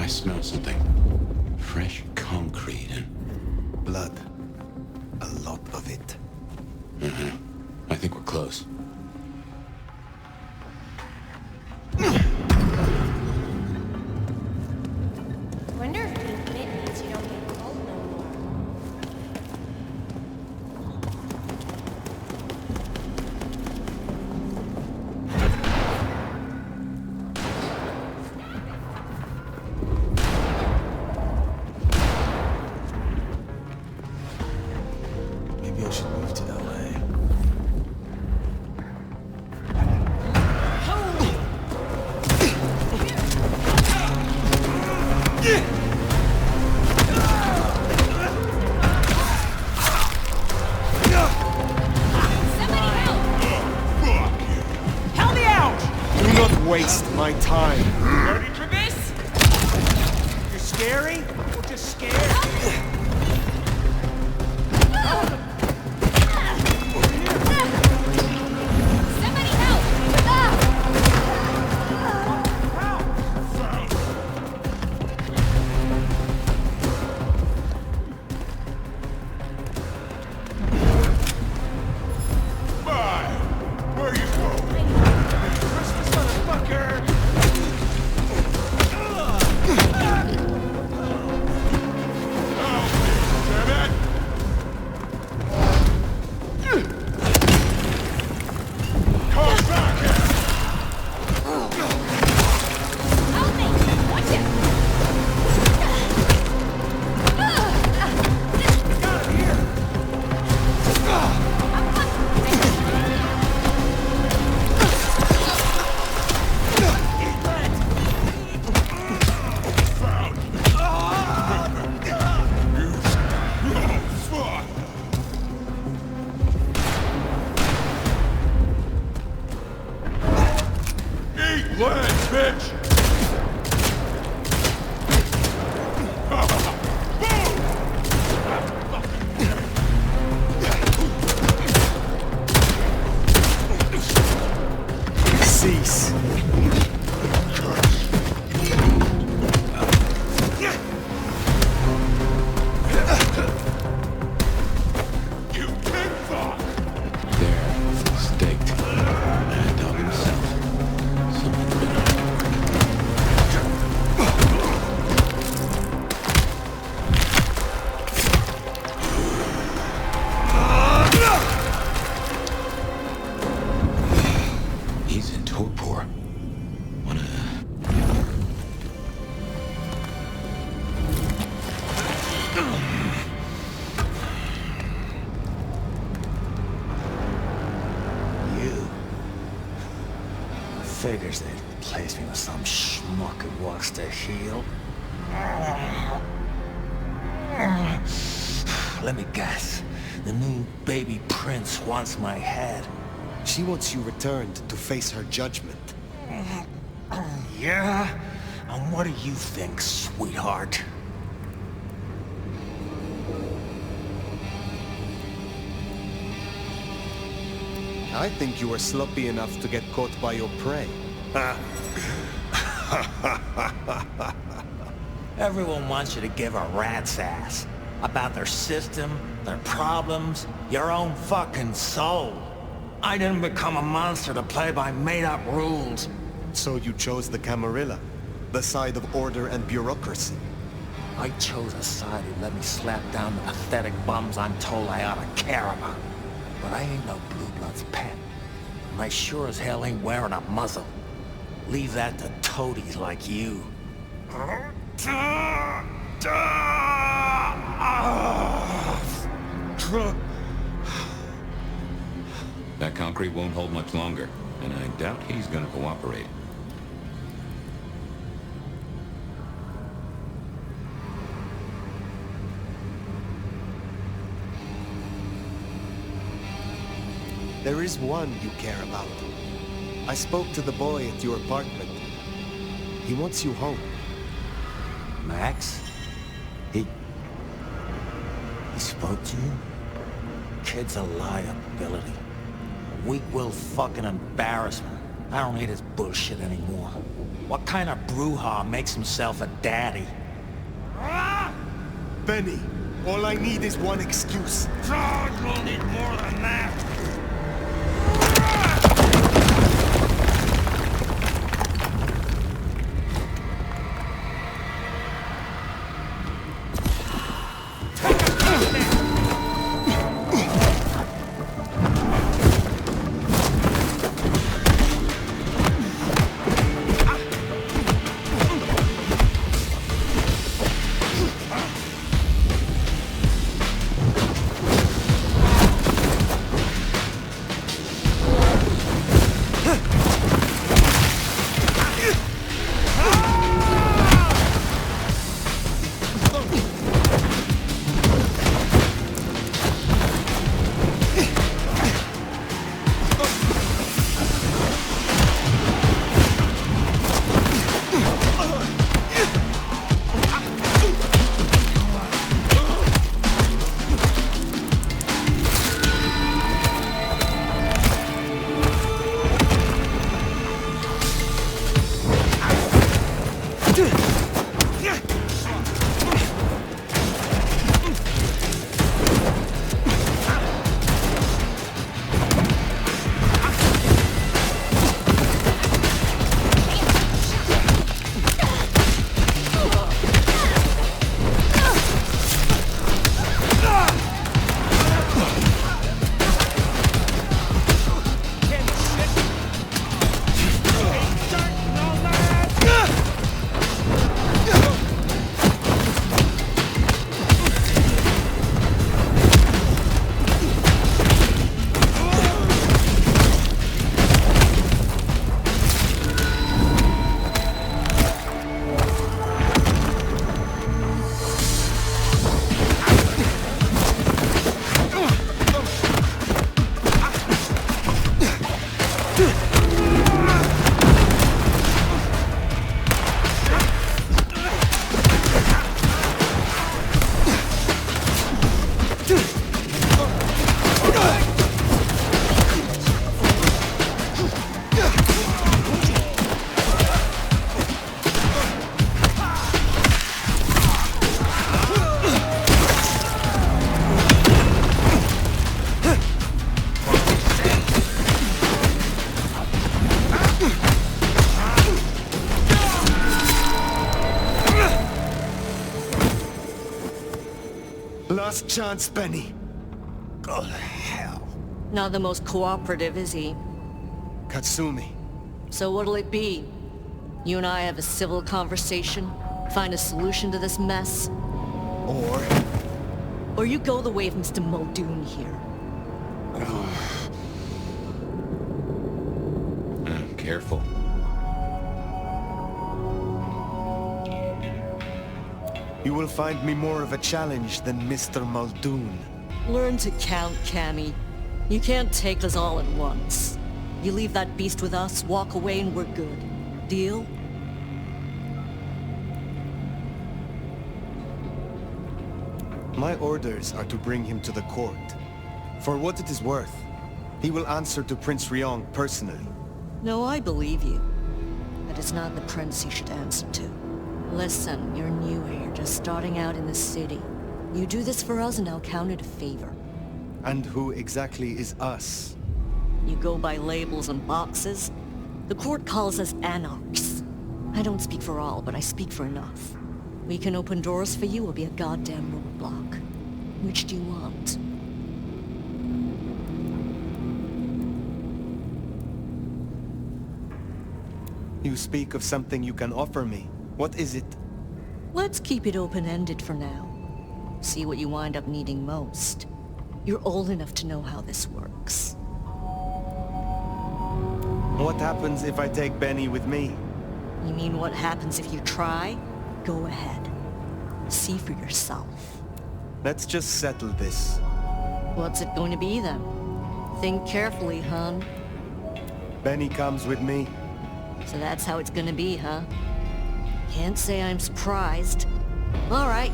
Smell something. Fresh concrete and... blood. A lot of it. I think we're close. I wonder if being bit means you don't get cold no more. Maybe I should move to LA. Figures they'd replace me with some schmuck who wants to heal. Let me guess. The new baby prince wants my head. She wants you returned to face her judgment. Yeah? And what do you think, sweetheart? I think you were sloppy enough to get caught by your prey. Everyone wants you to give a rat's ass about their system, their problems, your own fucking soul. I didn't become a monster to play by made-up rules. So you chose the Camarilla, the side of order and bureaucracy. I chose a side who let me slap down the pathetic bums I'm told I ought to care about. But I ain't no Blue Blood's pet. And I sure as hell ain't wearing a muzzle. Leave that to toadies like you. That concrete won't hold much longer, and I doubt he's gonna cooperate. There is one you care about. I spoke to the boy at your apartment. He wants you home. Max? He spoke to you? Kid's a liability. Weak-willed fucking embarrassment. I don't need his bullshit anymore. What kind of brouhaha makes himself a daddy? Benny, all I need is one excuse. You'll need more than that. Last chance, Benny. Go to hell. Not the most cooperative, is he? Katsumi. So what'll it be? You and I have a civil conversation? Find a solution to this mess? Or you go the way of Mr. Muldoon here. Careful. You will find me more of a challenge than Mr. Muldoon. Learn to count, Cammy. You can't take us all at once. You leave that beast with us, walk away, and we're good. Deal? My orders are to bring him to the court. For what it is worth, he will answer to Prince Ryong personally. No, I believe you. But it's not the prince you should answer to. Listen, you're new here, just starting out in the city. You do this for us and I'll count it a favor. And who exactly is us? You go by labels and boxes. The court calls us anarchs. I don't speak for all, but I speak for enough. We can open doors for you or be a goddamn roadblock. Which do you want? You speak of something you can offer me. What is it? Let's keep it open-ended for now. See what you wind up needing most. You're old enough to know how this works. What happens if I take Benny with me? You mean what happens if you try? Go ahead. See for yourself. Let's just settle this. What's it going to be then? Think carefully, hon. Benny comes with me. So that's how it's gonna be, huh? Can't say I'm surprised. All right.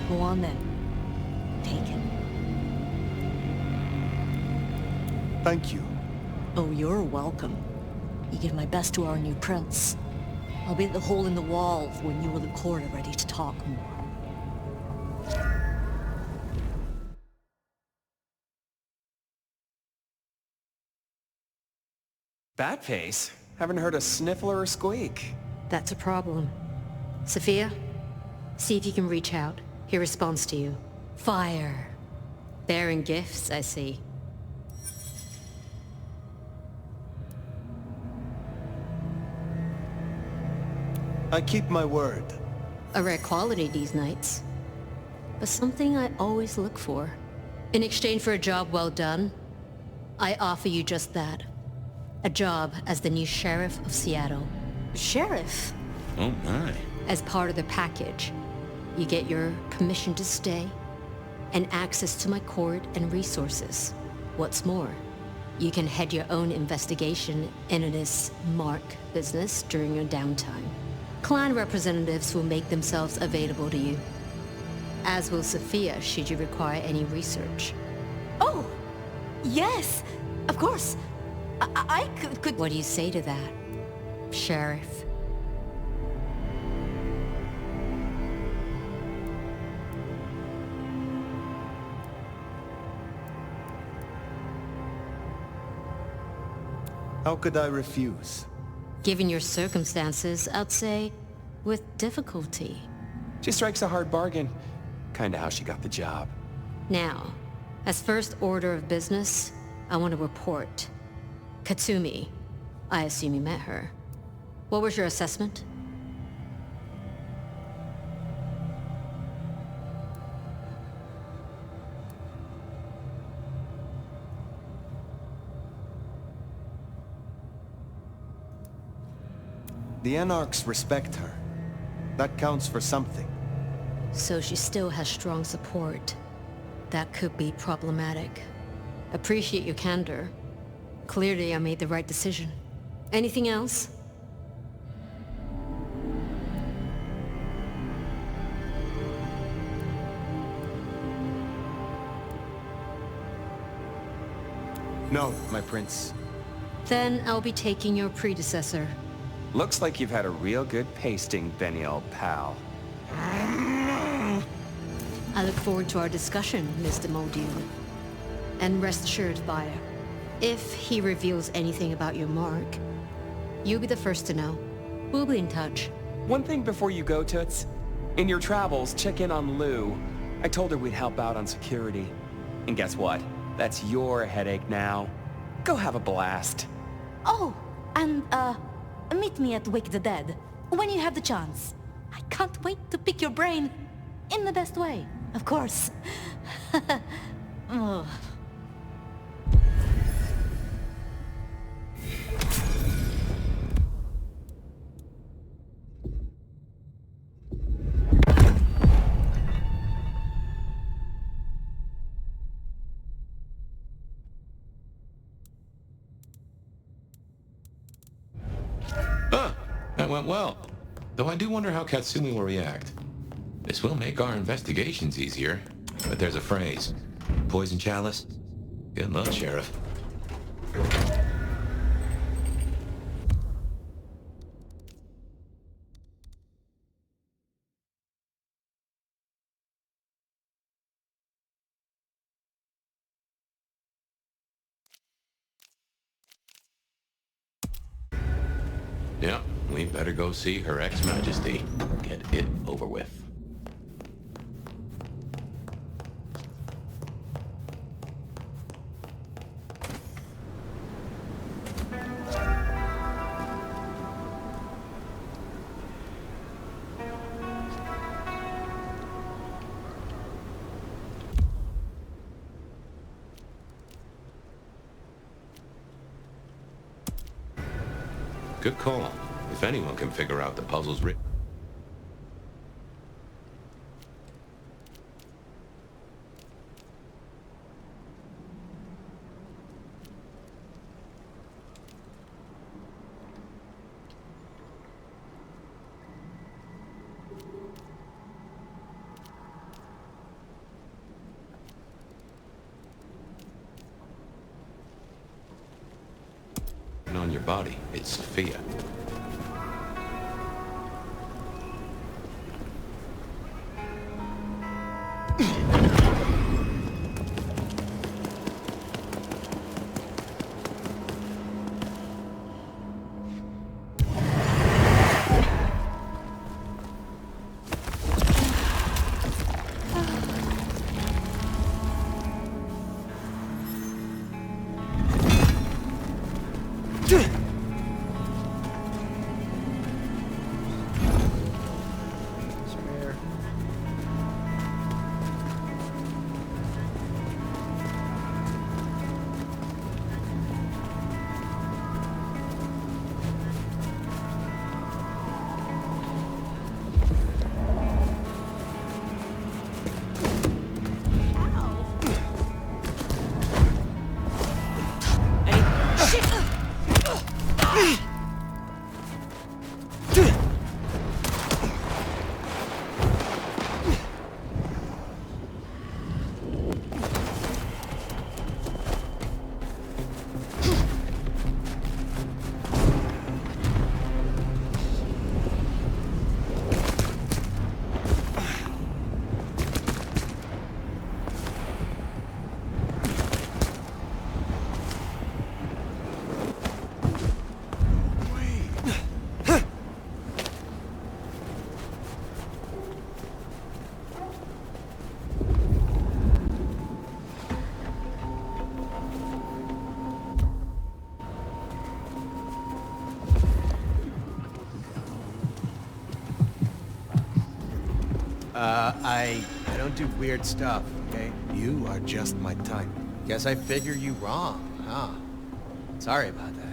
Go on then. Take him. Thank you. Oh, you're welcome. You give my best to our new prince. I'll be at the hole in the wall when you or the court are ready to talk more. Bat face? Haven't heard a sniffler or squeak. That's a problem. Sophia, see if you can reach out. He responds to you. Fire. Bearing gifts, I see. I keep my word. A rare quality these nights. But something I always look for. In exchange for a job well done, I offer you just that. A job as the new sheriff of Seattle. Sheriff? Oh my. As part of the package, you get your permission to stay and access to my court and resources. What's more, you can head your own investigation into this Mark business during your downtime. Clan representatives will make themselves available to you, as will Sophia should you require any research. Oh, yes, of course. I could... What do you say to that, Sheriff? How could I refuse? Given your circumstances, I'd say with difficulty. She strikes a hard bargain. Kinda how she got the job. Now, as first order of business, I want to report. Katsumi, I assume you met her. What was your assessment? The Anarchs respect her. That counts for something. So she still has strong support. That could be problematic. Appreciate your candor. Clearly I made the right decision. Anything else? No, my prince. Then I'll be taking your predecessor. Looks like you've had a real good pasting, Benny, old pal. I look forward to our discussion, Mr. Muldoon. And rest assured, Fire, if he reveals anything about your mark, you'll be the first to know. We'll be in touch. One thing before you go, Toots. In your travels, check in on Lou. I told her we'd help out on security. And guess what? That's your headache now. Go have a blast. Oh, and, meet me at Wake the Dead, when you have the chance. I can't wait to pick your brain, in the best way, of course. Oh. That went well. Though I do wonder how Katsumi will react. This will make our investigations easier. But there's a phrase. Poison chalice? Good luck, Sheriff. Yep, we better go see Her Ex-Majesty. Get it over with. Good call. If anyone can figure out the puzzles written on your body, it's Sophia. I don't do weird stuff, okay? You are just my type. Guess I figure you wrong, huh? Sorry about that.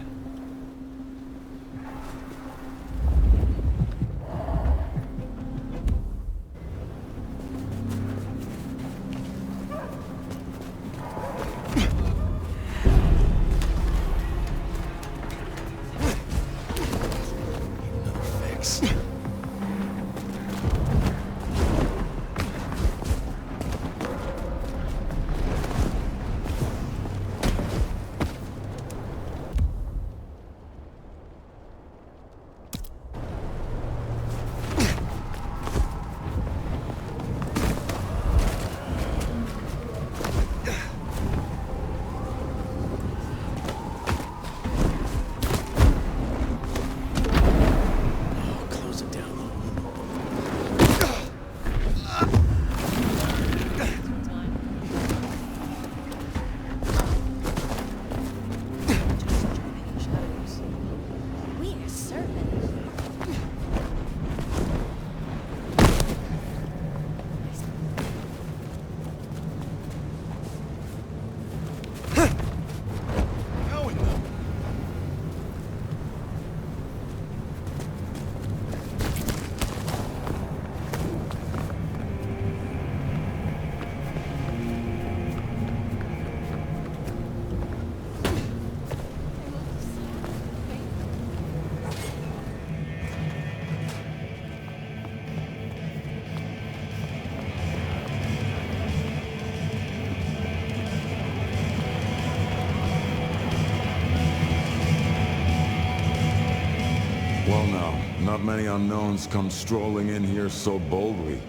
not many unknowns come strolling in here so boldly,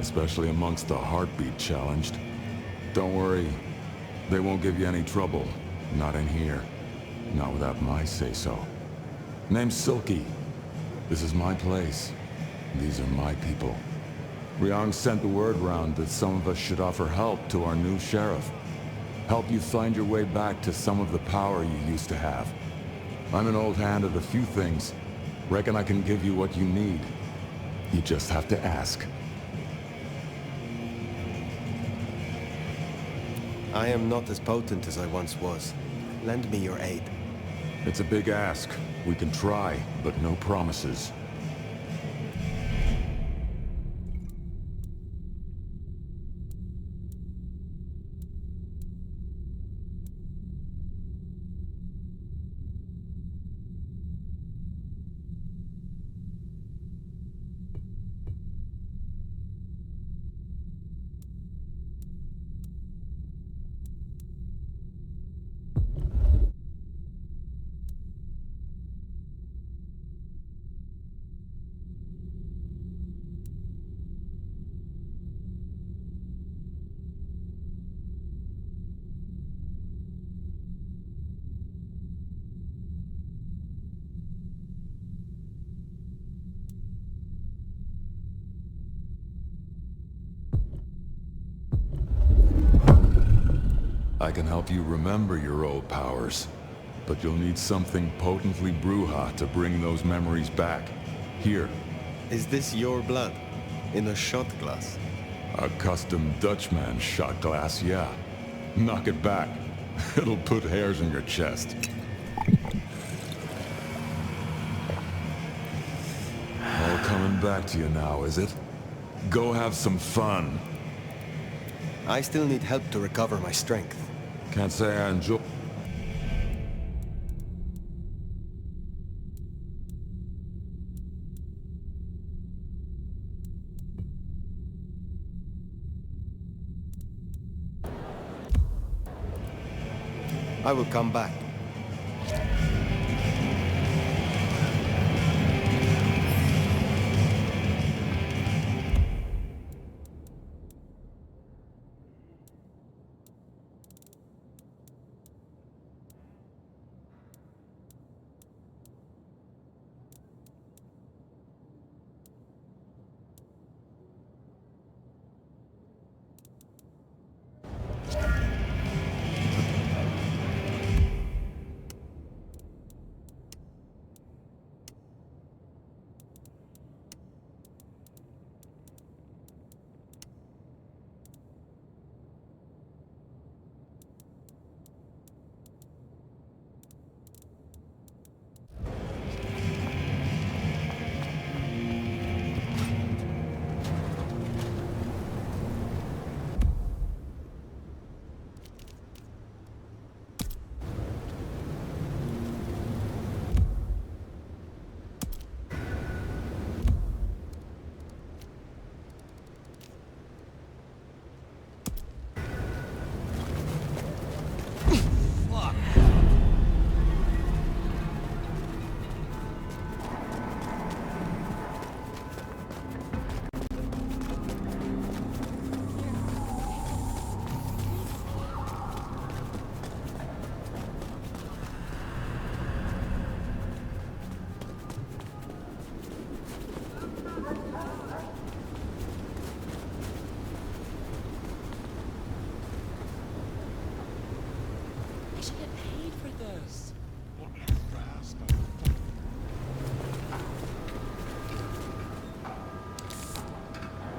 especially amongst the heartbeat challenged. Don't worry, they won't give you any trouble. Not in here. Not without my say-so. Name's Silky. This is my place. These are my people. Ryong sent the word round that some of us should offer help to our new sheriff. Help you find your way back to some of the power you used to have. I'm an old hand at a few things. Reckon I can give you what you need. You just have to ask. I am not as potent as I once was. Lend me your aid. It's a big ask. We can try, but no promises. I can help you remember your old powers, but you'll need something potently Bruja to bring those memories back. Here. Is this your blood? In a shot glass? A custom Dutchman shot glass, yeah. Knock it back. It'll put hairs in your chest. All coming back to you now, is it? Go have some fun. I still need help to recover my strength. Can't say I enjoy... I will come back.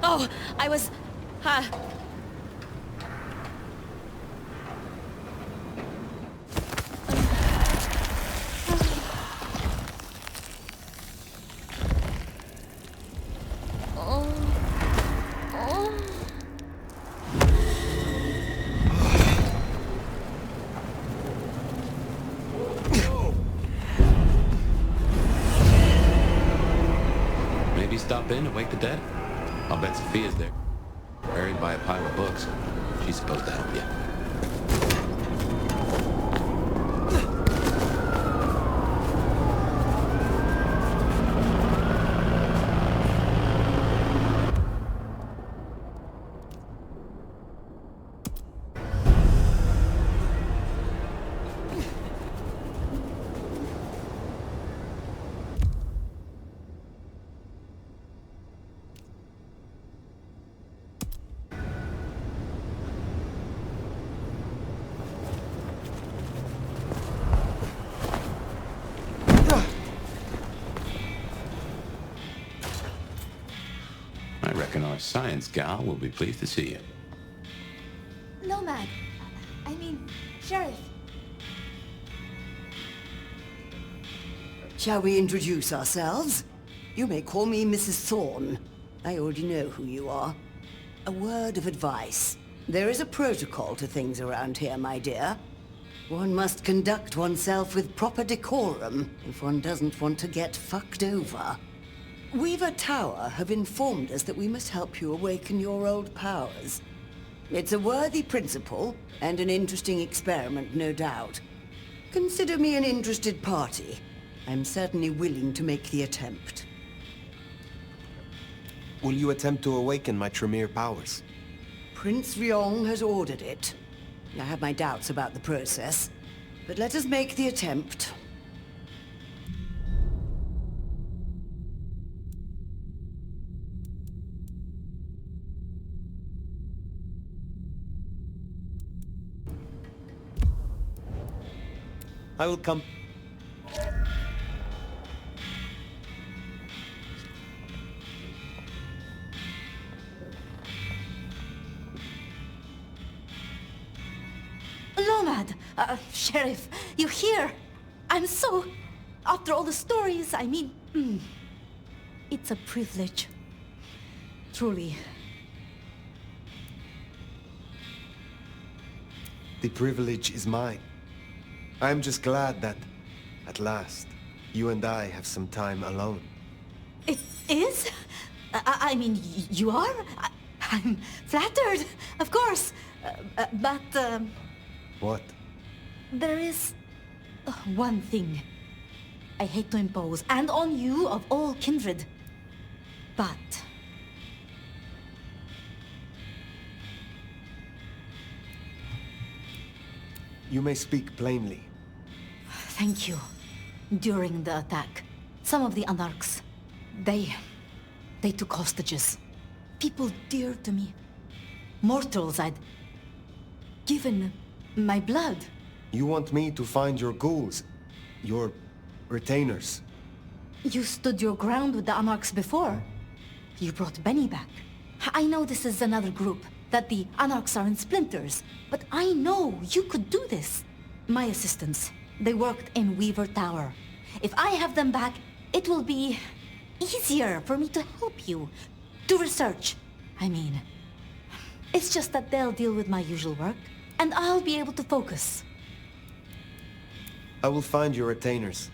Oh, I was... Maybe stop in and wake the dead? I'll bet Sophia's there, buried by a pile of books. She's supposed to help you. science gal will be pleased to see you. Nomad. I mean, Sheriff. Shall we introduce ourselves? You may call me Mrs. Thorne. I already know who you are. A word of advice. There is a protocol to things around here, my dear. One must conduct oneself with proper decorum if one doesn't want to get fucked over. Weaver Tower have informed us that we must help you awaken your old powers. It's a worthy principle, and an interesting experiment, no doubt. Consider me an interested party. I'm certainly willing to make the attempt. Will you attempt to awaken my Tremere powers? Prince Ryong has ordered it. I have my doubts about the process, but let us make the attempt. I will come. Nomad! Sheriff, you here? I'm so... After all the stories, I mean... It's a privilege. Truly. The privilege is mine. I'm just glad that, at last, you and I have some time alone. It is? I mean, you are? I'm flattered, of course. But... What? There is... one thing. I hate to impose, and on you of all kindred. But... You may speak plainly. Thank you. During the attack, some of the Anarchs, they took hostages. People dear to me. Mortals I'd given my blood. You want me to find your ghouls, your retainers. You stood your ground with the Anarchs before. You brought Benny back. I know this is another group, that the Anarchs are in splinters, but I know you could do this. My assistants, they worked in Weaver Tower. If I have them back, it will be easier for me to help you. To research, I mean. It's just that they'll deal with my usual work, and I'll be able to focus. I will find your retainers,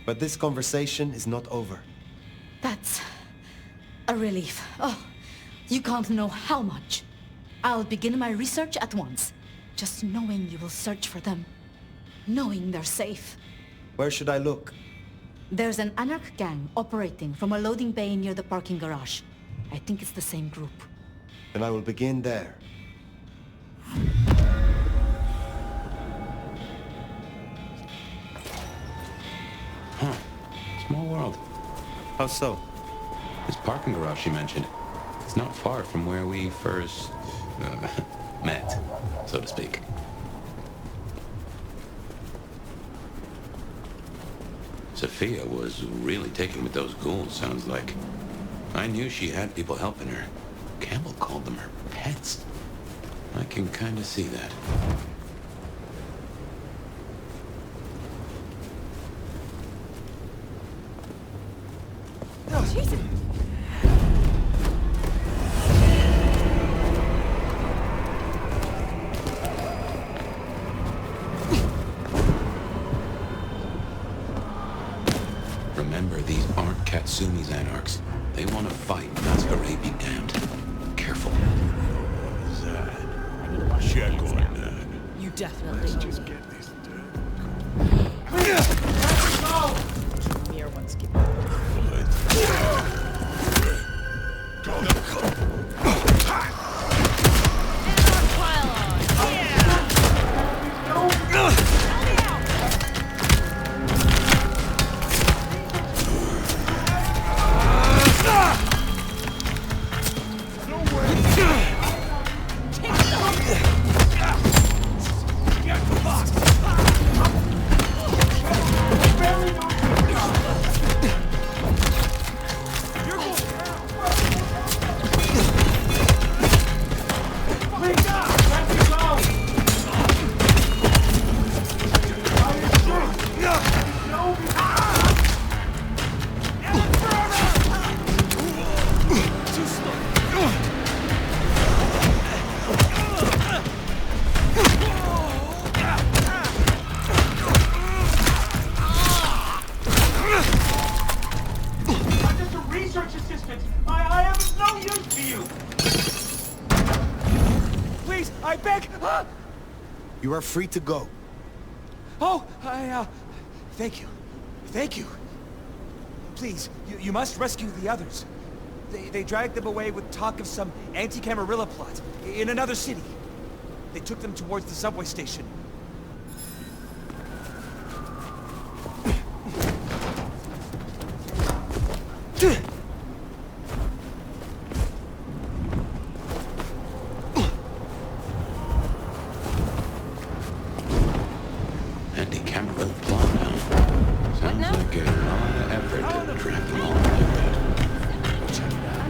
but this conversation is not over. That's a relief. Oh, you can't know how much. I'll begin my research at once. Just knowing you will search for them. Knowing they're safe. Where should I look? There's an Anarch gang operating from a loading bay near the parking garage. I think it's the same group. Then I will begin there. Huh. Small world. How so? This parking garage you mentioned, it's not far from where we first met, so to speak. Sophia was really taken with those ghouls, sounds like. I knew she had people helping her. Campbell called them her pets. I can kind of see that. Oh, Jesus! Remember, these aren't Katsumi's Anarchs. They want to fight Masquerade be damned. Careful. Check on that. You definitely. Let's just get this done. Mere ones give You are free to go. Oh, thank you. Thank you. Please, you must rescue the others. They dragged them away with talk of some anti-Camarilla plot in another city. They took them towards the subway station. Anti-Camarilla plot now. Sounds like a lot of effort to track them all like that. Check it out.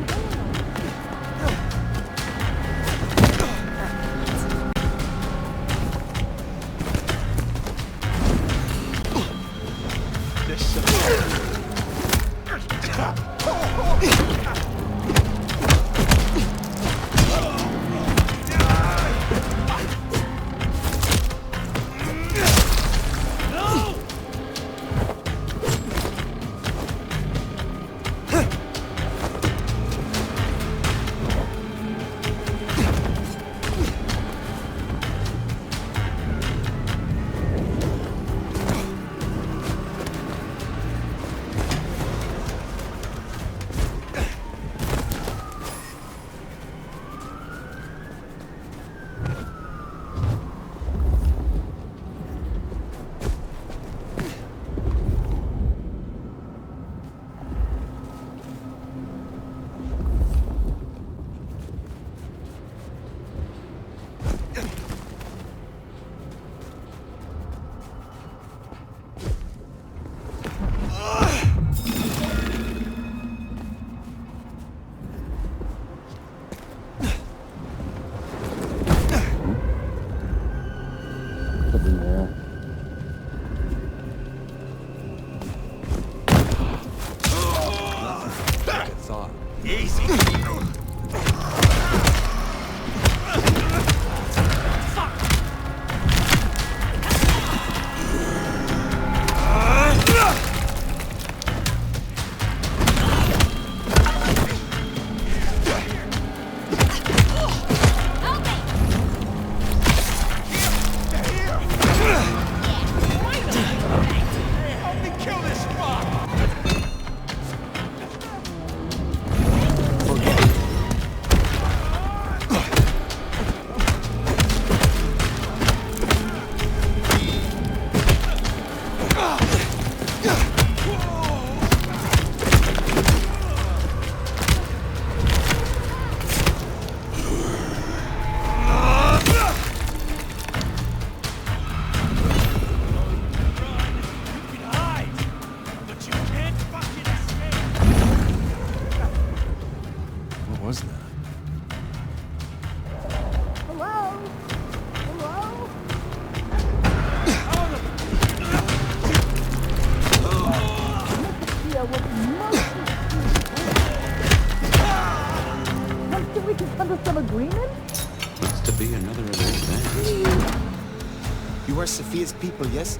You are Sophia's people, yes?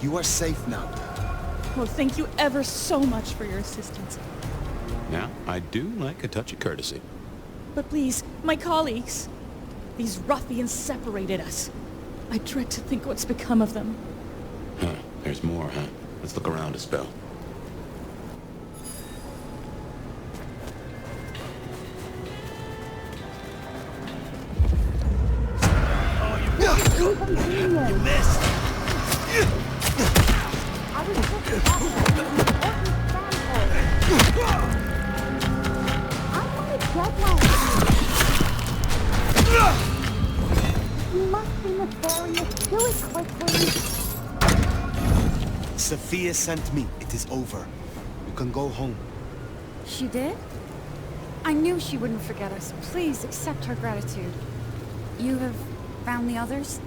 You are safe now. Well, thank you ever so much for your assistance. Now, I do like a touch of courtesy. But please, my colleagues. These ruffians separated us. I dread to think what's become of them. Huh, there's more, huh? Let's look around a spell. You missed! I was just talking about an important sample. I want to deadline. You must be nefarious. Do it quickly. Sophia sent me. It is over. You can go home. She did? I knew she wouldn't forget us. Please accept her gratitude. You have found the others?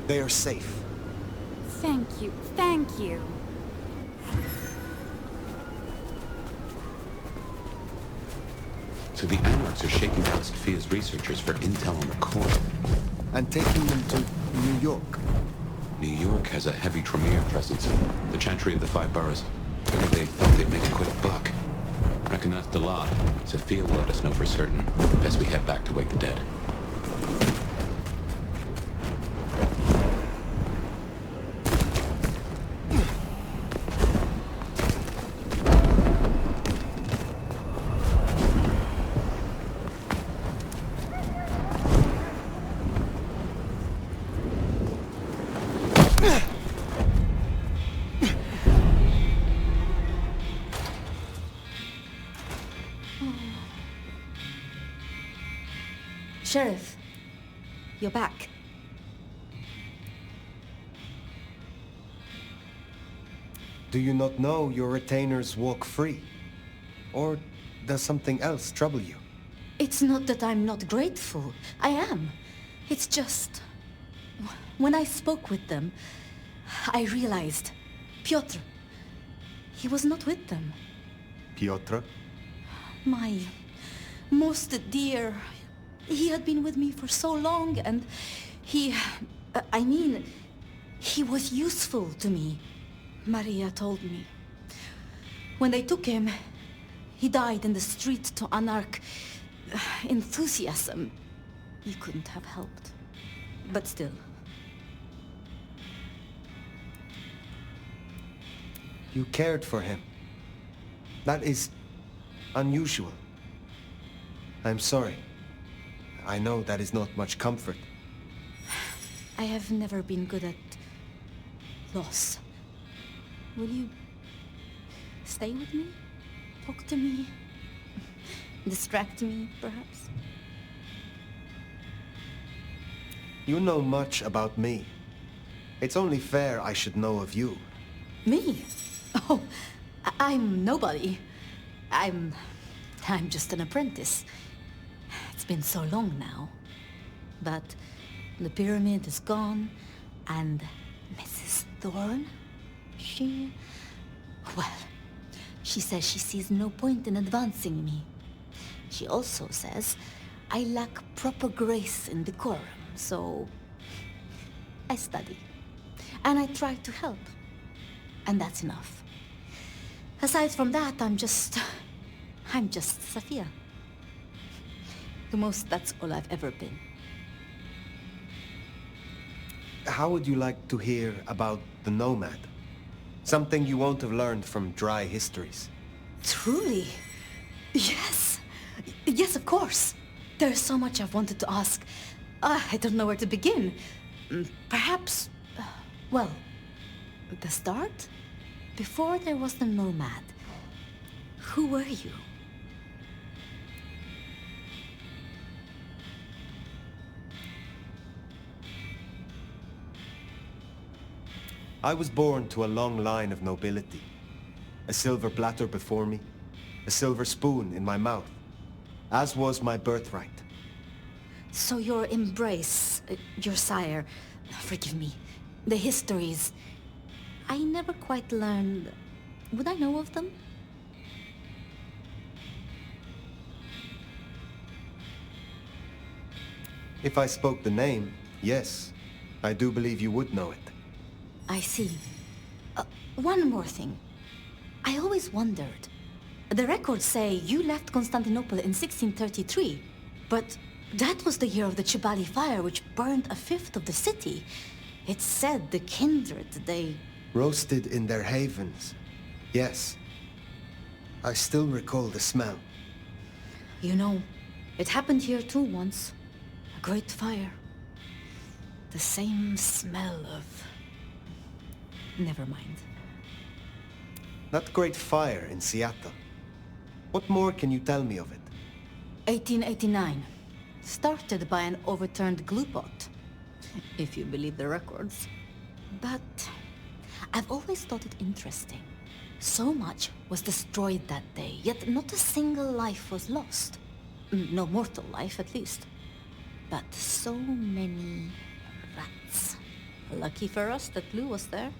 They are safe. Thank you. Thank you. So the Anarchs are shaking down Sophia's researchers for intel on the core. And taking them to New York. New York has a heavy Tremere presence. The Chantry of the Five Boroughs. Figured they thought they'd make a quick buck. Reckon that's the lot. Sophia will let us know for certain. Best we head back to wake the dead. Sheriff, you're back. Do you not know your retainers walk free? Or does something else trouble you? It's not that I'm not grateful. I am. It's just... When I spoke with them, I realized Piotr, he was not with them. Piotr? My most dear... He had been with me for so long, and he... he was useful to me. Maria told me. When they took him, he died in the street to Anarch enthusiasm. He couldn't have helped. But still. You cared for him. That is unusual. I'm sorry. I know that is not much comfort. I have never been good at loss. Will you stay with me? Talk to me? Distract me, perhaps? You know much about me. It's only fair I should know of you. Me? Oh, I'm nobody. I'm just an apprentice. It's been so long now. But the pyramid is gone, and Mrs. Thorne, well, she says she sees no point in advancing me. She also says I lack proper grace and decorum, so I study. And I try to help. And that's enough. Aside from that, I'm just Safia. The most, that's all I've ever been. How would you like to hear about the Nomad? Something you won't have learned from dry histories. Truly? Yes. Yes, of course. There's so much I've wanted to ask. I don't know where to begin. Perhaps, well, the start? Before there was the Nomad, who were you? I was born to a long line of nobility. A silver platter before me, a silver spoon in my mouth, as was my birthright. So your embrace, your sire, forgive me, the histories, I never quite learned. Would I know of them? If I spoke the name, yes, I do believe you would know it. I see. One more thing. I always wondered. The records say you left Constantinople in 1633, but that was the year of the Chibali fire, which burned a fifth of the city. It's said the kindred, they... Roasted in their havens. Yes. I still recall the smell. You know, it happened here too once. A great fire. The same smell of... Never mind. That great fire in Seattle. What more can you tell me of it? 1889. Started by an overturned glue pot. If you believe the records. But I've always thought it interesting. So much was destroyed that day, yet not a single life was lost. No mortal life, at least. But so many rats. Lucky for us that Lou was there.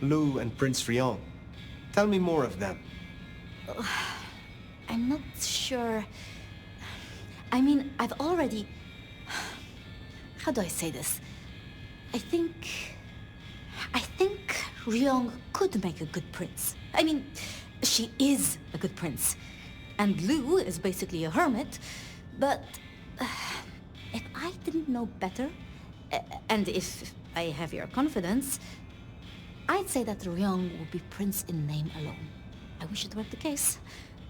Lou and Prince Rion. Tell me more of them. I'm not sure... I mean, I've already... How do I say this? I think Ryong could make a good prince. I mean, she is a good prince. And Lou is basically a hermit. But if I didn't know better, and if I have your confidence, I'd say that Ryong would be prince in name alone. I wish it were the case,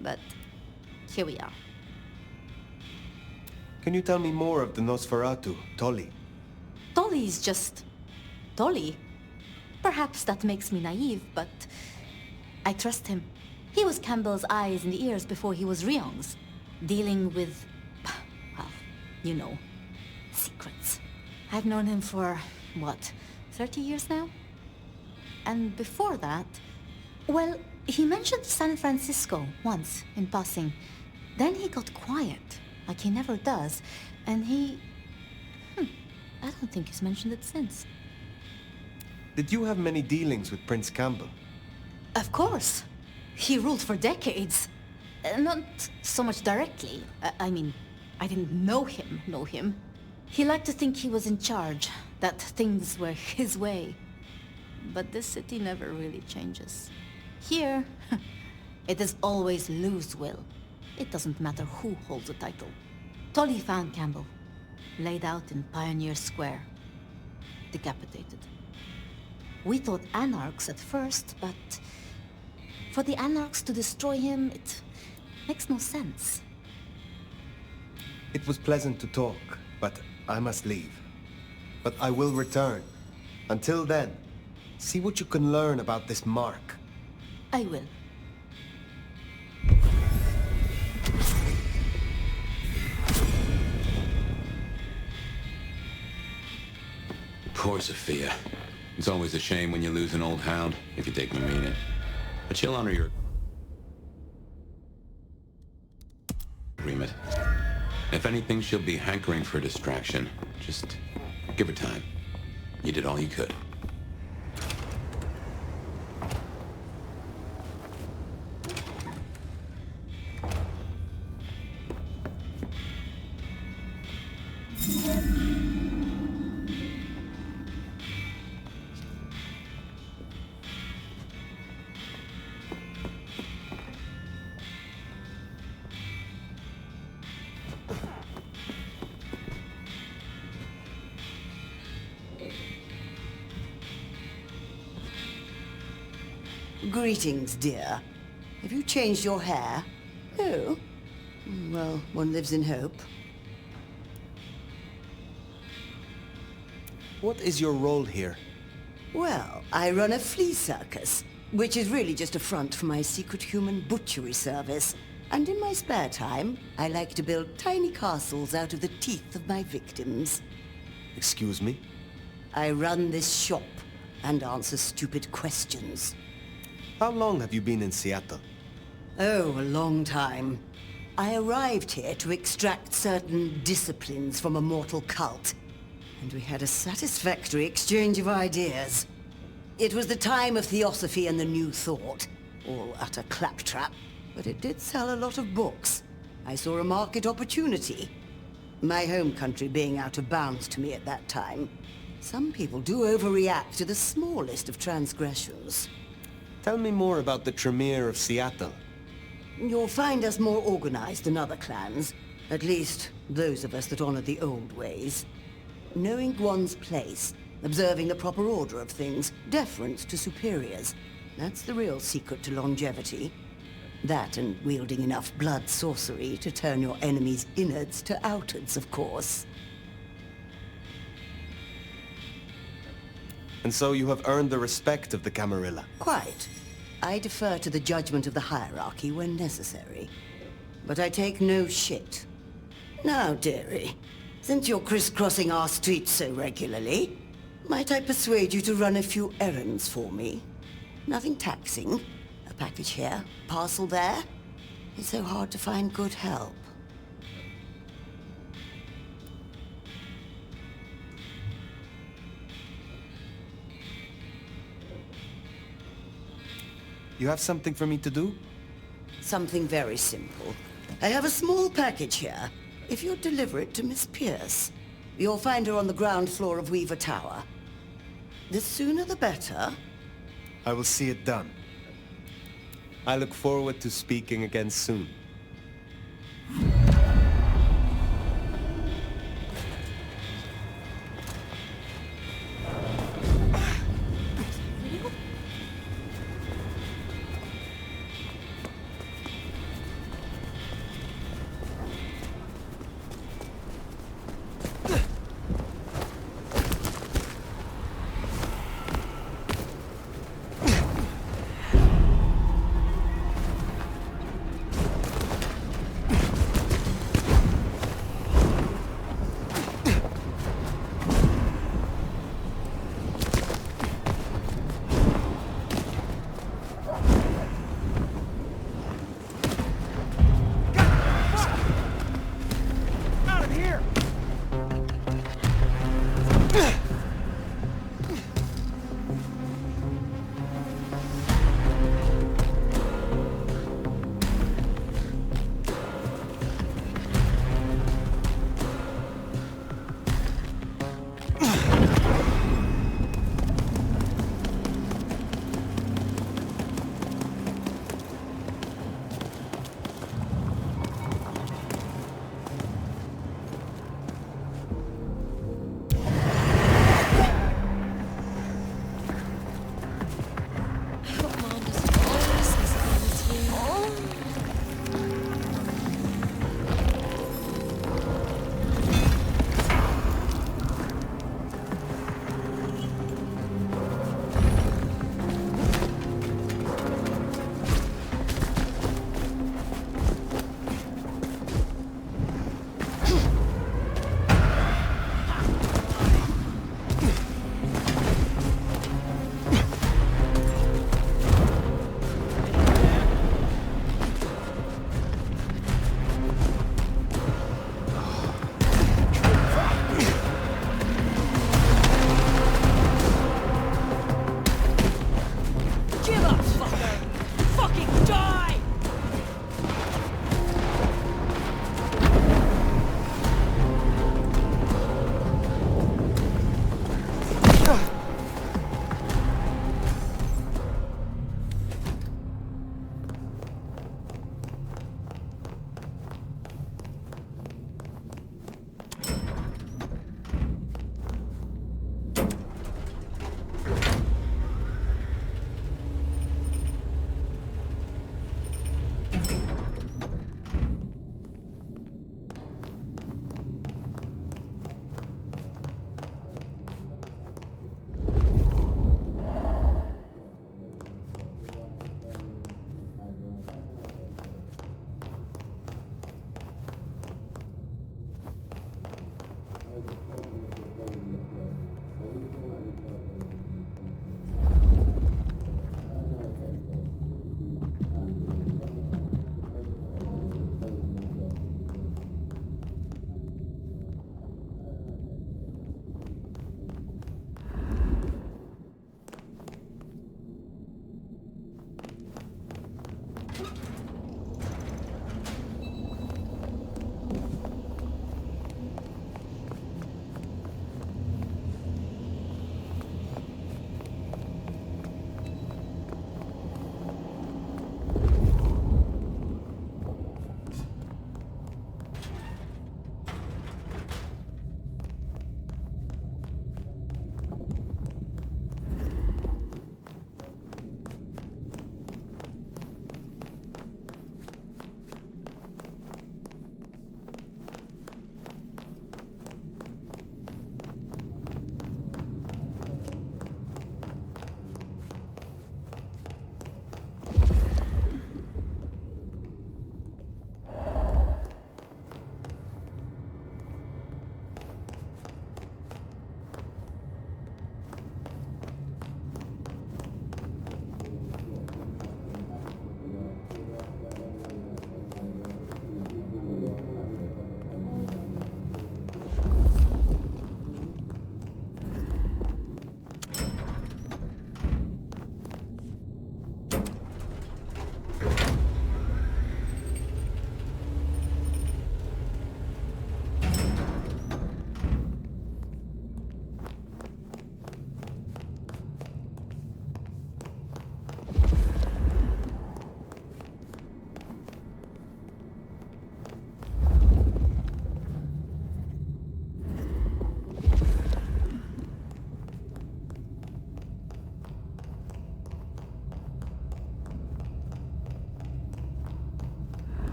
but here we are. Can you tell me more of the Nosferatu, Tolly? Tolly's just... Tolly? Perhaps that makes me naive, but... I trust him. He was Campbell's eyes and ears before he was Ryong's. Dealing with... well, you know, secrets. I've known him for, what, 30 years now? And before that... well, he mentioned San Francisco once, in passing. Then he got quiet, like he never does, and he... I don't think he's mentioned it since. Did you have many dealings with Prince Campbell? Of course. He ruled for decades. Not so much directly. I mean, I didn't know him. He liked to think he was in charge, that things were his way. But this city never really changes. Here, it is always lose will. It doesn't matter who holds the title. Tolly found Campbell, laid out in Pioneer Square, decapitated. We thought anarchs at first, but for the anarchs to destroy him, it makes no sense. It was pleasant to talk, but I must leave. But I will return. Until then, see what you can learn about this mark. I will. Poor Sophia. It's always a shame when you lose an old hound, if you take me mean it. But she'll honor your agreement. If anything, she'll be hankering for distraction. Just give her time. You did all you could. Greetings, dear. Have you changed your hair? Oh. Well, one lives in hope. What is your role here? Well, I run a flea circus, which is really just a front for my secret human butchery service. And in my spare time, I like to build tiny castles out of the teeth of my victims. Excuse me? I run this shop and answer stupid questions. How long have you been in Seattle? Oh, a long time. I arrived here to extract certain disciplines from a mortal cult, and we had a satisfactory exchange of ideas. It was the time of Theosophy and the New Thought, all utter claptrap, but it did sell a lot of books. I saw a market opportunity. My home country being out of bounds to me at that time. Some people do overreact to the smallest of transgressions. Tell me more about the Tremere of Seattle. You'll find us more organized than other clans. At least, those of us that honor the old ways. Knowing one's place, observing the proper order of things, deference to superiors. That's the real secret to longevity. That and wielding enough blood sorcery to turn your enemy's innards to outards, of course. And so you have earned the respect of the Camarilla. Quite. I defer to the judgment of the hierarchy when necessary. But I take no shit. Now, dearie, since you're crisscrossing our streets so regularly, might I persuade you to run a few errands for me? Nothing taxing. A package here, parcel there. It's so hard to find good help. You have something for me to do? Something very simple. I have a small package here. If you'd deliver it to Miss Pierce, you'll find her on the ground floor of Weaver Tower. The sooner the better. I will see it done. I look forward to speaking again soon.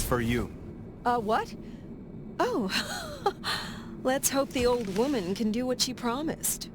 for you. What? Oh. Let's hope the old woman can do what she promised.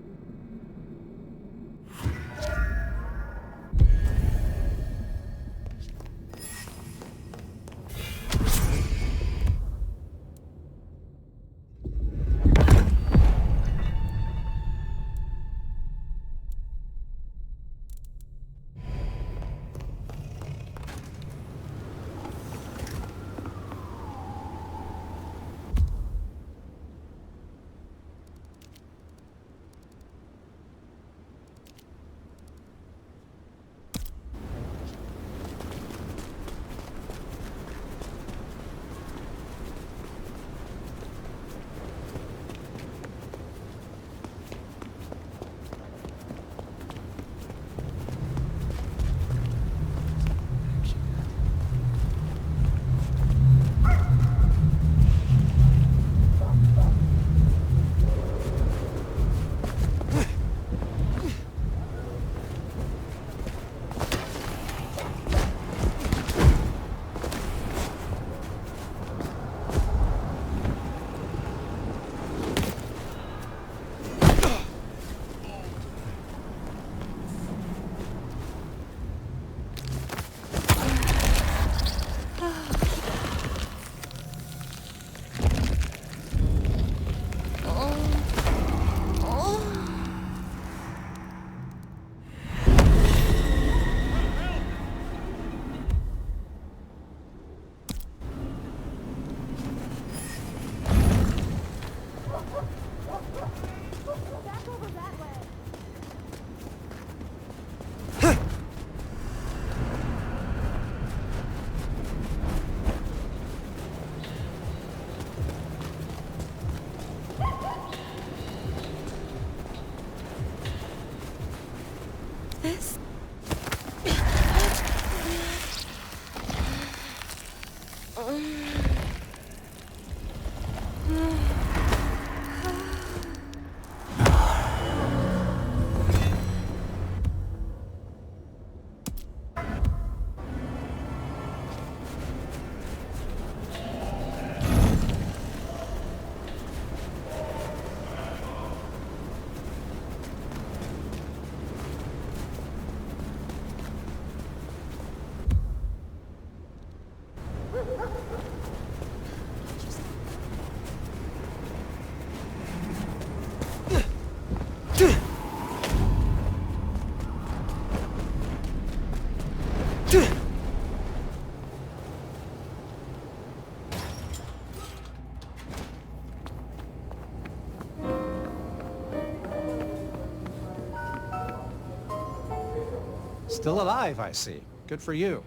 Still alive, I see. Good for you.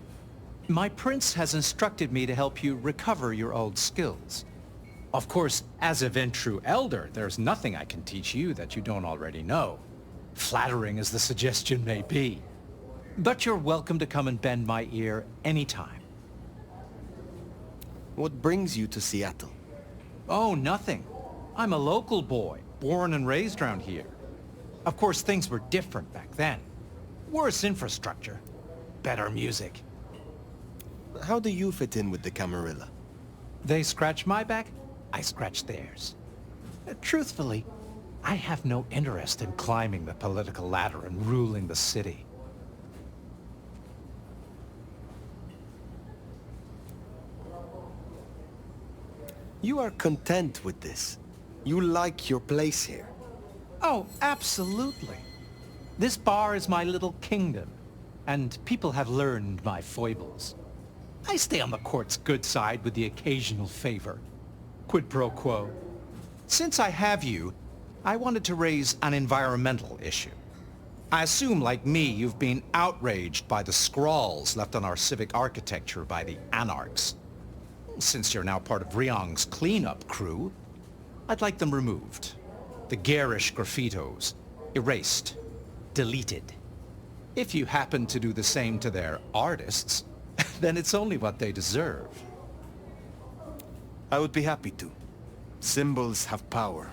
My prince has instructed me to help you recover your old skills. Of course, as a Ventru elder, there's nothing I can teach you that you don't already know. Flattering as the suggestion may be. But you're welcome to come and bend my ear anytime. What brings you to Seattle? Oh, nothing. I'm a local boy, born and raised around here. Of course, things were different back then. Worse infrastructure. Better music. How do you fit in with the Camarilla? They scratch my back, I scratch theirs. Truthfully, I have no interest in climbing the political ladder and ruling the city. You are content with this. You like your place here. Oh, absolutely. This bar is my little kingdom, and people have learned my foibles. I stay on the court's good side with the occasional favor. Quid pro quo. Since I have you, I wanted to raise an environmental issue. I assume, like me, you've been outraged by the scrawls left on our civic architecture by the Anarchs. Since you're now part of Ryong's cleanup crew, I'd like them removed. The garish graffitos, erased, deleted. If you happen to do the same to their artists, then it's only what they deserve. I would be happy to. Symbols have power.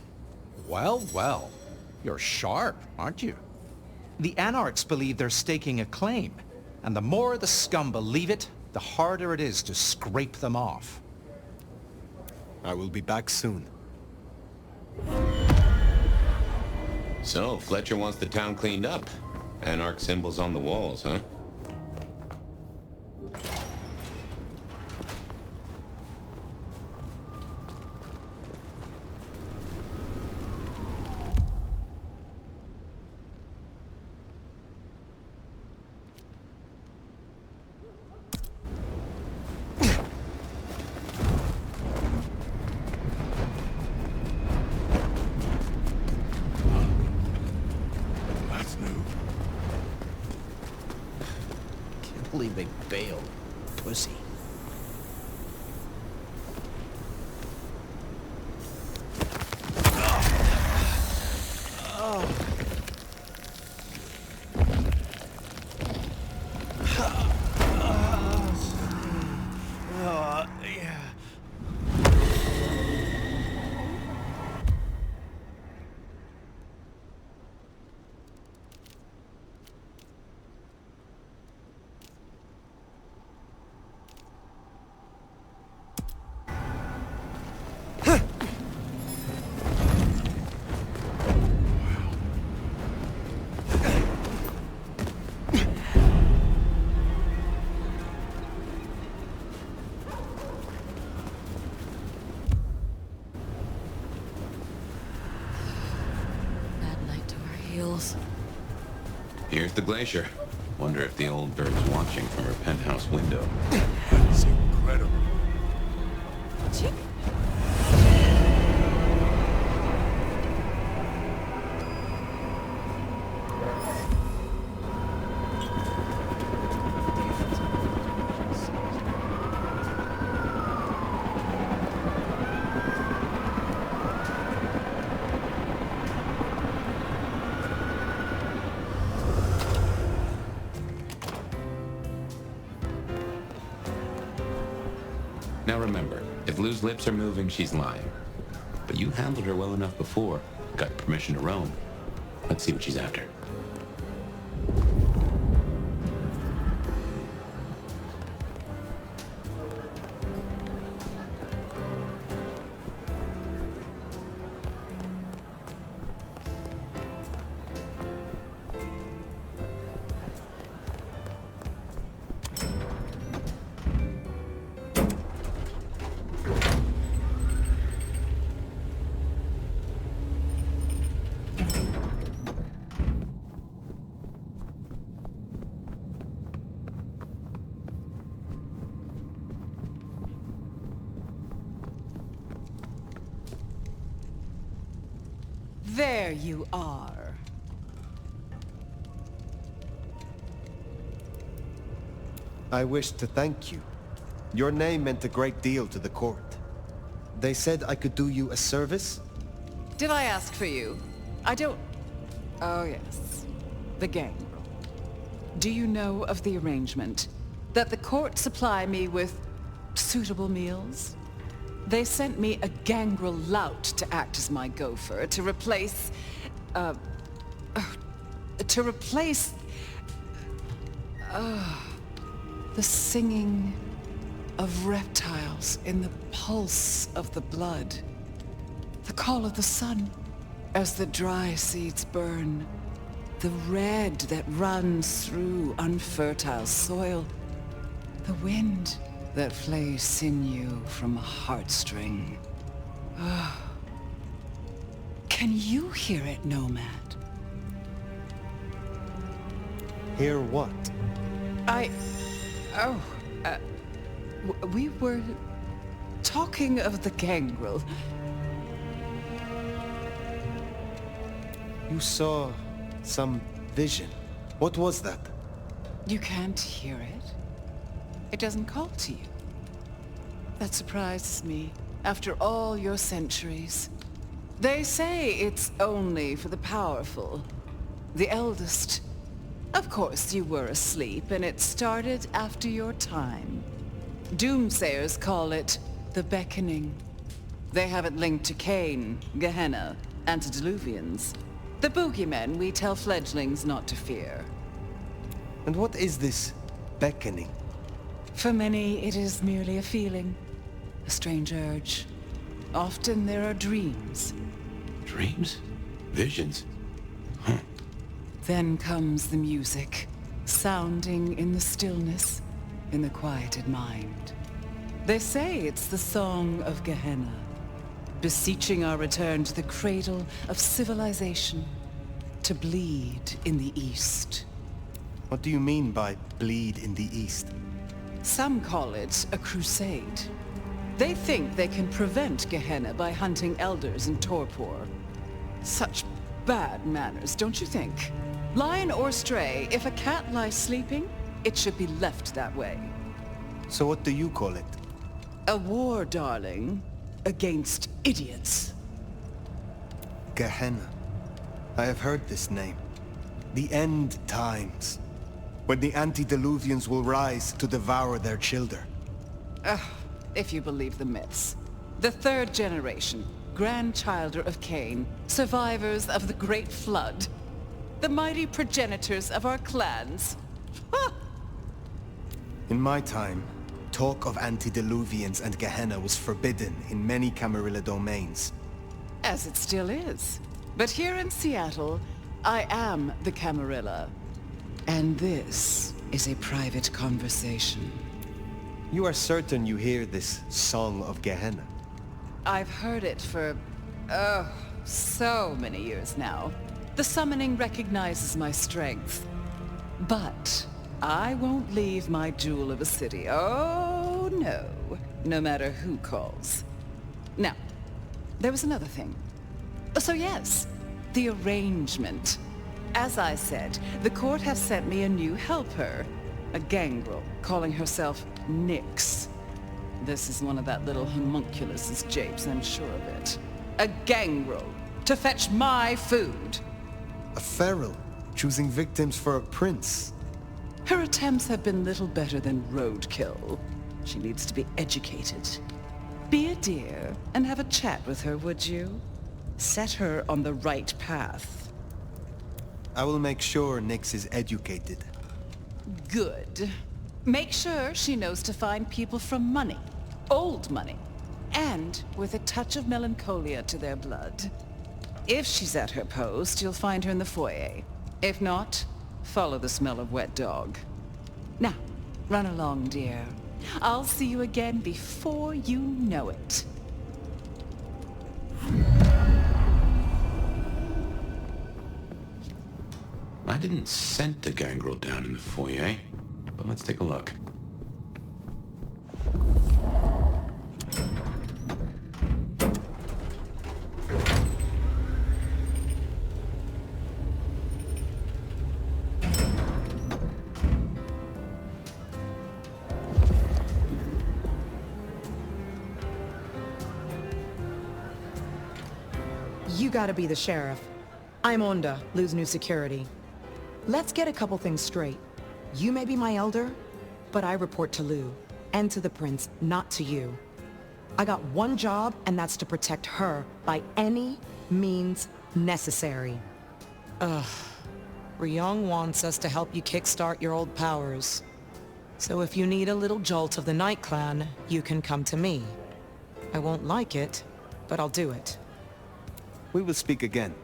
Well, well. You're sharp, aren't you? The Anarchs believe they're staking a claim, and the more the scum believe it, the harder it is to scrape them off. I will be back soon. So, Fletcher wants the town cleaned up. Anarch symbols on the walls, huh? Believe they bailed. Pussy. Here's the glacier. Wonder if the old bird's watching from her penthouse window. That's incredible. Now remember, if Lou's lips are moving, she's lying. But you handled her well enough before. Got permission to roam. Let's see what she's after. There you are. I wish to thank you. Your name meant a great deal to the court. They said I could do you a service? Did I ask for you? I don't... Oh, yes. The gangrel. Do you know of the arrangement? That the court supply me with suitable meals? They sent me a gangrel lout to act as my gopher, to replace... the singing of reptiles in the pulse of the blood. The call of the sun as the dry seeds burn. The red that runs through unfertile soil. The wind that flays sinew from a heartstring. Can you hear it, Nomad? Hear what? We were talking of the gangrel. You saw some vision. What was that? You can't hear it? It doesn't call to you. That surprises me, after all your centuries. They say it's only for the powerful, the eldest. Of course, you were asleep, and it started after your time. Doomsayers call it the Beckoning. They have it linked to Cain, Gehenna, antediluvians. The boogeymen we tell fledglings not to fear. And what is this beckoning? For many, it is merely a feeling, a strange urge. Often there are dreams. Dreams? Visions? Then comes the music, sounding in the stillness, in the quieted mind. They say it's the song of Gehenna, beseeching our return to the cradle of civilization, to bleed in the east. What do you mean by bleed in the east? Some call it a crusade. They think they can prevent Gehenna by hunting elders in torpor. Such bad manners, don't you think? Lion or stray, if a cat lies sleeping, it should be left that way. So what do you call it? A war, darling, against idiots. Gehenna. I have heard this name. The end times. When the antediluvians will rise to devour their children. If you believe the myths. The third generation, grandchilder of Cain, survivors of the Great Flood. The mighty progenitors of our clans. In my time, talk of antediluvians and Gehenna was forbidden in many Camarilla domains. As it still is. But here in Seattle, I am the Camarilla. And this is a private conversation. You are certain you hear this Song of Gehenna? I've heard it for, so many years now. The summoning recognizes my strength. But I won't leave my jewel of a city. Oh, no. No matter who calls. Now, there was another thing. So yes, the arrangement. As I said, the court has sent me a new helper. A gangrel, calling herself Nyx. This is one of that little homunculus's japes, I'm sure of it. A gangrel, to fetch my food. A feral, choosing victims for a prince. Her attempts have been little better than roadkill. She needs to be educated. Be a dear and have a chat with her, would you? Set her on the right path. I will make sure Nyx is educated. Good. Make sure she knows to find people from money. Old money. And with a touch of melancholia to their blood. If she's at her post, you'll find her in the foyer. If not, follow the smell of wet dog. Now, run along, dear. I'll see you again before you know it. I didn't scent the gangrel down in the foyer, but let's take a look. You gotta be the sheriff. I'm Onda, Lou's new security. Let's get a couple things straight. You may be my elder, but I report to Lou, and to the prince, not to you. I got one job, and that's to protect her by any means necessary. Ryong wants us to help you kickstart your old powers. So if you need a little jolt of the Night Clan, you can come to me. I won't like it, but I'll do it. We will speak again.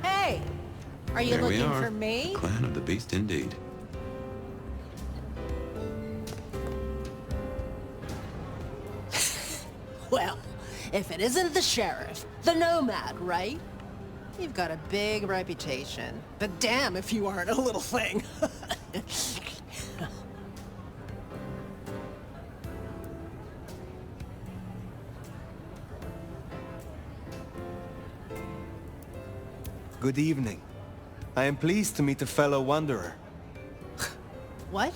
Hey! Are you There we looking are. for me? Clan of the Beast indeed. Well, if it isn't the sheriff, the nomad, right? You've got a big reputation. But damn if you aren't a little thing. Good evening. I am pleased to meet a fellow wanderer. What?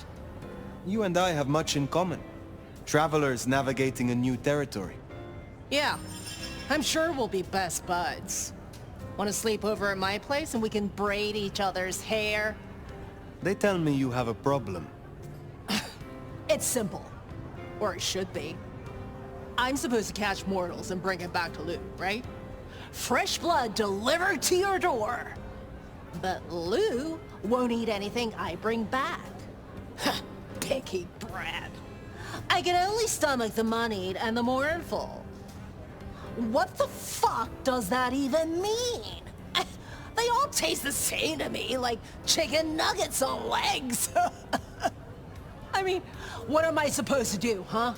You and I have much in common. Travelers navigating a new territory. Yeah, I'm sure we'll be best buds. Want to sleep over at my place and we can braid each other's hair? They tell me you have a problem. It's simple. Or it should be. I'm supposed to catch mortals and bring it back to Lou, right? Fresh blood delivered to your door. But Lou won't eat anything I bring back. Picky brat. I can only stomach the moneyed and the mournful. What the fuck does that even mean? They all taste the same to me, like chicken nuggets on legs. I mean, what am I supposed to do, huh?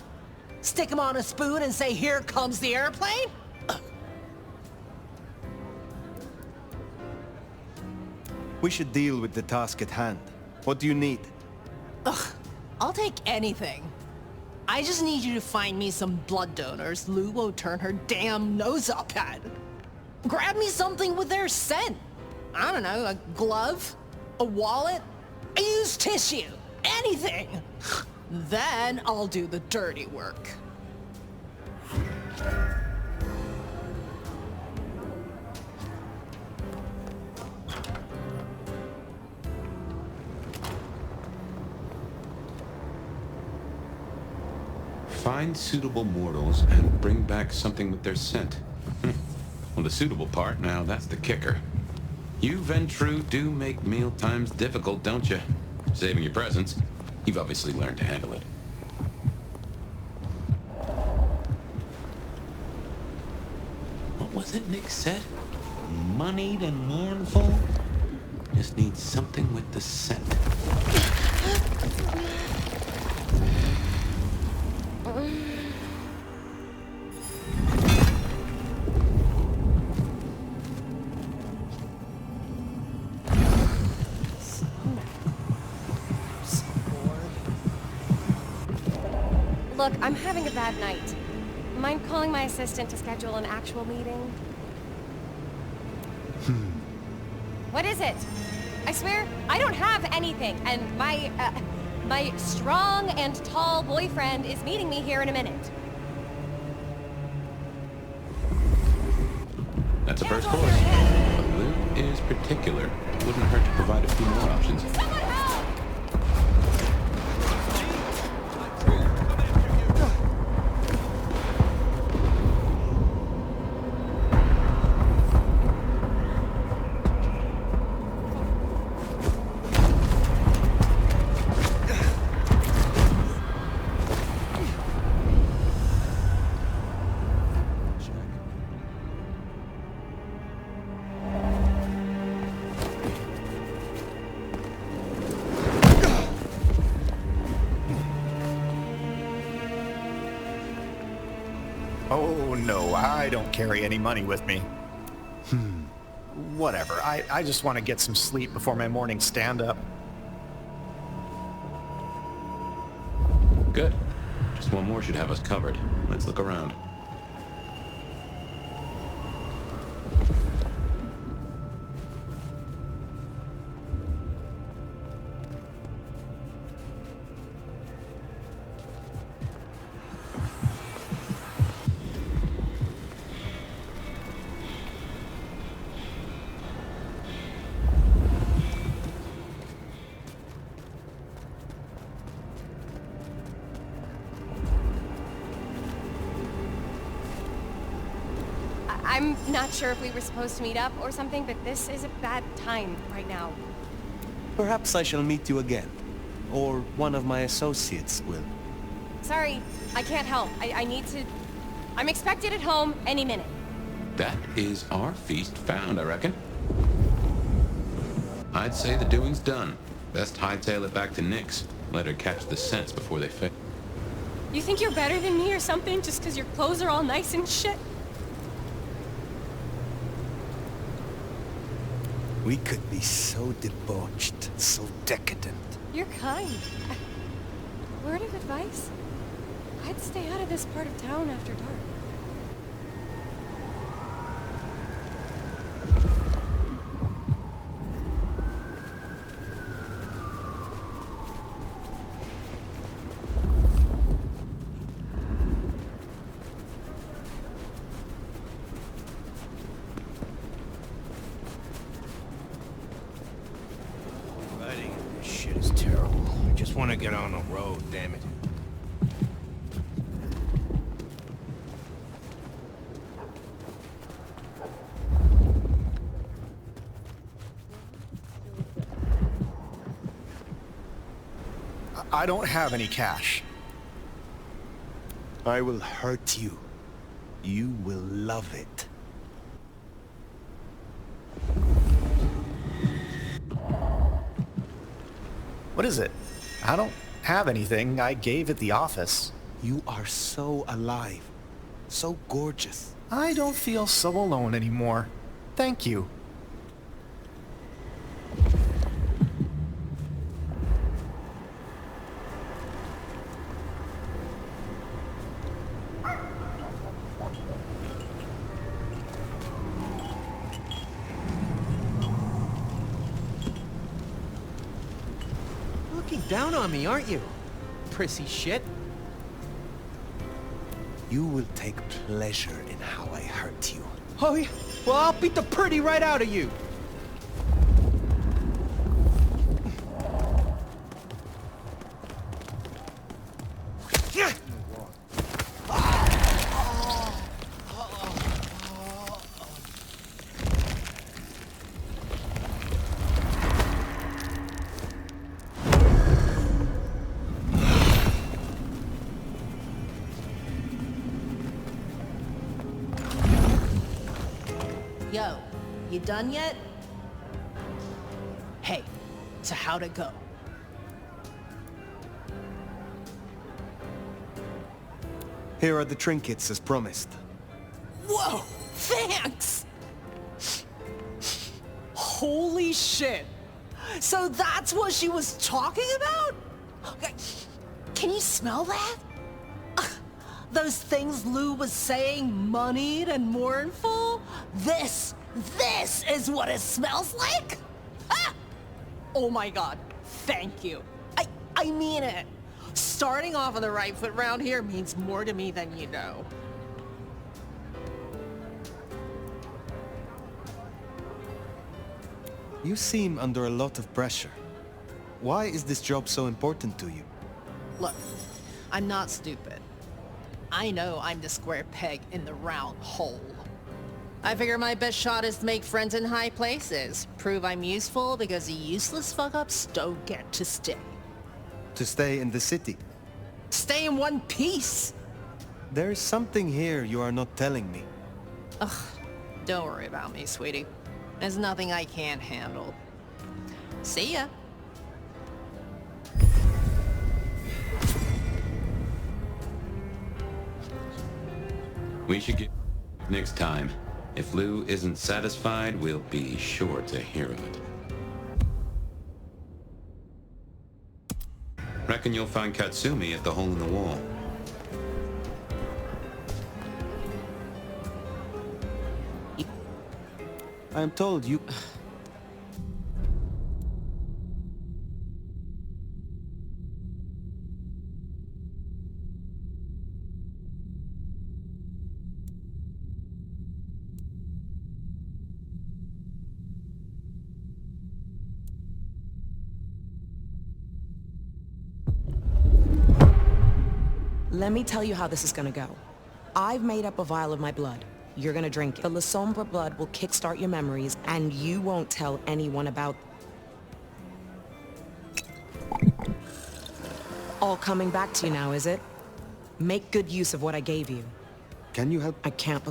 Stick them on a spoon and say, here comes the airplane? We should deal with the task at hand. What do you need? Ugh, I'll take anything. I just need you to find me some blood donors Lou won't turn her damn nose up at. Grab me something with their scent. I don't know, a glove, a wallet, a used tissue, anything. Then I'll do the dirty work. Find suitable mortals and bring back something with their scent. Well, the suitable part, now that's the kicker. You, Ventru, do make meal times difficult, don't you? Saving your presence. You've obviously learned to handle it. What was it Nick said? Moneyed and mournful? Just need something with the scent. Look, I'm having a bad night. Mind calling my assistant to schedule an actual meeting? What is it? I swear, I don't have anything, and my strong and tall boyfriend is meeting me here in a minute. That's a first course. But Lou is particular. Wouldn't hurt to provide a few more options. Someone help! Oh, no, I don't carry any money with me. Whatever, I just want to get some sleep before my morning stand-up. Good. Just one more should have us covered. Let's look around. I'm not sure if we were supposed to meet up or something, but this is a bad time right now. Perhaps I shall meet you again. Or one of my associates will. Sorry, I can't help. I need to... I'm expected at home any minute. That is our feast found, I reckon. I'd say the doing's done. Best hightail it back to Nyx. Let her catch the scents before they fade. You think you're better than me or something just because your clothes are all nice and shit? We could be so debauched, so decadent. You're kind. Word of advice? I'd stay out of this part of town after dark. This shit is terrible. I just want to get on the road, damn it. I don't have any cash. I will hurt you. You will love it. What is it? I don't have anything. I gave at the office. You are so alive. So gorgeous. I don't feel so alone anymore. Thank you. Looking down on me, aren't you? Prissy shit. You will take pleasure in how I hurt you. Oh, yeah? Well, I'll beat the pretty right out of you. Yo, you done yet? Hey, so how'd it go? Here are the trinkets as promised. Whoa, thanks! Holy shit! So that's what she was talking about? Can you smell that? Those things Lou was saying, moneyed and mournful? This is what it smells like? Ah! Oh my god, thank you. I mean it. Starting off on the right foot round here means more to me than you know. You seem under a lot of pressure. Why is this job so important to you? Look, I'm not stupid. I know I'm the square peg in the round hole. I figure my best shot is to make friends in high places. Prove I'm useful because the useless fuck-ups don't get to stay. To stay in the city? Stay in one piece! There is something here you are not telling me. Ugh, don't worry about me, sweetie. There's nothing I can't handle. See ya. We should get next time. If Lou isn't satisfied, we'll be sure to hear of it. Reckon you'll find Katsumi at the hole in the wall. I am told you... Let me tell you how this is gonna go. I've made up a vial of my blood. You're gonna drink it. The La Sombra blood will kickstart your memories, and you won't tell anyone about... All coming back to you now, is it? Make good use of what I gave you. Can you help? I can't...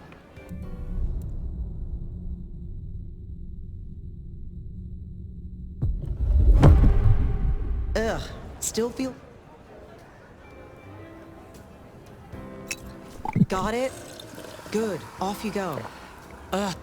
Ugh, still feel... Got it? Good. Off you go. Ugh.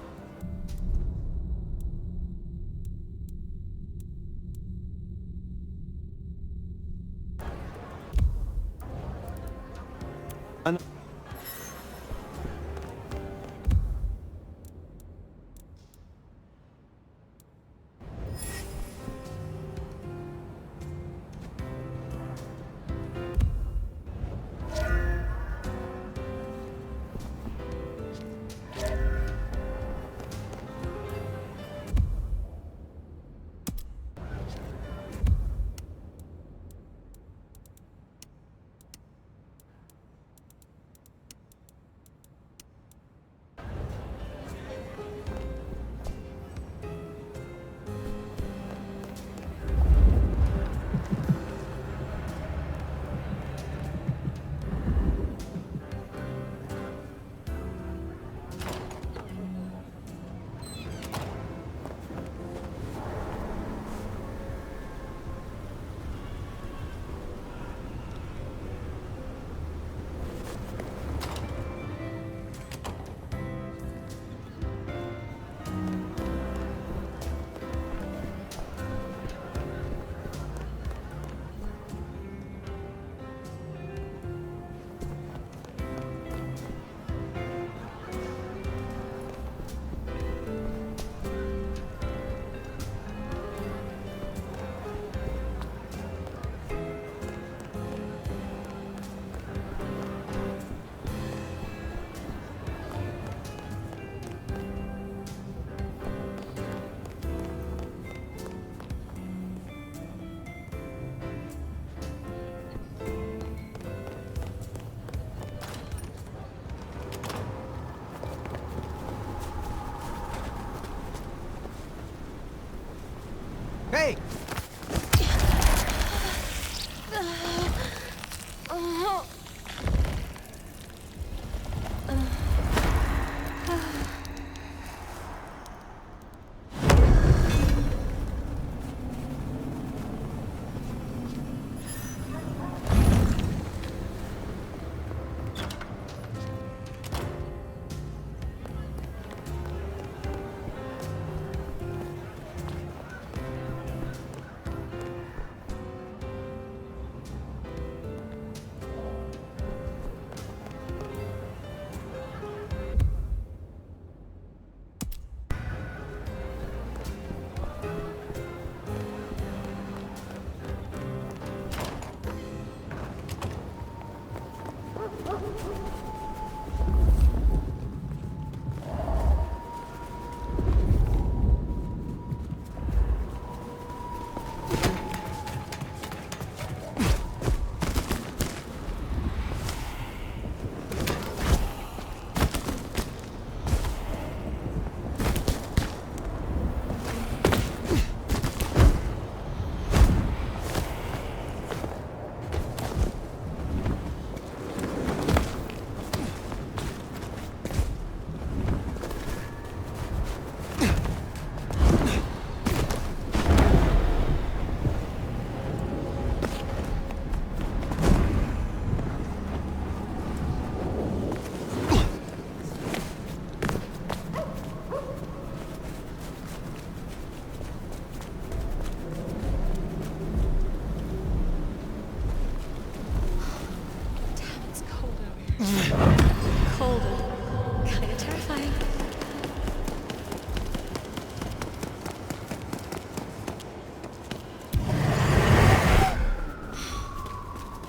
Cold and kinda terrifying.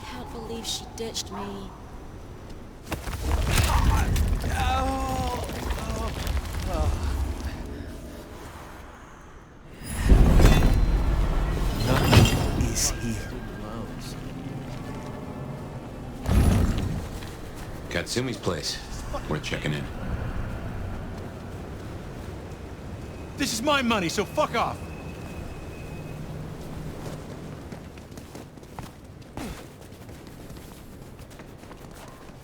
Can't believe she ditched me. Nothing is here. Katsumi's place. We're checking in. This is my money, so fuck off!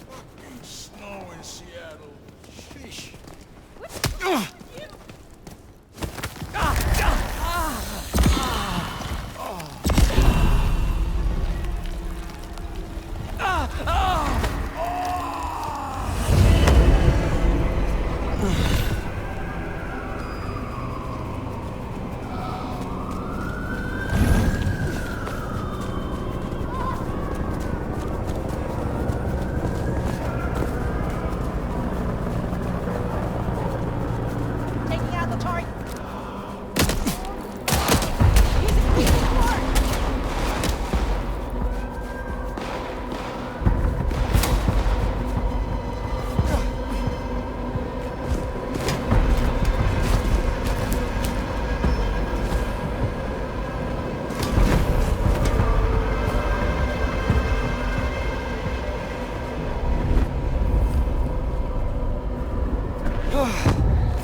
Fucking snow in Seattle. Sheesh. Taking out the target.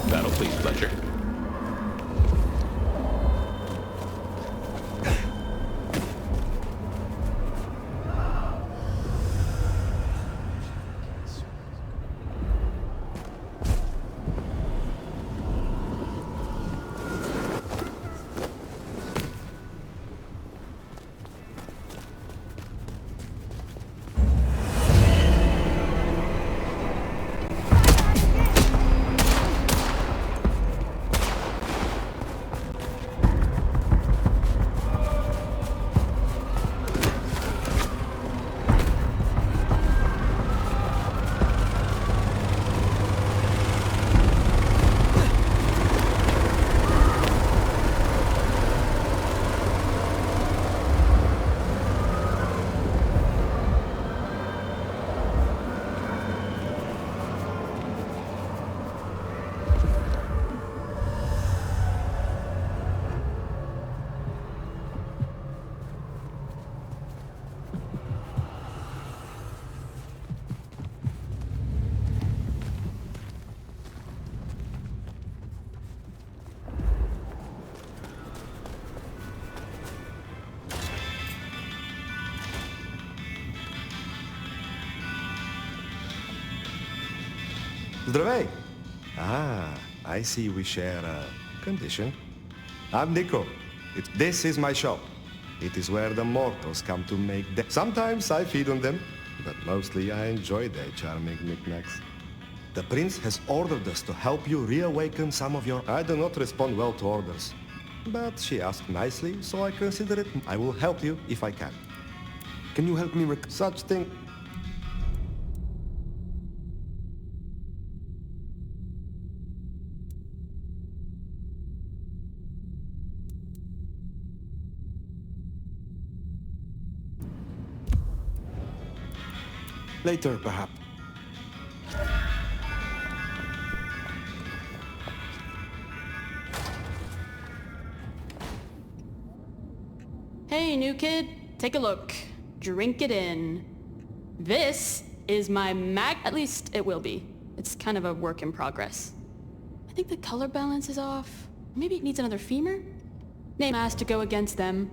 That'll please Fletcher. Zdravej! I see we share a condition. I'm Nico. This is my shop. It is where the mortals come to make Sometimes I feed on them, but mostly I enjoy their charming knickknacks. The prince has ordered us to help you reawaken some of your... I do not respond well to orders. But she asked nicely, so I consider it. I will help you if I can. Can you help me such thing? Later, perhaps. Hey, new kid. Take a look. Drink it in. This is my at least it will be. It's kind of a work in progress. I think the color balance is off. Maybe it needs another femur? Name has to go against them.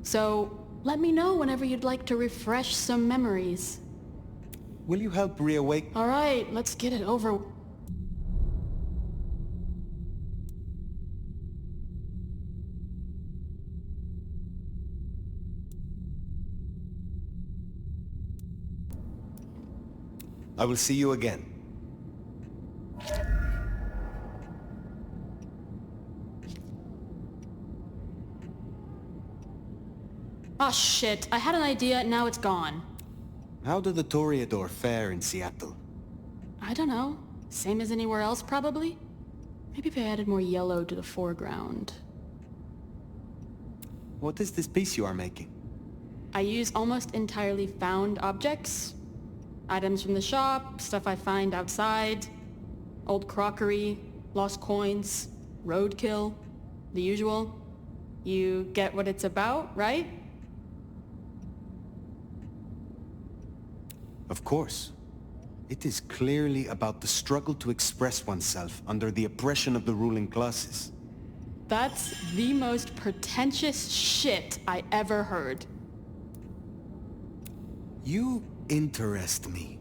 So, let me know whenever you'd like to refresh some memories. Will you help reawake? Alright, let's get it over. I will see you again. Oh shit, I had an idea, now it's gone. How did the Toreador fare in Seattle? I don't know. Same as anywhere else, probably? Maybe if I added more yellow to the foreground. What is this piece you are making? I use almost entirely found objects. Items from the shop, stuff I find outside, old crockery, lost coins, roadkill, the usual. You get what it's about, right? Of course. It is clearly about the struggle to express oneself under the oppression of the ruling classes. That's the most pretentious shit I ever heard. You interest me.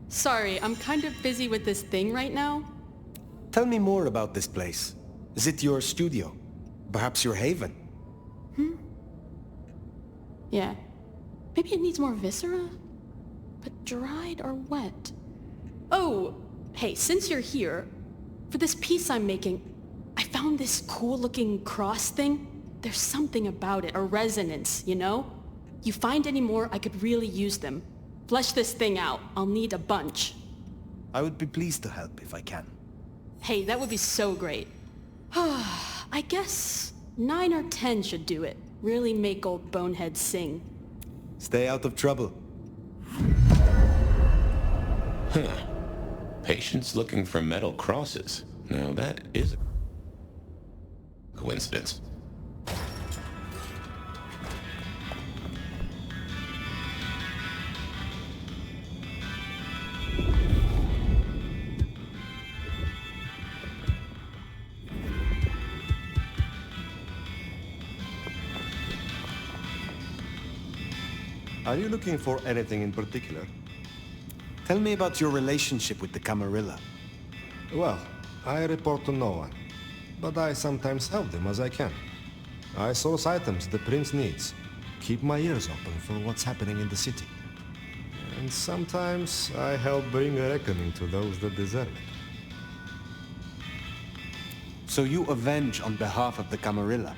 Sorry, I'm kind of busy with this thing right now. Tell me more about this place. Is it your studio? Perhaps your haven? Yeah. Maybe it needs more viscera? But dried or wet? Oh, hey, since you're here, for this piece I'm making, I found this cool-looking cross thing. There's something about it, a resonance, you know? You find any more, I could really use them. Flesh this thing out. I'll need a bunch. I would be pleased to help if I can. Hey, that would be so great. I guess 9 or 10 should do it. Really make old boneheads sing. Stay out of trouble. Huh. Patients looking for metal crosses. Now that is a coincidence. Are you looking for anything in particular? Tell me about your relationship with the Camarilla. Well, I report to no one, but I sometimes help them as I can. I source items the prince needs, keep my ears open for what's happening in the city. And sometimes I help bring a reckoning to those that deserve it. So you avenge on behalf of the Camarilla?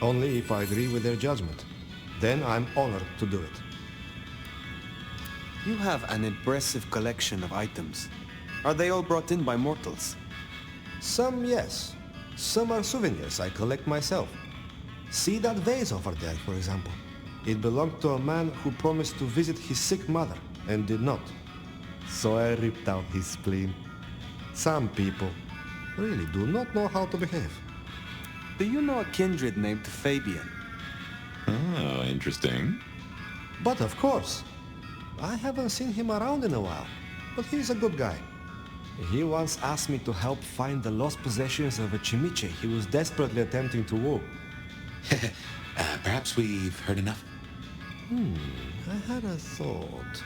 Only if I agree with their judgment. Then I'm honored to do it. You have an impressive collection of items. Are they all brought in by mortals? Some, yes. Some are souvenirs I collect myself. See that vase over there, for example. It belonged to a man who promised to visit his sick mother, and did not. So I ripped out his spleen. Some people really do not know how to behave. Do you know a kindred named Fabian? Oh, interesting. But of course. I haven't seen him around in a while, but he's a good guy. He once asked me to help find the lost possessions of a chimiche he was desperately attempting to woo. Perhaps we've heard enough. I had a thought.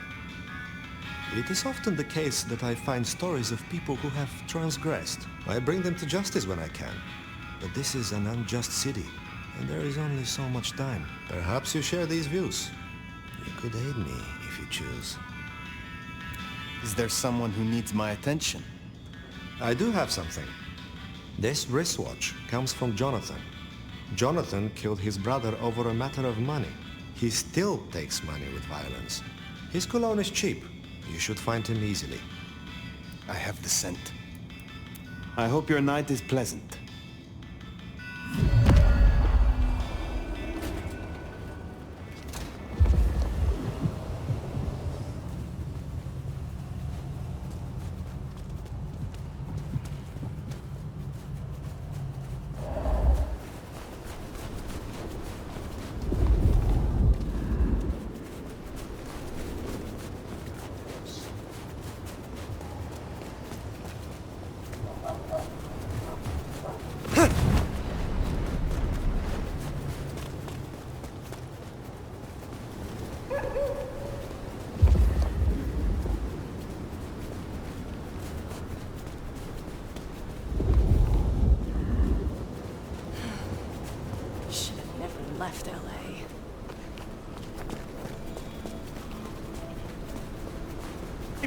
It is often the case that I find stories of people who have transgressed. I bring them to justice when I can. But this is an unjust city, and there is only so much time. Perhaps you share these views. You could aid me if you choose. Is there someone who needs my attention? I do have something. This wristwatch comes from Jonathan. Jonathan killed his brother over a matter of money. He still takes money with violence. His cologne is cheap. You should find him easily. I have the scent. I hope your night is pleasant.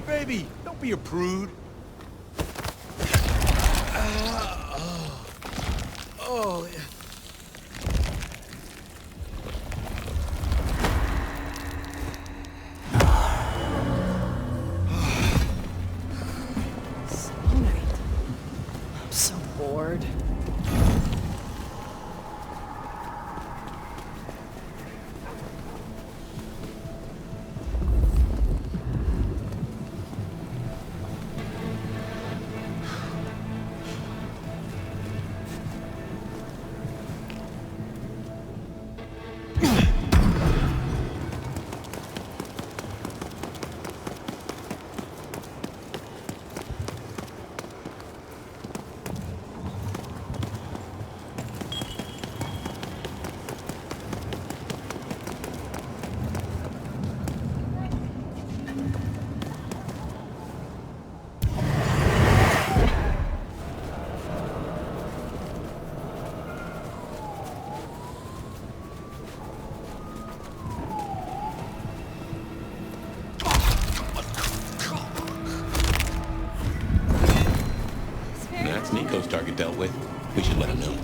baby! Don't be a prude. Oh, yeah. I'm so bored. That's Nico's target dealt with. We should let him know.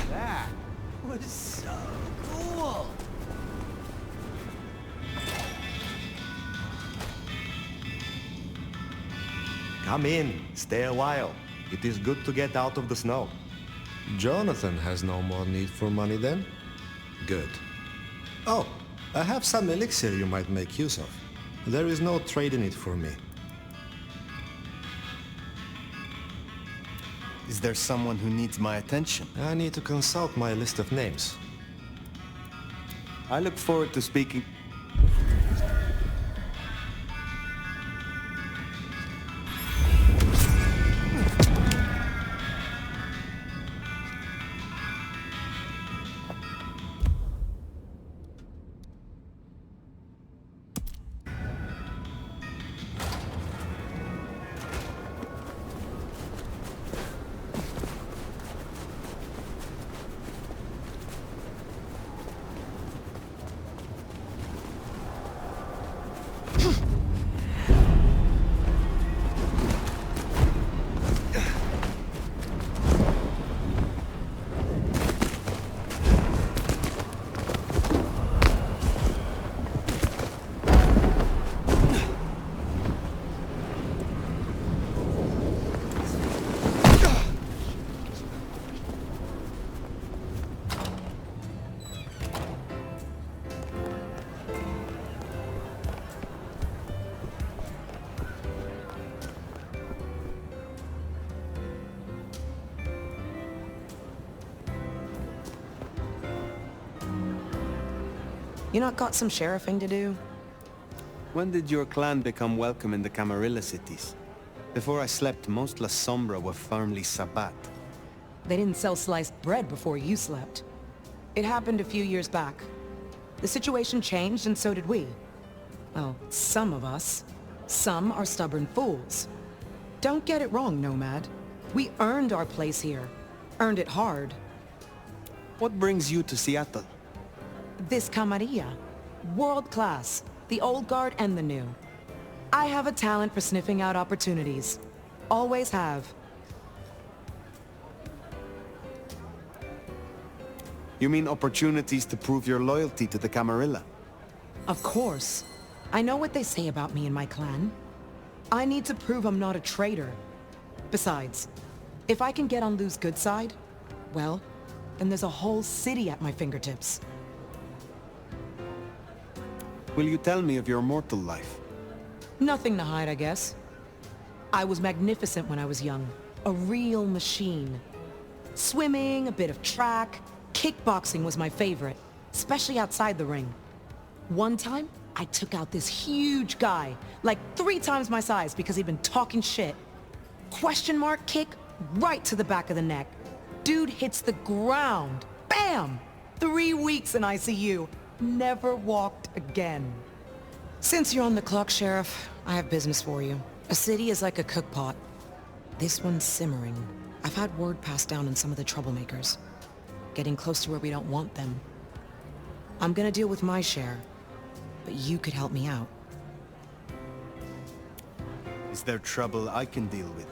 That was so cool. Come in. Stay a while. It is good to get out of the snow. Jonathan has no more need for money then? Good. Oh, I have some elixir you might make use of. There is no trade in it for me. Is there someone who needs my attention? I need to consult my list of names. I look forward to speaking. You not got some sheriffing to do? When did your clan become welcome in the Camarilla cities? Before I slept, most La Sombra were firmly Sabbat. They didn't sell sliced bread before you slept. It happened a few years back. The situation changed and so did we. Well, some of us. Some are stubborn fools. Don't get it wrong, Nomad. We earned our place here. Earned it hard. What brings you to Seattle? This camarilla. World class. The old guard and the new. I have a talent for sniffing out opportunities. Always have. You mean opportunities to prove your loyalty to the Camarilla? Of course. I know what they say about me and my clan. I need to prove I'm not a traitor. Besides, if I can get on Lou's good side, well, then there's a whole city at my fingertips. Will you tell me of your mortal life? Nothing to hide, I guess. I was magnificent when I was young. A real machine. Swimming, a bit of track, kickboxing was my favorite, especially outside the ring. One time, I took out this huge guy, like 3 times my size because he'd been talking shit. Question mark kick right to the back of the neck. Dude hits the ground. Bam! 3 weeks in ICU. Never walked again. Since you're on the clock, Sheriff, I have business for you. A city is like a cook pot. This one's simmering. I've had word passed down on some of the troublemakers. Getting close to where we don't want them. I'm gonna deal with my share, but you could help me out. Is there trouble I can deal with?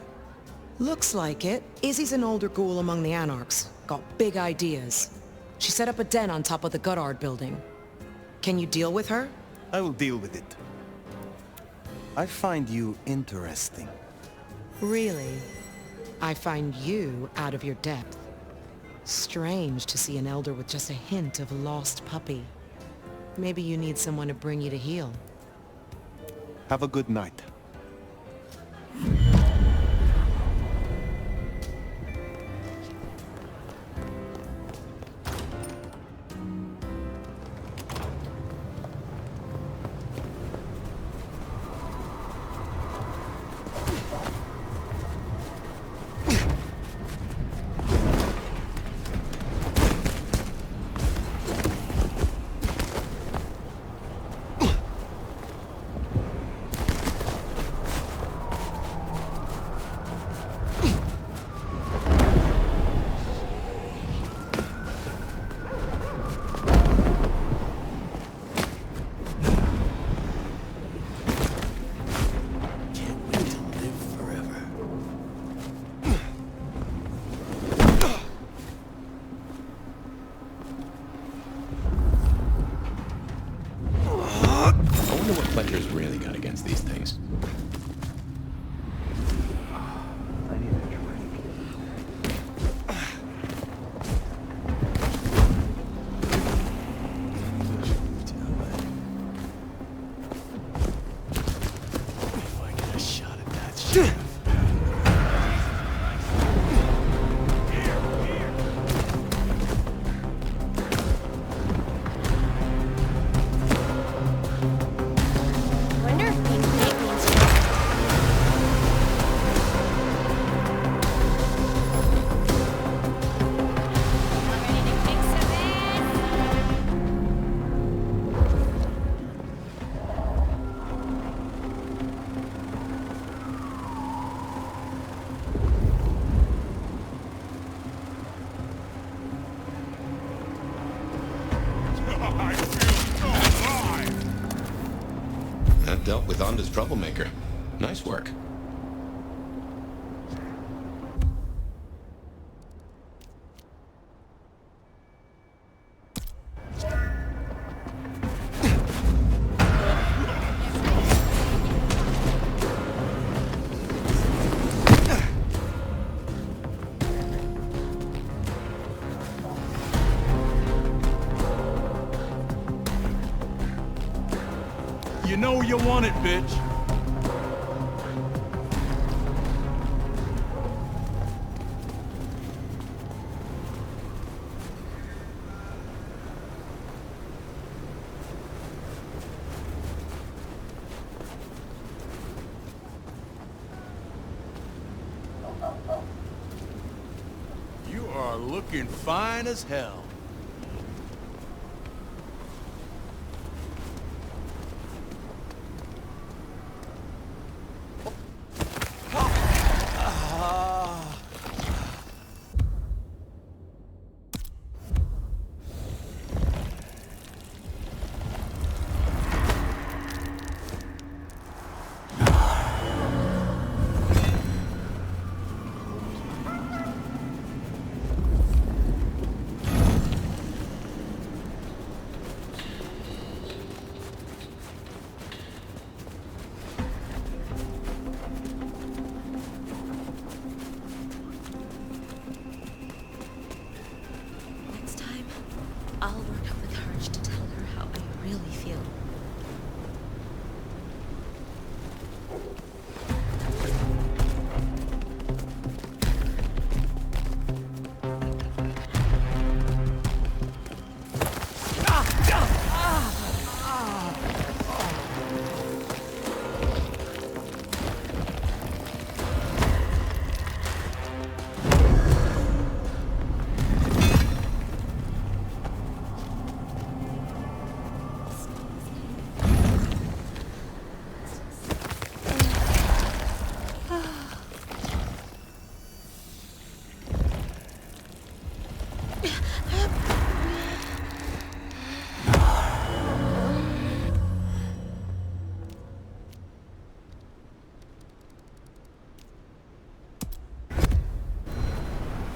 Looks like it. Izzy's an older ghoul among the Anarchs. Got big ideas. She set up a den on top of the Goddard building. Can you deal with her? I will deal with it. I find you interesting. Really? I find you out of your depth. Strange to see an elder with just a hint of a lost puppy. Maybe you need someone to bring you to heel. Have a good night. Fletcher's really got against these things. That dealt with Onda's troublemaker. Nice work. You know you want it, bitch. You are looking fine as hell.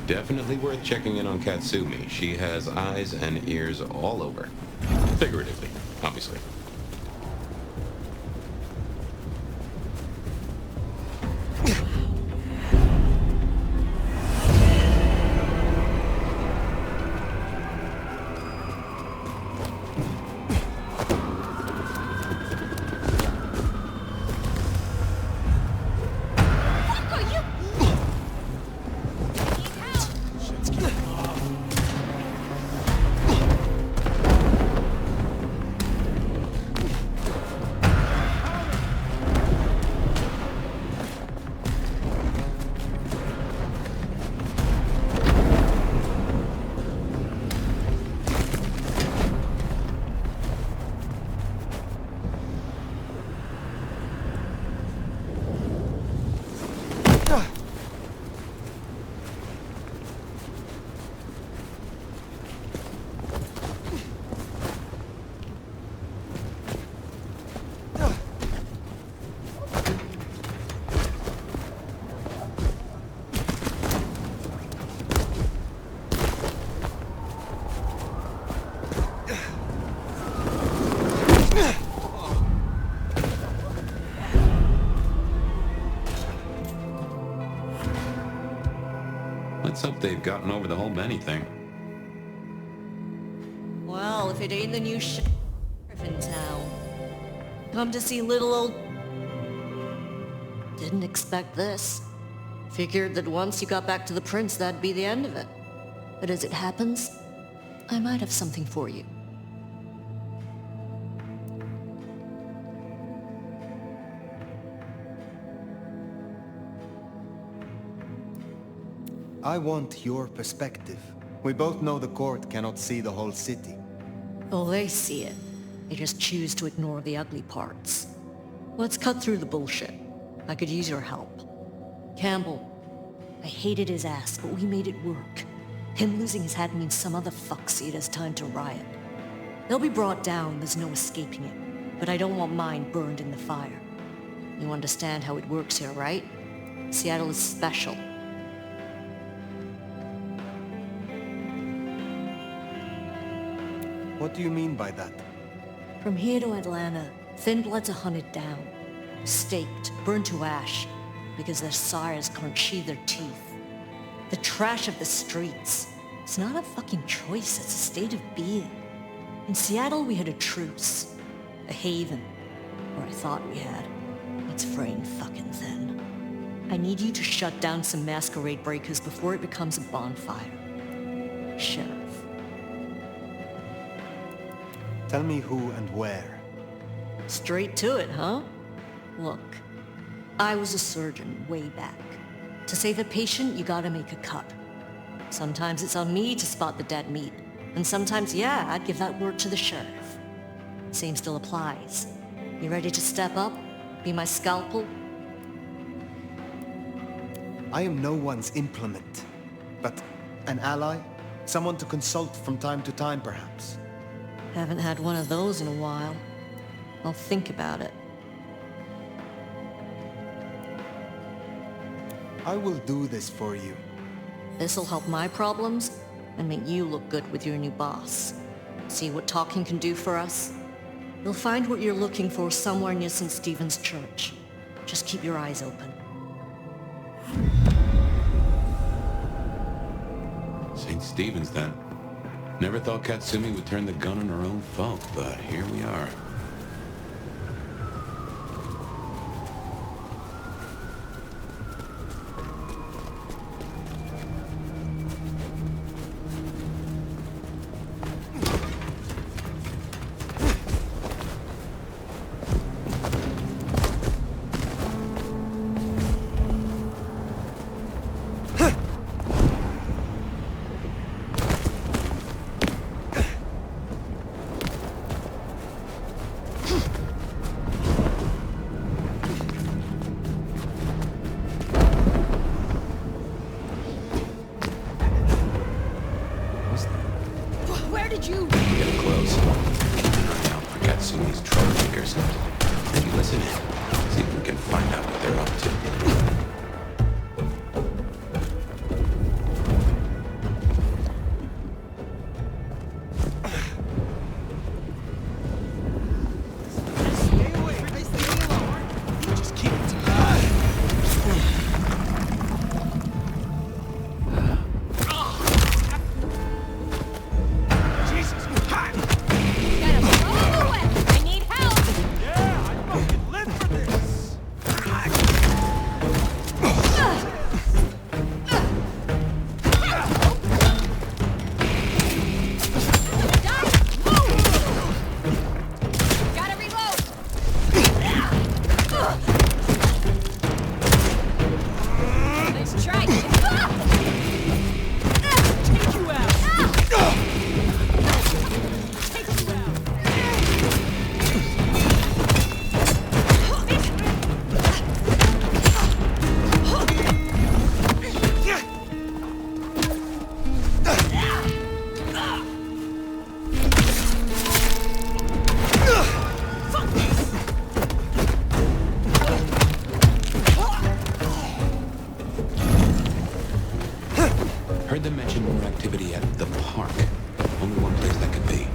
Definitely worth checking in on Katsumi. She has eyes and ears all over. Figuratively, obviously. Let's hope they've gotten over the whole Benny thing. Well, if it ain't the new sheriff in town. Come to see little old... Didn't expect this. Figured that once you got back to the prince, that'd be the end of it. But as it happens, I might have something for you. I want your perspective. We both know the court cannot see the whole city. Oh, they see it. They just choose to ignore the ugly parts. Let's cut through the bullshit. I could use your help. Campbell, I hated his ass, but we made it work. Him losing his hat means some other fuckseed has time to riot. They'll be brought down, there's no escaping it. But I don't want mine burned in the fire. You understand how it works here, right? Seattle is special. What do you mean by that? From here to Atlanta, thin bloods are hunted down, staked, burned to ash, because their sires can't sheathe their teeth. The trash of the streets. It's not a fucking choice, it's a state of being. In Seattle, we had a truce. A haven. Or I thought we had. It's fraying fucking thin. I need you to shut down some masquerade breakers before it becomes a bonfire. Sheriff. Tell me who and where. Straight to it, huh? Look, I was a surgeon way back. To save a patient, you gotta make a cut. Sometimes it's on me to spot the dead meat. And sometimes, yeah, I'd give that word to the sheriff. Same still applies. You ready to step up? Be my scalpel? I am no one's implement, but an ally? Someone to consult from time to time, perhaps. Haven't had one of those in a while. I'll think about it. I will do this for you. This'll help my problems and make you look good with your new boss. See what talking can do for us? You'll find what you're looking for somewhere near St. Stephen's Church. Just keep your eyes open. St. Stephen's, then. Never thought Katsumi would turn the gun on her own folk, but here we are. Heard them mention more activity at the park. Only one place that could be.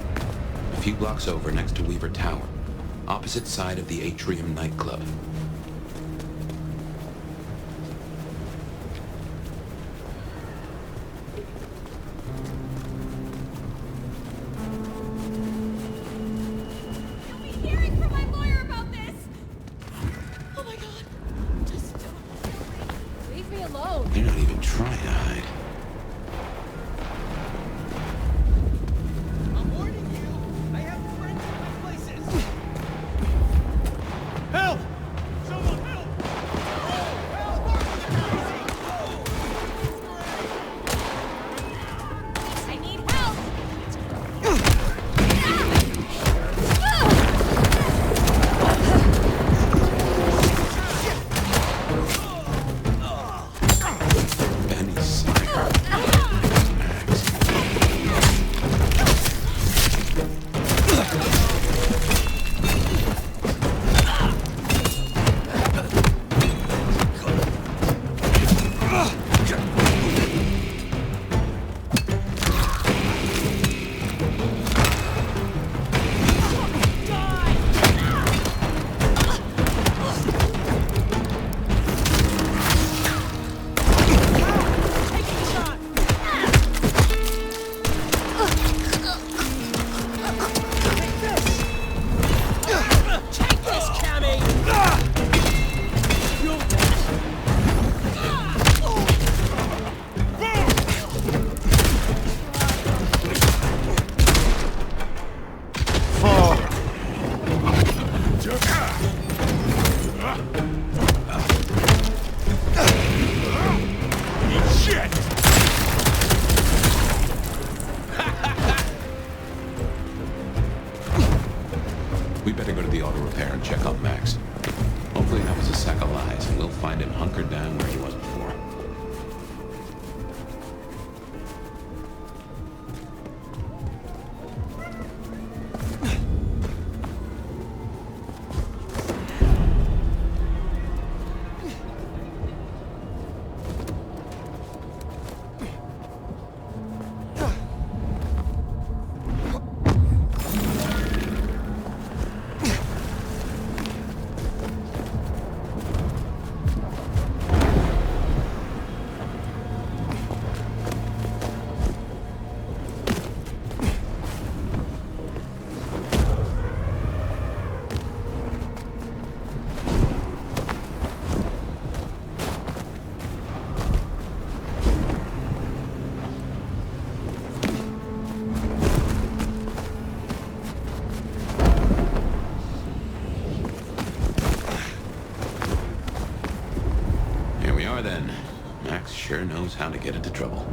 A few blocks over next to Weaver Tower. Opposite side of the Atrium nightclub. You're not even trying to hide. I'm warning you. I have friends in my places. Help! Someone help! I need help! We better go to the auto repair and check out Max. Hopefully that was a sack of lies, and we'll find him hunkered down where he was before. Then, Max sure knows how to get into trouble.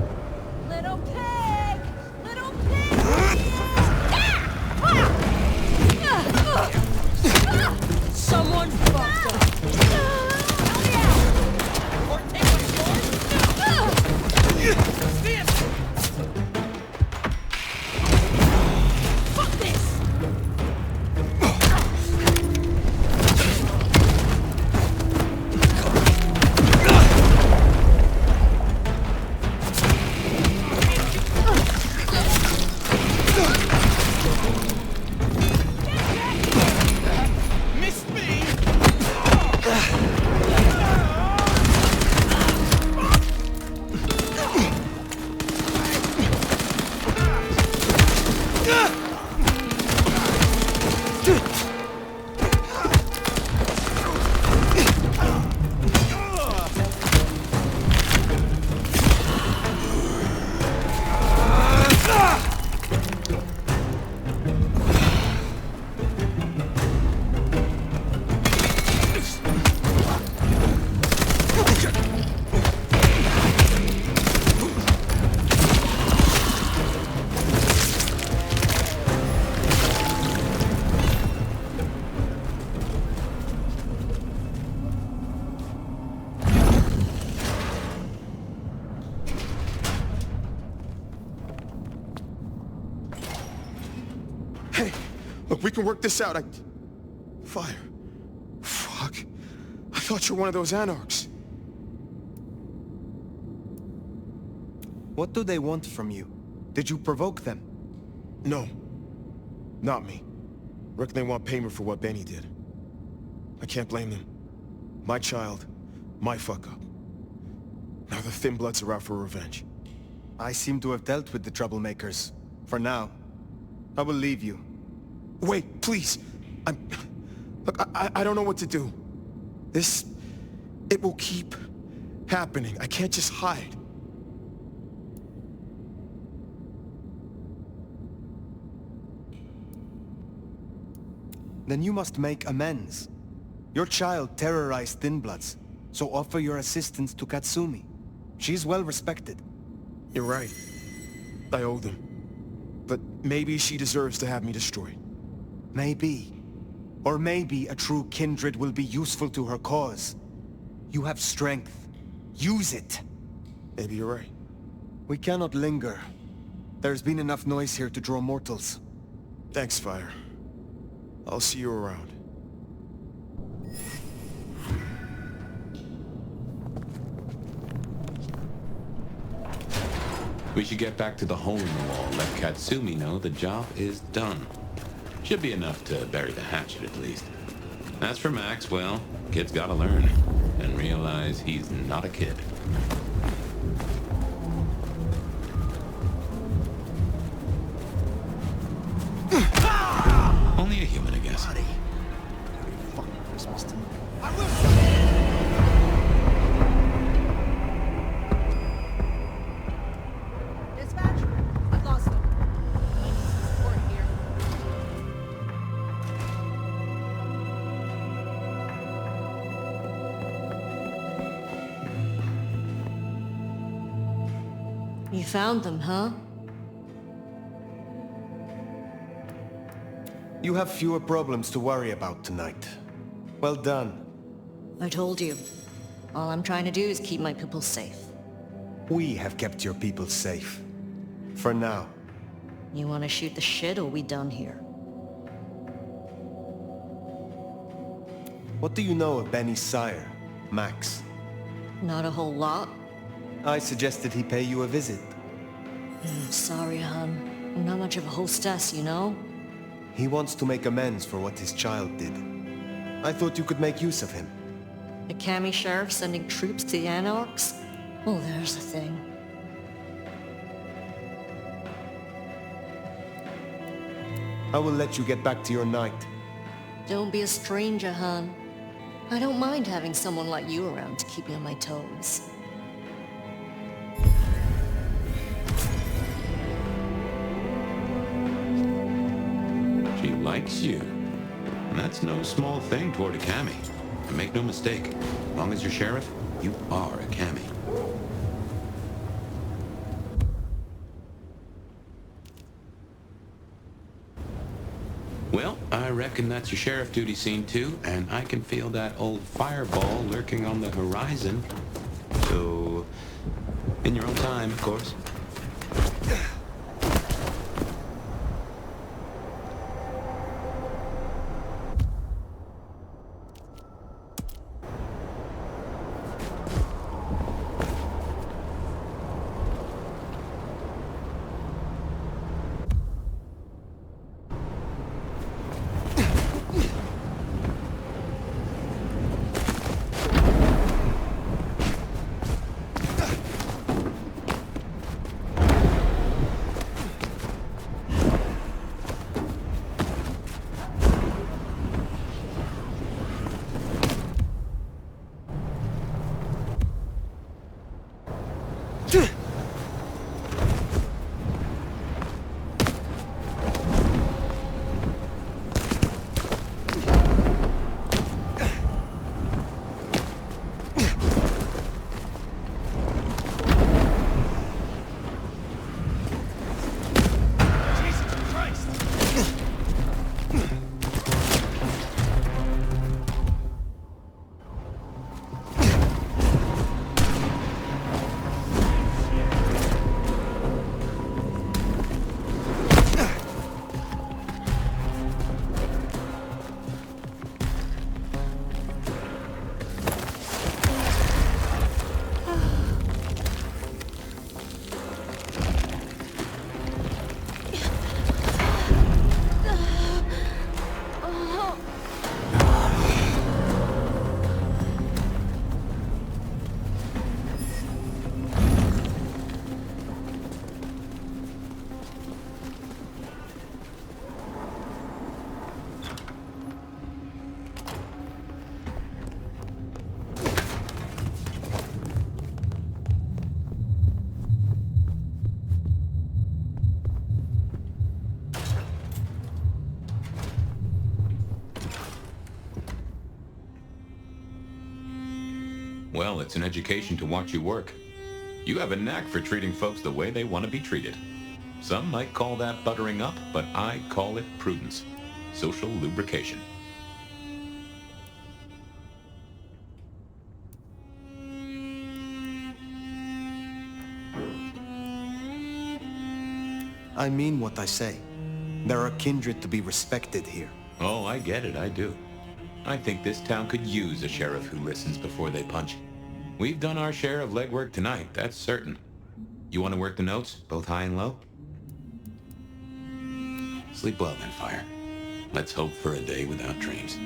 Little pig! Little pig! Someone fucked up. Or take my sword? See it! Fuck this! Hey, look, we can work this out. Fire. Fuck. I thought you were one of those anarchs. What do they want from you? Did you provoke them? No. Not me. Reckon they want payment for what Benny did. I can't blame them. My child, my fuck-up. Now the Thin Bloods are out for revenge. I seem to have dealt with the troublemakers. For now. I will leave you. Wait, please! Look, I don't know what to do. It will keep happening. I can't just hide. Then you must make amends. Your child terrorized Thin Bloods, so offer your assistance to Katsumi. She's well respected. You're right. I owe them. But maybe she deserves to have me destroyed. Maybe. Or maybe a true kindred will be useful to her cause. You have strength. Use it. Maybe you're right. We cannot linger. There's been enough noise here to draw mortals. Thanks, Fire. I'll see you around. We should get back to the hole in the wall. Let Katsumi know the job is done. Should be enough to bury the hatchet at least. As for Max, well, kid's gotta learn and realize he's not a kid. Only a human, I guess. Dispatch, I've lost them. Support here. You found them, huh? You have fewer problems to worry about tonight. Well done. I told you. All I'm trying to do is keep my people safe. We have kept your people safe. For now. You want to shoot the shit or we done here? What do you know of Benny's sire, Max? Not a whole lot. I suggested he pay you a visit. Sorry, hon. I'm not much of a hostess, you know? He wants to make amends for what his child did. I thought you could make use of him. The Kami sheriff sending troops to the Anarchs? Well, there's the thing. I will let you get back to your night. Don't be a stranger, hon. I don't mind having someone like you around to keep me on my toes. She likes you. And that's no small thing toward a Kami. And make no mistake, as long as you're sheriff, you are a Kami. Well, I reckon that's your sheriff duty scene too, and I can feel that old fireball lurking on the horizon. So, in your own time, of course. Well, it's an education to watch you work. You have a knack for treating folks the way they want to be treated. Some might call that buttering up, but I call it prudence. Social lubrication. I mean what I say. There are kindred to be respected here. Oh, I get it, I do. I think this town could use a sheriff who listens before they punch. We've done our share of legwork tonight, that's certain. You want to work the notes, both high and low? Sleep well then, Fire. Let's hope for a day without dreams.